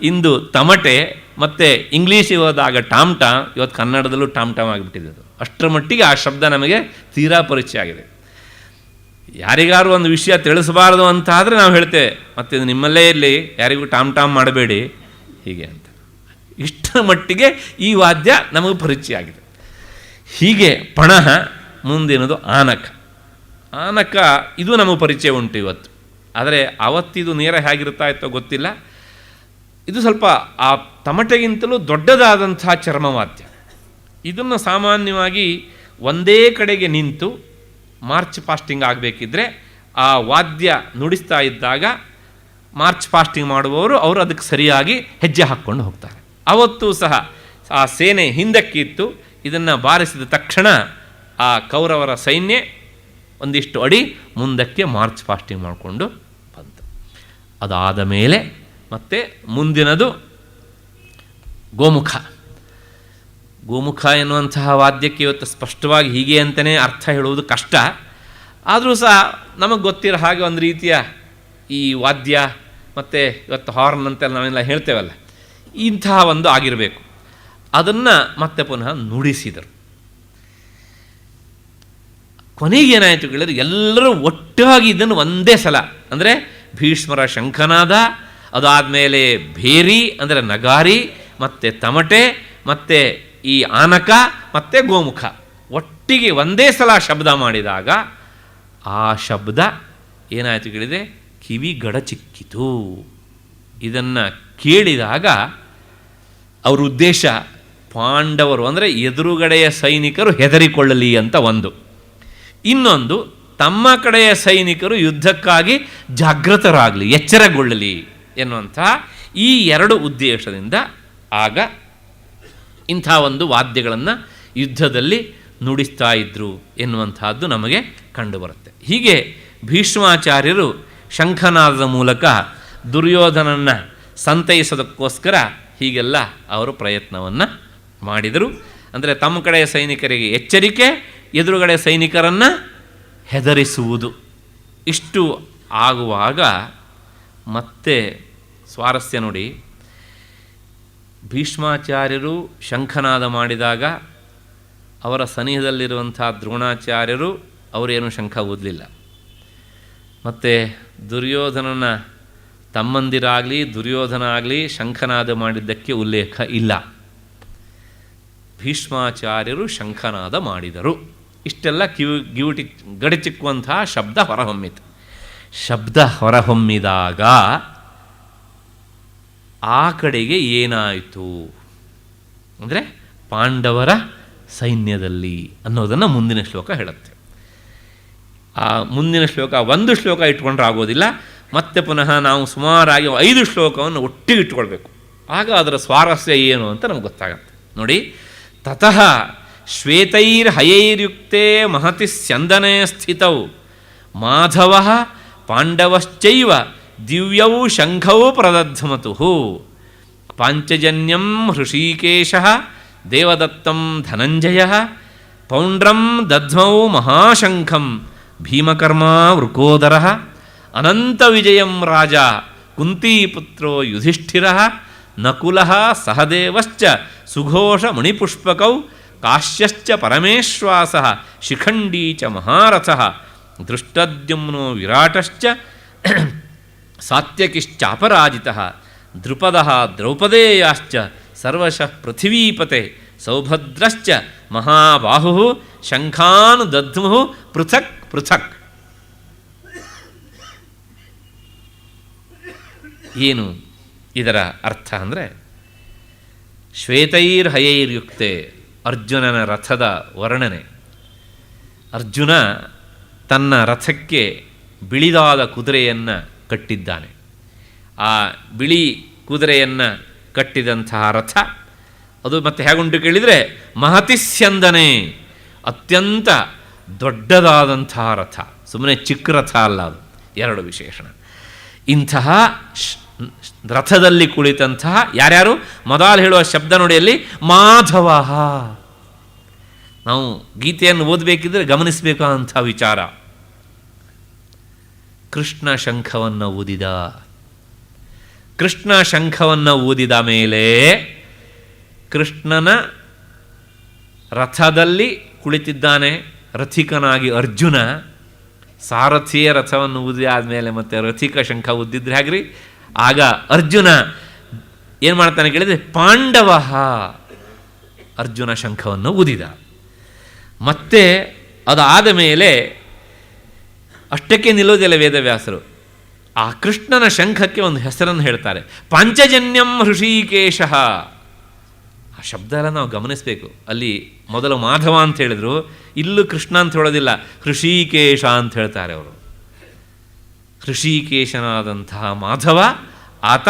ಇಂದು ತಮಟೆ, ಮತ್ತು ಇಂಗ್ಲೀಷಿಗೆ ಹೋದಾಗ ಟಾಮ್ ಟಾಮ್, ಇವತ್ತು ಕನ್ನಡದಲ್ಲೂ ಟಾಮ್ ಟಾಮ್ ಆಗಿಬಿಟ್ಟಿದೆ. ಅಷ್ಟರ ಮಟ್ಟಿಗೆ ಆ ಶಬ್ದ ನಮಗೆ ತೀರಾ ಪರಿಚಯ ಆಗಿದೆ. ಯಾರಿಗಾರು ಒಂದು ವಿಷಯ ತಿಳಿಸಬಾರ್ದು ಅಂತ ಆದರೆ ನಾವು ಹೇಳ್ತೇವೆ, ಮತ್ತು ಇದು ನಿಮ್ಮಲ್ಲೇ ಇರಲಿ, ಯಾರಿಗೂ ಟಾಮ್ ಟಾಮ್ ಮಾಡಬೇಡಿ ಹೀಗೆ ಅಂತ. ಇಷ್ಟರ ಮಟ್ಟಿಗೆ ಈ ವಾದ್ಯ ನಮಗೆ ಪರಿಚಯ ಆಗಿದೆ. ಹೀಗೆ ಪಣಹ, ಮುಂದಿನದು ಆನಕ. ಆನಕ ಇದು ನಮಗೆ ಪರಿಚಯ ಉಂಟು ಇವತ್ತು, ಆದರೆ ಅವತ್ತಿದು ನೇರ ಹೇಗಿರ್ತಾ ಇತ್ತೋ ಗೊತ್ತಿಲ್ಲ. ಇದು ಸ್ವಲ್ಪ ಆ ತಮಟೆಗಿಂತಲೂ ದೊಡ್ಡದಾದಂಥ ಚರ್ಮವಾದ್ಯ. ಇದನ್ನು ಸಾಮಾನ್ಯವಾಗಿ ಒಂದೇ ಕಡೆಗೆ ನಿಂತು ಮಾರ್ಚ್ ಪಾಸ್ಟಿಂಗ್ ಆಗಬೇಕಿದ್ರೆ ಆ ವಾದ್ಯ ನುಡಿಸ್ತಾ ಇದ್ದಾಗ ಮಾರ್ಚ್ ಪಾಸ್ಟಿಂಗ್ ಮಾಡುವವರು ಅವರು ಅದಕ್ಕೆ ಸರಿಯಾಗಿ ಹೆಜ್ಜೆ ಹಾಕ್ಕೊಂಡು ಹೋಗ್ತಾರೆ. ಅವತ್ತೂ ಸಹ ಆ ಸೇನೆ ಹಿಂದಕ್ಕಿತ್ತು. ಇದನ್ನು ಬಾರಿಸಿದ ತಕ್ಷಣ ಆ ಕೌರವರ ಸೈನ್ಯ ಒಂದಿಷ್ಟು ಅಡಿ ಮುಂದಕ್ಕೆ ಮಾರ್ಚ್ ಪಾಸ್ಟಿಂಗ್ ಮಾಡಿಕೊಂಡು ಬಂತು. ಅದಾದ ಮೇಲೆ ಮತ್ತೆ ಮುಂದಿನದು ಗೋಮುಖ. ಗೋಮುಖ ಎನ್ನುವಂತಹ ವಾದ್ಯಕ್ಕೆ ಇವತ್ತು ಸ್ಪಷ್ಟವಾಗಿ ಹೀಗೆ ಅಂತಲೇ ಅರ್ಥ ಹೇಳುವುದು ಕಷ್ಟ. ಆದರೂ ಸಹ ನಮಗೆ ಗೊತ್ತಿರೋ ಹಾಗೆ ಒಂದು ರೀತಿಯ ಈ ವಾದ್ಯ ಮತ್ತು ಇವತ್ತು ಹಾರ್ನ್ ಅಂತೆಲ್ಲ ನಾವೆಲ್ಲ ಹೇಳ್ತೇವಲ್ಲ, ಇಂತಹ ಒಂದು ಆಗಿರಬೇಕು. ಅದನ್ನು ಮತ್ತೆ ಪುನಃ ನುಡಿಸಿದರು. ಕೊನೆಗೇನಾಯಿತು ಕೇಳಿದ್ರೆ, ಎಲ್ಲರೂ ಒಟ್ಟಾಗಿ ಇದನ್ನು ಒಂದೇ ಸಲ, ಅಂದರೆ ಭೀಷ್ಮರ ಶಂಖನಾದ, ಅದಾದಮೇಲೆ ಭೇರಿ ಅಂದರೆ ನಗಾರಿ, ಮತ್ತು ತಮಟೆ, ಮತ್ತು ಈ ಆನಕ, ಮತ್ತು ಗೋಮುಖ ಒಟ್ಟಿಗೆ ಒಂದೇ ಸಲ ಶಬ್ದ ಮಾಡಿದಾಗ ಆ ಶಬ್ದ ಏನಾಯಿತು ಕೇಳಿದೆ, ಕಿವಿ ಗಡಚಿಕ್ಕಿತು. ಇದನ್ನು ಕೇಳಿದಾಗ ಅವ್ರ ಉದ್ದೇಶ ಪಾಂಡವರು ಅಂದರೆ ಎದುರುಗಡೆಯ ಸೈನಿಕರು ಹೆದರಿಕೊಳ್ಳಲಿ ಅಂತ ಒಂದು, ಇನ್ನೊಂದು ತಮ್ಮ ಕಡೆಯ ಸೈನಿಕರು ಯುದ್ಧಕ್ಕಾಗಿ ಜಾಗೃತರಾಗಲಿ, ಎಚ್ಚರಗೊಳ್ಳಲಿ ಎನ್ನುವಂಥ ಈ ಎರಡು ಉದ್ದೇಶದಿಂದ ಆಗ ಇಂಥ ಒಂದು ವಾದ್ಯಗಳನ್ನು ಯುದ್ಧದಲ್ಲಿ ನುಡಿಸ್ತಾ ಇದ್ದರು ಎನ್ನುವಂಥದ್ದು ನಮಗೆ ಕಂಡುಬರುತ್ತೆ. ಹೀಗೆ ಭೀಷ್ಮಾಚಾರ್ಯರು ಶಂಖನಾದದ ಮೂಲಕ ದುರ್ಯೋಧನನ್ನು ಸಂತೈಸೋದಕ್ಕೋಸ್ಕರ ಹೀಗೆಲ್ಲ ಅವರು ಪ್ರಯತ್ನವನ್ನು ಮಾಡಿದರು. ಅಂದರೆ ತಮ್ಮ ಕಡೆಯ ಸೈನಿಕರಿಗೆ ಎಚ್ಚರಿಕೆ, ಎದುರುಗಡೆ ಸೈನಿಕರನ್ನು ಹೆದರಿಸುವುದು. ಇಷ್ಟು ಆಗುವಾಗ ಮತ್ತೆ ಸ್ವಾರಸ್ಯ ನೋಡಿ, ಭೀಷ್ಮಾಚಾರ್ಯರು ಶಂಖನಾದ ಮಾಡಿದಾಗ ಅವರ ಸನಿಹದಲ್ಲಿರುವಂಥ ದ್ರೋಣಾಚಾರ್ಯರು ಅವರೇನು ಶಂಖ ಓದಲಿಲ್ಲ. ಮತ್ತು ದುರ್ಯೋಧನನ ತಮ್ಮಂದಿರಾಗಲಿ ದುರ್ಯೋಧನ ಆಗಲಿ ಶಂಖನಾದ ಮಾಡಿದ್ದಕ್ಕೆ ಉಲ್ಲೇಖ ಇಲ್ಲ. ಭೀಷ್ಮಾಚಾರ್ಯರು ಶಂಖನಾದ ಮಾಡಿದರು. ಇಷ್ಟೆಲ್ಲ ಗಡಚಿಕ್ಕುವಂತಹ ಶಬ್ದ ಹೊರಹೊಮ್ಮಿತು. ಶಬ್ದ ಹೊರಹೊಮ್ಮಿದಾಗ ಆ ಕಡೆಗೆ ಏನಾಯಿತು ಅಂದರೆ ಪಾಂಡವರ ಸೈನ್ಯದಲ್ಲಿ ಅನ್ನೋದನ್ನು ಮುಂದಿನ ಶ್ಲೋಕ ಹೇಳುತ್ತೆ. ಆ ಮುಂದಿನ ಶ್ಲೋಕ ಒಂದು ಶ್ಲೋಕ ಇಟ್ಕೊಂಡ್ರೆ ಆಗೋದಿಲ್ಲ, ಮತ್ತೆ ಪುನಃ ನಾವು ಸುಮಾರಾಗಿ 5 ಶ್ಲೋಕವನ್ನು ಒಟ್ಟಿಗೆ ಇಟ್ಕೊಳ್ಬೇಕು. ಆಗ ಅದರ ಸ್ವಾರಸ್ಯ ಏನು ಅಂತ ನಮ್ಗೆ ಗೊತ್ತಾಗತ್ತೆ ನೋಡಿ. ತತಃ ಶ್ವೇತೈರ್ಹಯೈರ್ಯುಕ್ತೆ ಮಹತಿ ಸ್ಯಂದನೆ ಸ್ಥಿತೌ ಮಾಧವ ಪಾಂಡವಶ್ಚೈವ ದಿವ್ಯೌ ಶಂಖೌ ಪ್ರದಧ್ಮತುಃ ಪಾಂಚಜನ್ಯಂ ಹೃಷೀಕೇಶ ದೇವದತ್ತಂ ಧನಂಜಯ ಪೌಂಡ್ರಂ ದಧ್ಮೌ ಮಹಾಶಂಖಂ ಭೀಮಕರ್ಮ ವೃಕೋದರ ಅನಂತ ವಿಜಯಂ ರಾಜ ಕುಂತೀಪುತ್ರೋ ಯುಧಿಷ್ಠಿರಃ ನಕುಲಃ ಸಹದೇವಶ್ಚ ಸುಘೋಷ ಮಣಿಪುಷ್ಪಕೌ ಕಾಶ್ಯಶ್ಚ ಪರಮೇಶ್ವಾಸಃ ಶಿಖಂಡೀ ಚ ಮಹಾರಥಃ ದೃಷ್ಟದ್ಯುಮ್ನೋ ವಿರಾಟಶ್ಚ ಸಾತ್ಯಕಿಶ್ಚಾಪರಾಜಿತಃ ದ್ರುಪದಃ ದ್ರೌಪದೇಯಾಶ್ಚ ಸರ್ವಶಃ ಪೃಥಿವೀಪತೆ ಸೌಭದ್ರಶ್ಚ ಮಹಾಬಾಹು ಶಂಖಾನ್ ದದ್ಮುಃ ಪೃಥಕ್ ಪೃಥಕ್. ಏನು ಇದರ ಅರ್ಥ ಅಂದರೆ, ಶ್ವೇತೈರ್ಹಯೈರ್ಯುಕ್ತೆ ಅರ್ಜುನನ ರಥದ ವರ್ಣನೆ. ಅರ್ಜುನ ತನ್ನ ರಥಕ್ಕೆ ಬಿಳಿದಾದ ಕುದುರೆಯನ್ನು ಕಟ್ಟಿದ್ದಾನೆ. ಆ ಬಿಳಿ ಕುದುರೆಯನ್ನು ಕಟ್ಟಿದಂತಹ ರಥ ಅದು ಮತ್ತೆ ಹೇಗುಂಟು ಕೇಳಿದರೆ ಮಹತಿಸ್ಯಂದನೆ, ಅತ್ಯಂತ ದೊಡ್ಡದಾದಂತಹ ರಥ, ಸುಮ್ಮನೆ ಚಿಕ್ಕ ರಥ ಅಲ್ಲ ಅದು, ಎರಡು ವಿಶೇಷಣ. ಇಂತಹ ರಥದಲ್ಲಿ ಕುಳಿತಂತಹ ಯಾರ್ಯಾರು ಮೊದಲು ಹೇಳುವ ಶಬ್ದ ನೋಡಿಯಲ್ಲಿ ಮಾಧವ. ನಾವು ಗೀತೆಯನ್ನು ಓದಬೇಕಿದ್ರೆ ಗಮನಿಸಬೇಕಾದಂಥ ವಿಚಾರ. ಕೃಷ್ಣ ಶಂಖವನ್ನು ಊದಿದ. ಕೃಷ್ಣ ಶಂಖವನ್ನು ಊದಿದ ಮೇಲೆ ಕೃಷ್ಣನ ರಥದಲ್ಲಿ ಕುಳಿತಿದ್ದಾನೆ ರಥಿಕನಾಗಿ ಅರ್ಜುನ. ಸಾರಥಿಯ ರಥವನ್ನು ಊದಿ ಆದಮೇಲೆ ಮತ್ತೆ ರಥಿಕ ಶಂಖ ಊದಿದ್ರೆ ಹಾಗ್ರಿ. ಆಗ ಅರ್ಜುನ ಏನು ಮಾಡ್ತಾನೆ ಕೇಳಿದರೆ ಪಾಂಡವ ಅರ್ಜುನ ಶಂಖವನ್ನು ಊದಿದ. ಮತ್ತೆ ಅದಾದ ಮೇಲೆ ಅಷ್ಟಕ್ಕೆ ನಿಲ್ಲೋದಿಲ್ಲ ವೇದವ್ಯಾಸರು. ಆ ಕೃಷ್ಣನ ಶಂಖಕ್ಕೆ ಒಂದು ಹೆಸರನ್ನು ಹೇಳ್ತಾರೆ, ಪಾಂಚಜನ್ಯಂ ಹೃಷೀಕೇಶ. ಆ ಶಬ್ದ ಎಲ್ಲ ನಾವು ಗಮನಿಸಬೇಕು. ಅಲ್ಲಿ ಮೊದಲು ಮಾಧವ ಅಂತ ಹೇಳಿದ್ರು, ಇಲ್ಲೂ ಕೃಷ್ಣ ಅಂತ ಹೇಳೋದಿಲ್ಲ, ಹೃಷೀಕೇಶ ಅಂತ ಹೇಳ್ತಾರೆ ಅವರು. ಹೃಷೀಕೇಶನಾದಂತಹ ಮಾಧವ ಆತ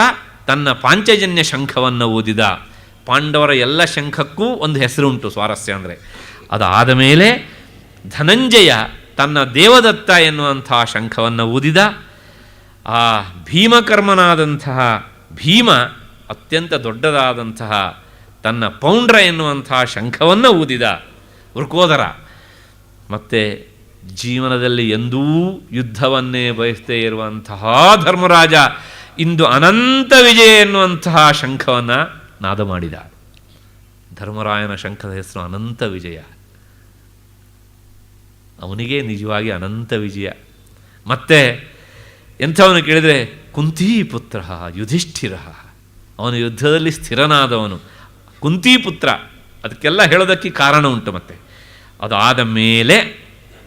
ತನ್ನ ಪಾಂಚಜನ್ಯ ಶಂಖವನ್ನು ಊದಿದ. ಪಾಂಡವರ ಎಲ್ಲ ಶಂಖಕ್ಕೂ ಒಂದು ಹೆಸರುಂಟು, ಸ್ವಾರಸ್ಯ ಅಂದರೆ. ಅದಾದ ಮೇಲೆ ಧನಂಜಯ ತನ್ನ ದೇವದತ್ತ ಎನ್ನುವಂತಹ ಶಂಖವನ್ನು ಊದಿದ. ಆ ಭೀಮಕರ್ಮನಾದಂತಹ ಭೀಮ ಅತ್ಯಂತ ದೊಡ್ಡದಾದಂತಹ ತನ್ನ ಪೌಂಡ್ರ ಎನ್ನುವಂತಹ ಶಂಖವನ್ನು ಊದಿದ, ವೃಕೋದರ. ಮತ್ತು ಜೀವನದಲ್ಲಿ ಎಂದೂ ಯುದ್ಧವನ್ನೇ ಬಯಸದೇ ಇರುವಂತಹ ಧರ್ಮರಾಜ ಇಂದು ಅನಂತ ವಿಜಯ ಎನ್ನುವಂತಹ ಶಂಖವನ್ನು ನಾದ ಮಾಡಿದ. ಧರ್ಮರಾಯನ ಶಂಖದ ಹೆಸರು ಅನಂತ ವಿಜಯ. ಅವನಿಗೆ ನಿಜವಾಗಿ ಅನಂತ ವಿಜಯ. ಮತ್ತೆ ಎಂಥವನು ಕೇಳಿದರೆ ಕುಂತೀಪುತ್ರ ಯುಧಿಷ್ಠಿರ, ಅವನು ಯುದ್ಧದಲ್ಲಿ ಸ್ಥಿರನಾದವನು, ಕುಂತೀಪುತ್ರ. ಅದಕ್ಕೆಲ್ಲ ಹೇಳೋದಕ್ಕೆ ಕಾರಣ ಉಂಟು. ಮತ್ತೆ ಅದಾದ ಮೇಲೆ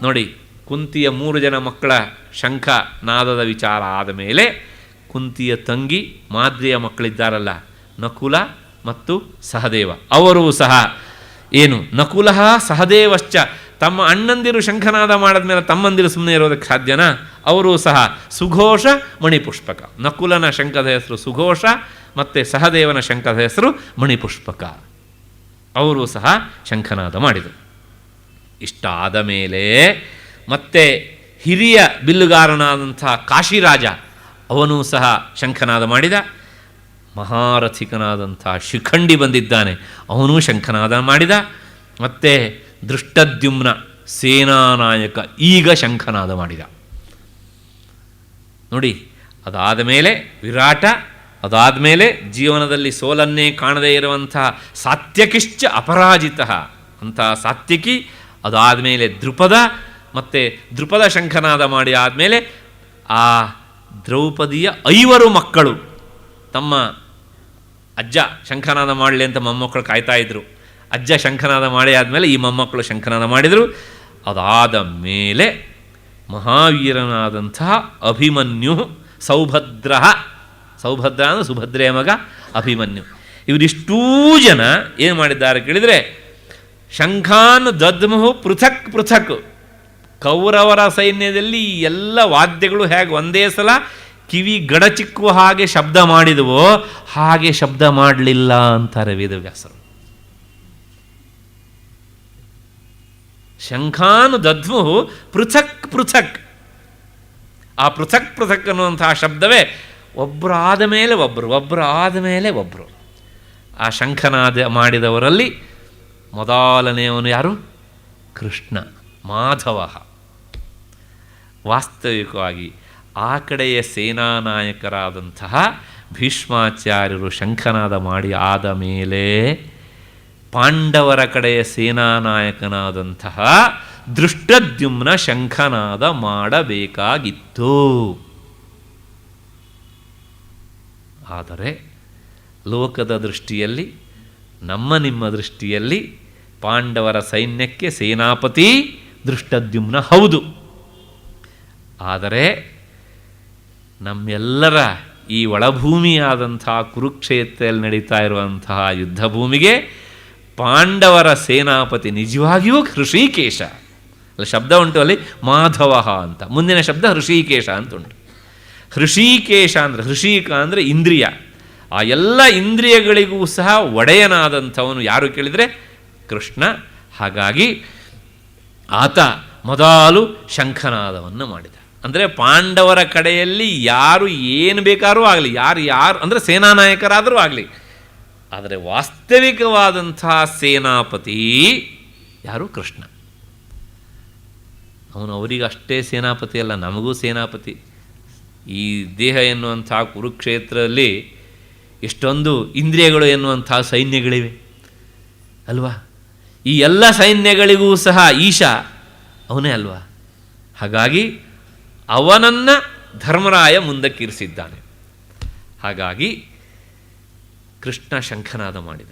ನೋಡಿ, ಕುಂತಿಯ 3 ಜನ ಮಕ್ಕಳ ಶಂಖ ನಾದದ ವಿಚಾರ ಆದ ಮೇಲೆ ಕುಂತಿಯ ತಂಗಿ ಮಾದ್ರಿಯ ಮಕ್ಕಳಿದ್ದಾರಲ್ಲ, ನಕುಲ ಮತ್ತು ಸಹದೇವ, ಅವರೂ ಸಹ ಏನು ನಕುಲ ಸಹದೇವಶ್ಚ, ತಮ್ಮ ಅಣ್ಣಂದಿರು ಶಂಖನಾದ ಮಾಡಿದ ಮೇಲೆ ತಮ್ಮಂದಿರು ಸುಮ್ಮನೆ ಇರೋದಕ್ಕೆ ಸಾಧ್ಯನಾ? ಅವರೂ ಸಹ ಸುಘೋಷ ಮಣಿಪುಷ್ಪಕ. ನಕುಲನ ಶಂಖದ ಹೆಸರು ಸುಘೋಷ, ಮತ್ತು ಸಹದೇವನ ಶಂಖದ ಹೆಸರು ಮಣಿಪುಷ್ಪಕ. ಅವರು ಸಹ ಶಂಖನಾದ ಮಾಡಿದರು. ಇಷ್ಟ ಆದ ಮೇಲೆ ಮತ್ತೆ ಹಿರಿಯ ಬಿಲ್ಲುಗಾರನಾದಂಥ ಕಾಶಿರಾಜ ಅವನೂ ಸಹ ಶಂಖನಾದ ಮಾಡಿದ. ಮಹಾರಥಿಕನಾದಂಥ ಶಿಖಂಡಿ ಬಂದಿದ್ದಾನೆ, ಅವನೂ ಶಂಖನಾದ ಮಾಡಿದ. ಮತ್ತು ದೃಷ್ಟದ್ಯುಮ್ನ ಸೇನಾನಾಯಕ ಈಗ ಶಂಖನಾದ ಮಾಡಿದ. ನೋಡಿ, ಅದಾದ ಮೇಲೆ ವಿರಾಟ, ಅದಾದ ಮೇಲೆ ಜೀವನದಲ್ಲಿ ಸೋಲನ್ನೇ ಕಾಣದೇ ಇರುವಂತಹ ಸಾತ್ಯಕಿಶ್ಚ ಅಪರಾಜಿತ ಅಂಥ ಸಾತ್ಯಕಿ, ಅದಾದ ಮೇಲೆ ದ್ರುಪದ, ಮತ್ತು ದ್ರುಪದ ಶಂಖನಾದ ಮಾಡಿ ಆದಮೇಲೆ ಆ ದ್ರೌಪದಿಯ 5 ಮಕ್ಕಳು ತಮ್ಮ ಅಜ್ಜ ಶಂಖನಾದ ಮಾಡಲಿ ಅಂತ ಮೊಮ್ಮಕ್ಕಳು ಕಾಯ್ತಾ ಇದ್ರು. ಅಜ್ಜ ಶಂಖನಾದ ಮಾಡಿ ಆದಮೇಲೆ ಈ ಮೊಮ್ಮಕ್ಕಳು ಶಂಖನಾದ ಮಾಡಿದರು. ಅದಾದ ಮೇಲೆ ಮಹಾವೀರನಾದಂತಹ ಅಭಿಮನ್ಯು, ಸೌಭದ್ರ ಅಂದರೆ ಸುಭದ್ರೆಯ ಮಗ ಅಭಿಮನ್ಯು, ಇವರಿಷ್ಟೂ ಜನ ಏನು ಮಾಡಿದ್ದಾರೆ ಕೇಳಿದರೆ ಶಂಖಾನ್ ದದ್ಮುಹು ಪೃಥಕ್ ಪೃಥಕ್. ಕೌರವರ ಸೈನ್ಯದಲ್ಲಿ ಎಲ್ಲ ವಾದ್ಯಗಳು ಹೇಗೆ ಒಂದೇ ಸಲ ಕಿವಿ ಗಡಚಿಕ್ಕುವ ಹಾಗೆ ಶಬ್ದ ಮಾಡಿದವೋ ಹಾಗೆ ಶಬ್ದ ಮಾಡಲಿಲ್ಲ ಅಂತಾರೆ ವೇದವ್ಯಾಸರು. ಶಂಖಾನು ದದ್ಮುಹು ಪೃಥಕ್ ಪೃಥಕ್. ಆ ಪೃಥಕ್ ಪೃಥಕ್ ಅನ್ನುವಂತಹ ಶಬ್ದವೇ ಒಬ್ಬರು ಆದ ಮೇಲೆ ಒಬ್ಬರು, ಒಬ್ಬರು ಆದ ಮೇಲೆ ಒಬ್ಬರು. ಆ ಶಂಖನಾದ ಮಾಡಿದವರಲ್ಲಿ ಮೊದಲನೆಯವನು ಯಾರು? ಕೃಷ್ಣ, ಮಾಧವ. ವಾಸ್ತವಿಕವಾಗಿ ಆ ಕಡೆಯ ಸೇನಾ ನಾಯಕರಾದಂತಹ ಭೀಷ್ಮಾಚಾರ್ಯರು ಶಂಖನಾದ ಮಾಡಿ ಆದ ಮೇಲೆ ಪಾಂಡವರ ಕಡೆಯ ಸೇನಾ ನಾಯಕನಾದಂತಹ ದೃಷ್ಟದ್ಯುಮ್ನ ಶಂಖನಾದ ಮಾಡಬೇಕಾಗಿತ್ತು. ಆದರೆ ಲೋಕದ ದೃಷ್ಟಿಯಲ್ಲಿ, ನಿಮ್ಮ ದೃಷ್ಟಿಯಲ್ಲಿ ಪಾಂಡವರ ಸೈನ್ಯಕ್ಕೆ ಸೇನಾಪತಿ ದೃಷ್ಟದ್ಯುಮ್ನ ಹೌದು. ಆದರೆ ನಮ್ಮೆಲ್ಲರ ಈ ಒಳಭೂಮಿಯಾದಂತಹ ಕುರುಕ್ಷೇತ್ರದಲ್ಲಿ ನಡೀತಾ ಇರುವಂತಹ ಯುದ್ಧ ಭೂಮಿಗೆ ಪಾಂಡವರ ಸೇನಾಪತಿ ನಿಜವಾಗಿಯೂ ಹೃಷಿಕೇಶ. ಅಲ್ಲಿ ಶಬ್ದ ಉಂಟು, ಅಲ್ಲಿ ಮಾಧವ ಅಂತ, ಮುಂದಿನ ಶಬ್ದ ಹೃಷಿಕೇಶ ಅಂತ ಉಂಟು. ಹೃಷಿಕೇಶ ಅಂದರೆ, ಹೃಷಿಕ ಅಂದರೆ ಇಂದ್ರಿಯ, ಆ ಎಲ್ಲ ಇಂದ್ರಿಯಗಳಿಗೂ ಸಹ ಒಡೆಯನಾದಂಥವನು ಯಾರು ಕೇಳಿದರೆ ಕೃಷ್ಣ. ಹಾಗಾಗಿ ಆತ ಮೊದಲು ಶಂಖನಾದವನ್ನು ಮಾಡಿದ. ಅಂದರೆ ಪಾಂಡವರ ಕಡೆಯಲ್ಲಿ ಯಾರು ಏನು ಬೇಕಾದ್ರೂ ಆಗಲಿ, ಯಾರು ಅಂದರೆ ಸೇನಾನಾಯಕರಾದರೂ ಆಗಲಿ, ಆದರೆ ವಾಸ್ತವಿಕವಾದಂತಹ ಸೇನಾಪತಿ ಯಾರು? ಕೃಷ್ಣ. ಅವನು ಅವರಿಗಷ್ಟೇ ಸೇನಾಪತಿ ಅಲ್ಲ, ನಮಗೂ ಸೇನಾಪತಿ. ಈ ದೇಹ ಎನ್ನುವಂಥ ಕುರುಕ್ಷೇತ್ರದಲ್ಲಿ ಎಷ್ಟೊಂದು ಇಂದ್ರಿಯಗಳು ಎನ್ನುವಂಥ ಸೈನ್ಯಗಳಿವೆ ಅಲ್ವಾ? ಈ ಎಲ್ಲ ಸೈನ್ಯಗಳಿಗೂ ಸಹ ಈಶ ಅವನೇ ಅಲ್ವಾ? ಹಾಗಾಗಿ ಅವನನ್ನು ಧರ್ಮರಾಯ ಮುಂದಕ್ಕಿರಿಸಿದ್ದಾನೆ. ಹಾಗಾಗಿ ಕೃಷ್ಣ ಶಂಖನಾದ ಮಾಡಿದ.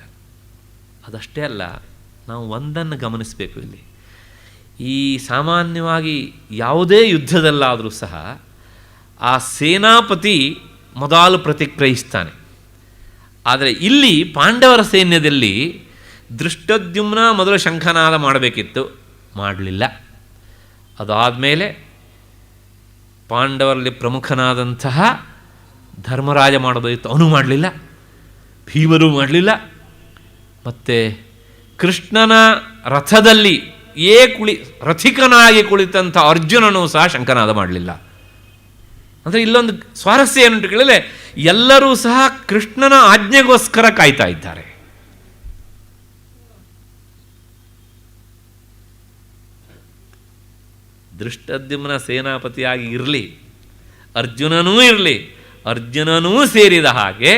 ಅದಷ್ಟೇ ಅಲ್ಲ, ನಾವು ಒಂದನ್ನು ಗಮನಿಸಬೇಕು ಇಲ್ಲಿ. ಈ ಸಾಮಾನ್ಯವಾಗಿ ಯಾವುದೇ ಯುದ್ಧದಲ್ಲಾದರೂ ಸಹ ಆ ಸೇನಾಪತಿ ಮೊದಲು ಪ್ರತಿಕ್ರಿಯಿಸ್ತಾನೆ. ಆದರೆ ಇಲ್ಲಿ ಪಾಂಡವರ ಸೈನ್ಯದಲ್ಲಿ ದೃಷ್ಟದ್ಯುಮ್ನ ಮೊದಲು ಶಂಖನಾದ ಮಾಡಬೇಕಿತ್ತು, ಮಾಡಲಿಲ್ಲ. ಅದಾದಮೇಲೆ ಪಾಂಡವರಲ್ಲಿ ಪ್ರಮುಖನಾದಂತಹ ಧರ್ಮರಾಜ ಮಾಡಬೇಕಿತ್ತು, ಅವನು ಮಾಡಲಿಲ್ಲ. ಭೀಮರು ಮಾಡಲಿಲ್ಲ. ಮತ್ತು ಕೃಷ್ಣನ ರಥದಲ್ಲಿ ರಥಿಕನಾಗಿ ಕುಳಿತಂಥ ಅರ್ಜುನನೂ ಸಹ ಶಂಖನಾದ ಮಾಡಲಿಲ್ಲ. ಅಂದರೆ ಇಲ್ಲೊಂದು ಸ್ವಾರಸ್ಯ ಏನುಂಟು ಕೇಳಿದರೆ, ಎಲ್ಲರೂ ಸಹ ಕೃಷ್ಣನ ಆಜ್ಞೆಗೋಸ್ಕರ ಕಾಯ್ತಾ ಇದ್ದಾರೆ. ದೃಷ್ಟದ್ಯುಮ್ನ ಸೇನಾಪತಿಯಾಗಿ ಇರಲಿ, ಅರ್ಜುನನೂ ಇರಲಿ, ಅರ್ಜುನನೂ ಸೇರಿದ ಹಾಗೆ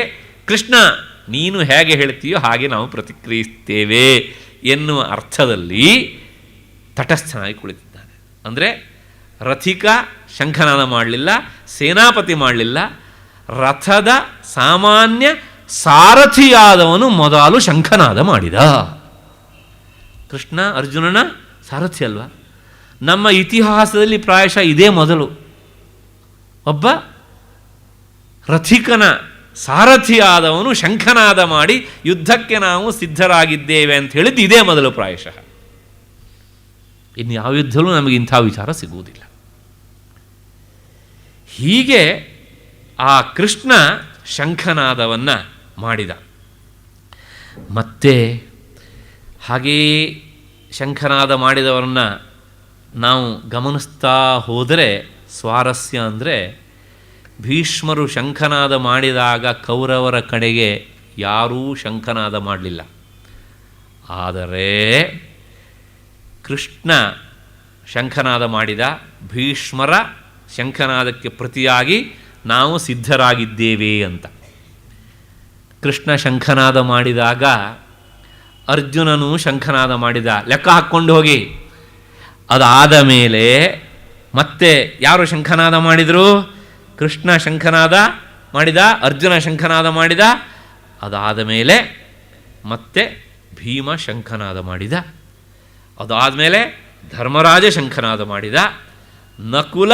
ಕೃಷ್ಣ ನೀನು ಹೇಗೆ ಹೇಳ್ತೀಯೋ ಹಾಗೆ ನಾವು ಪ್ರತಿಕ್ರಿಯಿಸ್ತೇವೆ ಎನ್ನುವ ಅರ್ಥದಲ್ಲಿ ತಟಸ್ಥನಾಗಿ ಕುಳಿತಿದ್ದಾನೆ. ಅಂದರೆ ರಥಿಕ ಶಂಖನಾದ ಮಾಡಲಿಲ್ಲ, ಸೇನಾಪತಿ ಮಾಡಲಿಲ್ಲ, ರಥದ ಸಾಮಾನ್ಯ ಸಾರಥಿಯಾದವನು ಮೊದಲು ಶಂಖನಾದ ಮಾಡಿದ. ಕೃಷ್ಣ ಅರ್ಜುನನ ಸಾರಥಿ ಅಲ್ವಾ? ನಮ್ಮ ಇತಿಹಾಸದಲ್ಲಿ ಪ್ರಾಯಶಃ ಇದೇ ಮೊದಲು. ಒಬ್ಬ ರಥಿಕನ ಸಾರಥಿಯಾದವನು ಶಂಖನಾದ ಮಾಡಿ ಯುದ್ಧಕ್ಕೆ ನಾವು ಸಿದ್ಧರಾಗಿದ್ದೇವೆ ಅಂತ ಹೇಳಿದ್ದು ಇದೇ ಮೊದಲು ಪ್ರಾಯಶಃ. ಇನ್ಯಾವ ಯುದ್ಧವೂ ನಮಗೆ ಇಂಥ ವಿಚಾರ ಸಿಗುವುದಿಲ್ಲ. ಹೀಗೆ ಆ ಕೃಷ್ಣ ಶಂಖನಾದವನ್ನು ಮಾಡಿದ. ಮತ್ತೆ ಹಾಗೆಯೇ ಶಂಖನಾದ ಮಾಡಿದವರನ್ನು ನಾವು ಗಮನಿಸ್ತಾ ಹೋದರೆ ಸ್ವಾರಸ್ಯ ಅಂದರೆ, ಭೀಷ್ಮರು ಶಂಖನಾದ ಮಾಡಿದಾಗ ಕೌರವರ ಕಡೆಗೆ ಯಾರೂ ಶಂಖನಾದ ಮಾಡಲಿಲ್ಲ. ಆದರೆ ಕೃಷ್ಣ ಶಂಖನಾದ ಮಾಡಿದ. ಭೀಷ್ಮರ ಶಂಖನಾದಕ್ಕೆ ಪ್ರತಿಯಾಗಿ ನಾವು ಸಿದ್ಧರಾಗಿದ್ದೇವೆ ಅಂತ. ಕೃಷ್ಣ ಶಂಖನಾದ ಮಾಡಿದಾಗ ಅರ್ಜುನನು ಶಂಖನಾದ ಮಾಡಿದ. ಲೆಕ್ಕ ಹಾಕ್ಕೊಂಡು ಹೋಗಿ. ಅದಾದ ಮೇಲೆ ಮತ್ತೆ ಯಾರು ಶಂಖನಾದ ಮಾಡಿದರು? ಕೃಷ್ಣ ಶಂಖನಾದ ಮಾಡಿದ, ಅರ್ಜುನ ಶಂಖನಾದ ಮಾಡಿದ. ಅದಾದ ಮೇಲೆ ಮತ್ತೆ ಭೀಮ ಶಂಖನಾದ ಮಾಡಿದ. ಅದಾದ ಮೇಲೆ ಧರ್ಮರಾಜ ಶಂಖನಾದ ಮಾಡಿದ. ನಕುಲ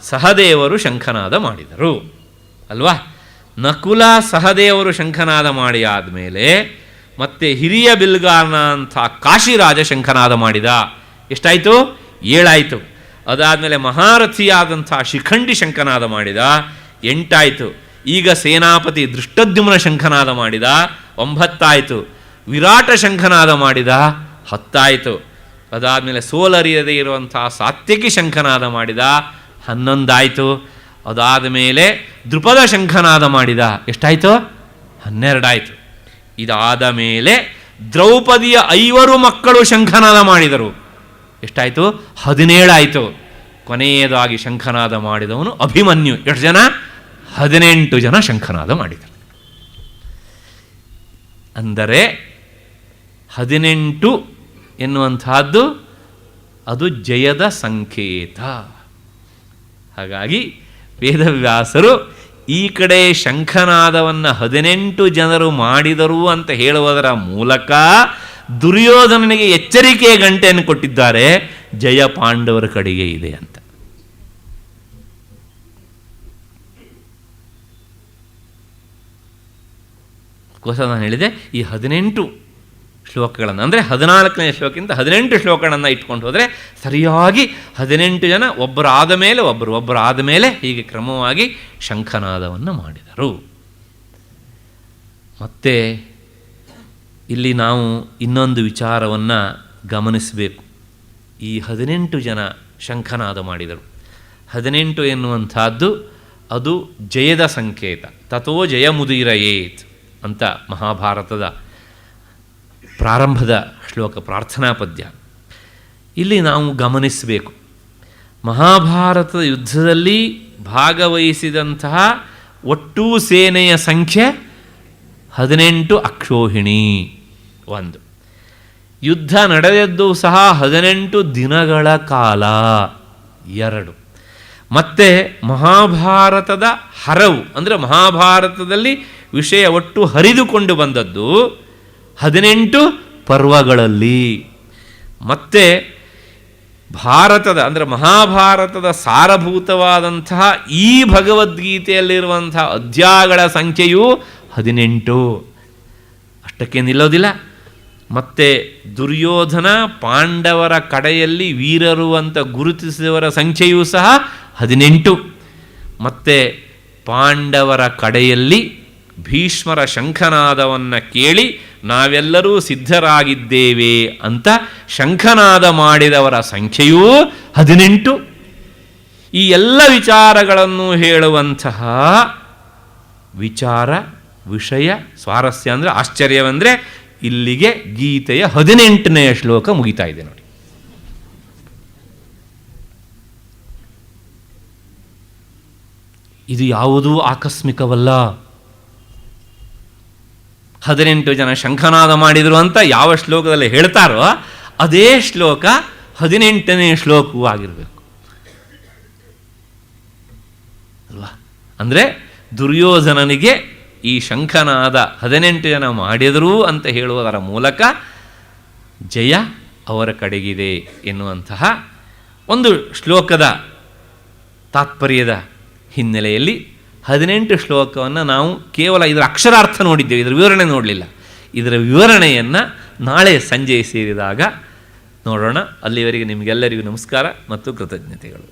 ಸಹದೇವರು ಶಂಖನಾದ ಮಾಡಿದರು ಅಲ್ವಾ? ನಕುಲ ಸಹದೇವರು ಶಂಖನಾದ ಮಾಡಿ ಆದಮೇಲೆ ಮತ್ತೆ ಹಿರಿಯ ಬಿಲ್ಗಾರನ ಅಂತ ಕಾಶಿರಾಜ ಶಂಖನಾದ ಮಾಡಿದ. ಎಷ್ಟಾಯಿತು? 7 ಆಯಿತು. ಅದಾದಮೇಲೆ ಮಹಾರಥಿಯಾದಂಥ ಶಿಖಂಡಿ ಶಂಖನಾದ ಮಾಡಿದ. 8 ಆಯಿತು. ಈಗ ಸೇನಾಪತಿ ದೃಷ್ಟದ್ಯುಮ್ನ ಶಂಖನಾದ ಮಾಡಿದ. 9 ಆಯಿತು. ವಿರಾಟ ಶಂಖನಾದ ಮಾಡಿದ. 10 ಆಯಿತು. ಅದಾದಮೇಲೆ ಸೋಲರಿಯದೇ ಇರುವಂಥ ಸಾತ್ಯಕಿ ಶಂಖನಾದ ಮಾಡಿದ. 11 ಆಯಿತು. ಅದಾದ ಮೇಲೆ ದೃಪದ ಶಂಖನಾದ ಮಾಡಿದ. ಎಷ್ಟಾಯಿತು? 12 ಆಯಿತು. ಇದಾದ ಮೇಲೆ ದ್ರೌಪದಿಯ 5 ಮಕ್ಕಳು ಶಂಖನಾದ ಮಾಡಿದರು. ಎಷ್ಟಾಯಿತು? 17 ಆಯಿತು. ಕೊನೆಯದಾಗಿ ಶಂಖನಾದ ಮಾಡಿದವನು ಅಭಿಮನ್ಯು. ಎಷ್ಟು ಜನ? 18 ಜನ ಶಂಖನಾದ ಮಾಡಿದರು. ಅಂದರೆ 18 ಎನ್ನುವಂತಹದ್ದು ಅದು ಜಯದ ಸಂಕೇತ. ಹಾಗಾಗಿ ವೇದವ್ಯಾಸರು ಈ ಕಡೆ ಶಂಖನಾದವನ್ನು 18 ಜನರು ಮಾಡಿದರು ಅಂತ ಹೇಳುವುದರ ಮೂಲಕ ದುರ್ಯೋಧನನಿಗೆ ಎಚ್ಚರಿಕೆಯ ಗಂಟೆಯನ್ನು ಕೊಟ್ಟಿದ್ದಾರೆ, ಜಯ ಪಾಂಡವರ ಕಡೆಗೆ ಇದೆ ಅಂತ. ನಾನು ಹೇಳಿದೆ, ಈ 18 ಶ್ಲೋಕಗಳನ್ನು ಅಂದರೆ 14ನೇ ಶ್ಲೋಕಕ್ಕಿಂತ 18 ಶ್ಲೋಕಗಳನ್ನು ಇಟ್ಕೊಂಡು ಹೋದರೆ ಸರಿಯಾಗಿ 18 ಜನ ಒಬ್ಬರಾದ ಮೇಲೆ ಒಬ್ಬರಾದ ಮೇಲೆ ಹೀಗೆ ಕ್ರಮವಾಗಿ ಶಂಖನಾದವನ್ನು ಮಾಡಿದರು. ಮತ್ತು ಇಲ್ಲಿ ನಾವು ಇನ್ನೊಂದು ವಿಚಾರವನ್ನು ಗಮನಿಸಬೇಕು. ಈ 18 ಜನ ಶಂಖನಾದ ಮಾಡಿದರು. 18 ಎನ್ನುವಂಥದ್ದು ಅದು ಜಯದ ಸಂಕೇತ. ತಥೋ ಜಯಮುದೀರಯೇತ್ ಅಂತ ಮಹಾಭಾರತದ ಪ್ರಾರಂಭದ ಶ್ಲೋಕ, ಪ್ರಾರ್ಥನಾ ಪದ್ಯ. ಇಲ್ಲಿ ನಾವು ಗಮನಿಸಬೇಕು, ಮಹಾಭಾರತದ ಯುದ್ಧದಲ್ಲಿ ಭಾಗವಹಿಸಿದಂತಹ ಒಟ್ಟು ಸೇನೆಯ ಸಂಖ್ಯೆ 18 ಅಕ್ಷೋಹಿಣಿ. ಒಂದು, ಯುದ್ಧ ನಡೆದದ್ದು ಸಹ 18 ದಿನಗಳ ಕಾಲ. 2, ಮತ್ತು ಮಹಾಭಾರತದ ಹರವು ಅಂದರೆ ಮಹಾಭಾರತದಲ್ಲಿ ವಿಷಯ ಒಟ್ಟು ಹರಿದುಕೊಂಡು ಬಂದದ್ದು 18 ಪರ್ವಗಳಲ್ಲಿ. ಮತ್ತು ಭಾರತದ ಅಂದರೆ ಮಹಾಭಾರತದ ಸಾರಭೂತವಾದಂತಹ ಈ ಭಗವದ್ಗೀತೆಯಲ್ಲಿರುವಂತಹ ಅಧ್ಯಾಯಗಳ ಸಂಖ್ಯೆಯು 18. ಅಷ್ಟಕ್ಕೆ ನಿಲ್ಲೋದಿಲ್ಲ. ಮತ್ತು ದುರ್ಯೋಧನ ಪಾಂಡವರ ಕಡೆಯಲ್ಲಿ ವೀರರು ಅಂತ ಗುರುತಿಸಿದವರ ಸಂಖ್ಯೆಯೂ ಸಹ 18. ಮತ್ತು ಪಾಂಡವರ ಕಡೆಯಲ್ಲಿ ಭೀಷ್ಮರ ಶಂಖನಾದವನ್ನು ಕೇಳಿ ನಾವೆಲ್ಲರೂ ಸಿದ್ಧರಾಗಿದ್ದೇವೆ ಅಂತ ಶಂಖನಾದ ಮಾಡಿದವರ ಸಂಖ್ಯೆಯೂ 18. ಈ ಎಲ್ಲ ವಿಚಾರಗಳನ್ನು ಹೇಳುವಂತಹ ವಿಚಾರ, ವಿಷಯ, ಸ್ವಾರಸ್ಯ ಅಂದರೆ ಆಶ್ಚರ್ಯವೆಂದರೆ ಇಲ್ಲಿಗೆ ಗೀತೆಯ 18ನೇ ಶ್ಲೋಕ ಮುಗಿತಾ ಇದೆ ನೋಡಿ. ಇದು ಯಾವುದೂ ಆಕಸ್ಮಿಕವಲ್ಲ. 18 ಜನ ಶಂಖನಾದ ಮಾಡಿದರು ಅಂತ ಯಾವ ಶ್ಲೋಕದಲ್ಲಿ ಹೇಳ್ತಾರೋ ಅದೇ ಶ್ಲೋಕ 18ನೇ ಶ್ಲೋಕವೂ ಆಗಿರಬೇಕು ಅಲ್ವಾ? ಅಂದರೆ ದುರ್ಯೋಧನನಿಗೆ ಈ ಶಂಖನಾದ 18 ಜನ ಮಾಡಿದರು ಅಂತ ಹೇಳುವುದರ ಮೂಲಕ ಜಯ ಅವರ ಕಡೆಗಿದೆ ಎನ್ನುವಂತಹ ಒಂದು ಶ್ಲೋಕದ ತಾತ್ಪರ್ಯದ ಹಿನ್ನೆಲೆಯಲ್ಲಿ 18 ಶ್ಲೋಕವನ್ನು ನಾವು ಕೇವಲ ಇದರ ಅಕ್ಷರಾರ್ಥ ನೋಡಿದ್ದೇವೆ, ಇದರ ವಿವರಣೆ ನೋಡಲಿಲ್ಲ. ಇದರ ವಿವರಣೆಯನ್ನು ನಾಳೆ ಸಂಜೆ ಸೇರಿದಾಗ ನೋಡೋಣ. ಅಲ್ಲಿವರೆಗೆ ನಿಮಗೆಲ್ಲರಿಗೂ ನಮಸ್ಕಾರ ಮತ್ತು ಕೃತಜ್ಞತೆಗಳು.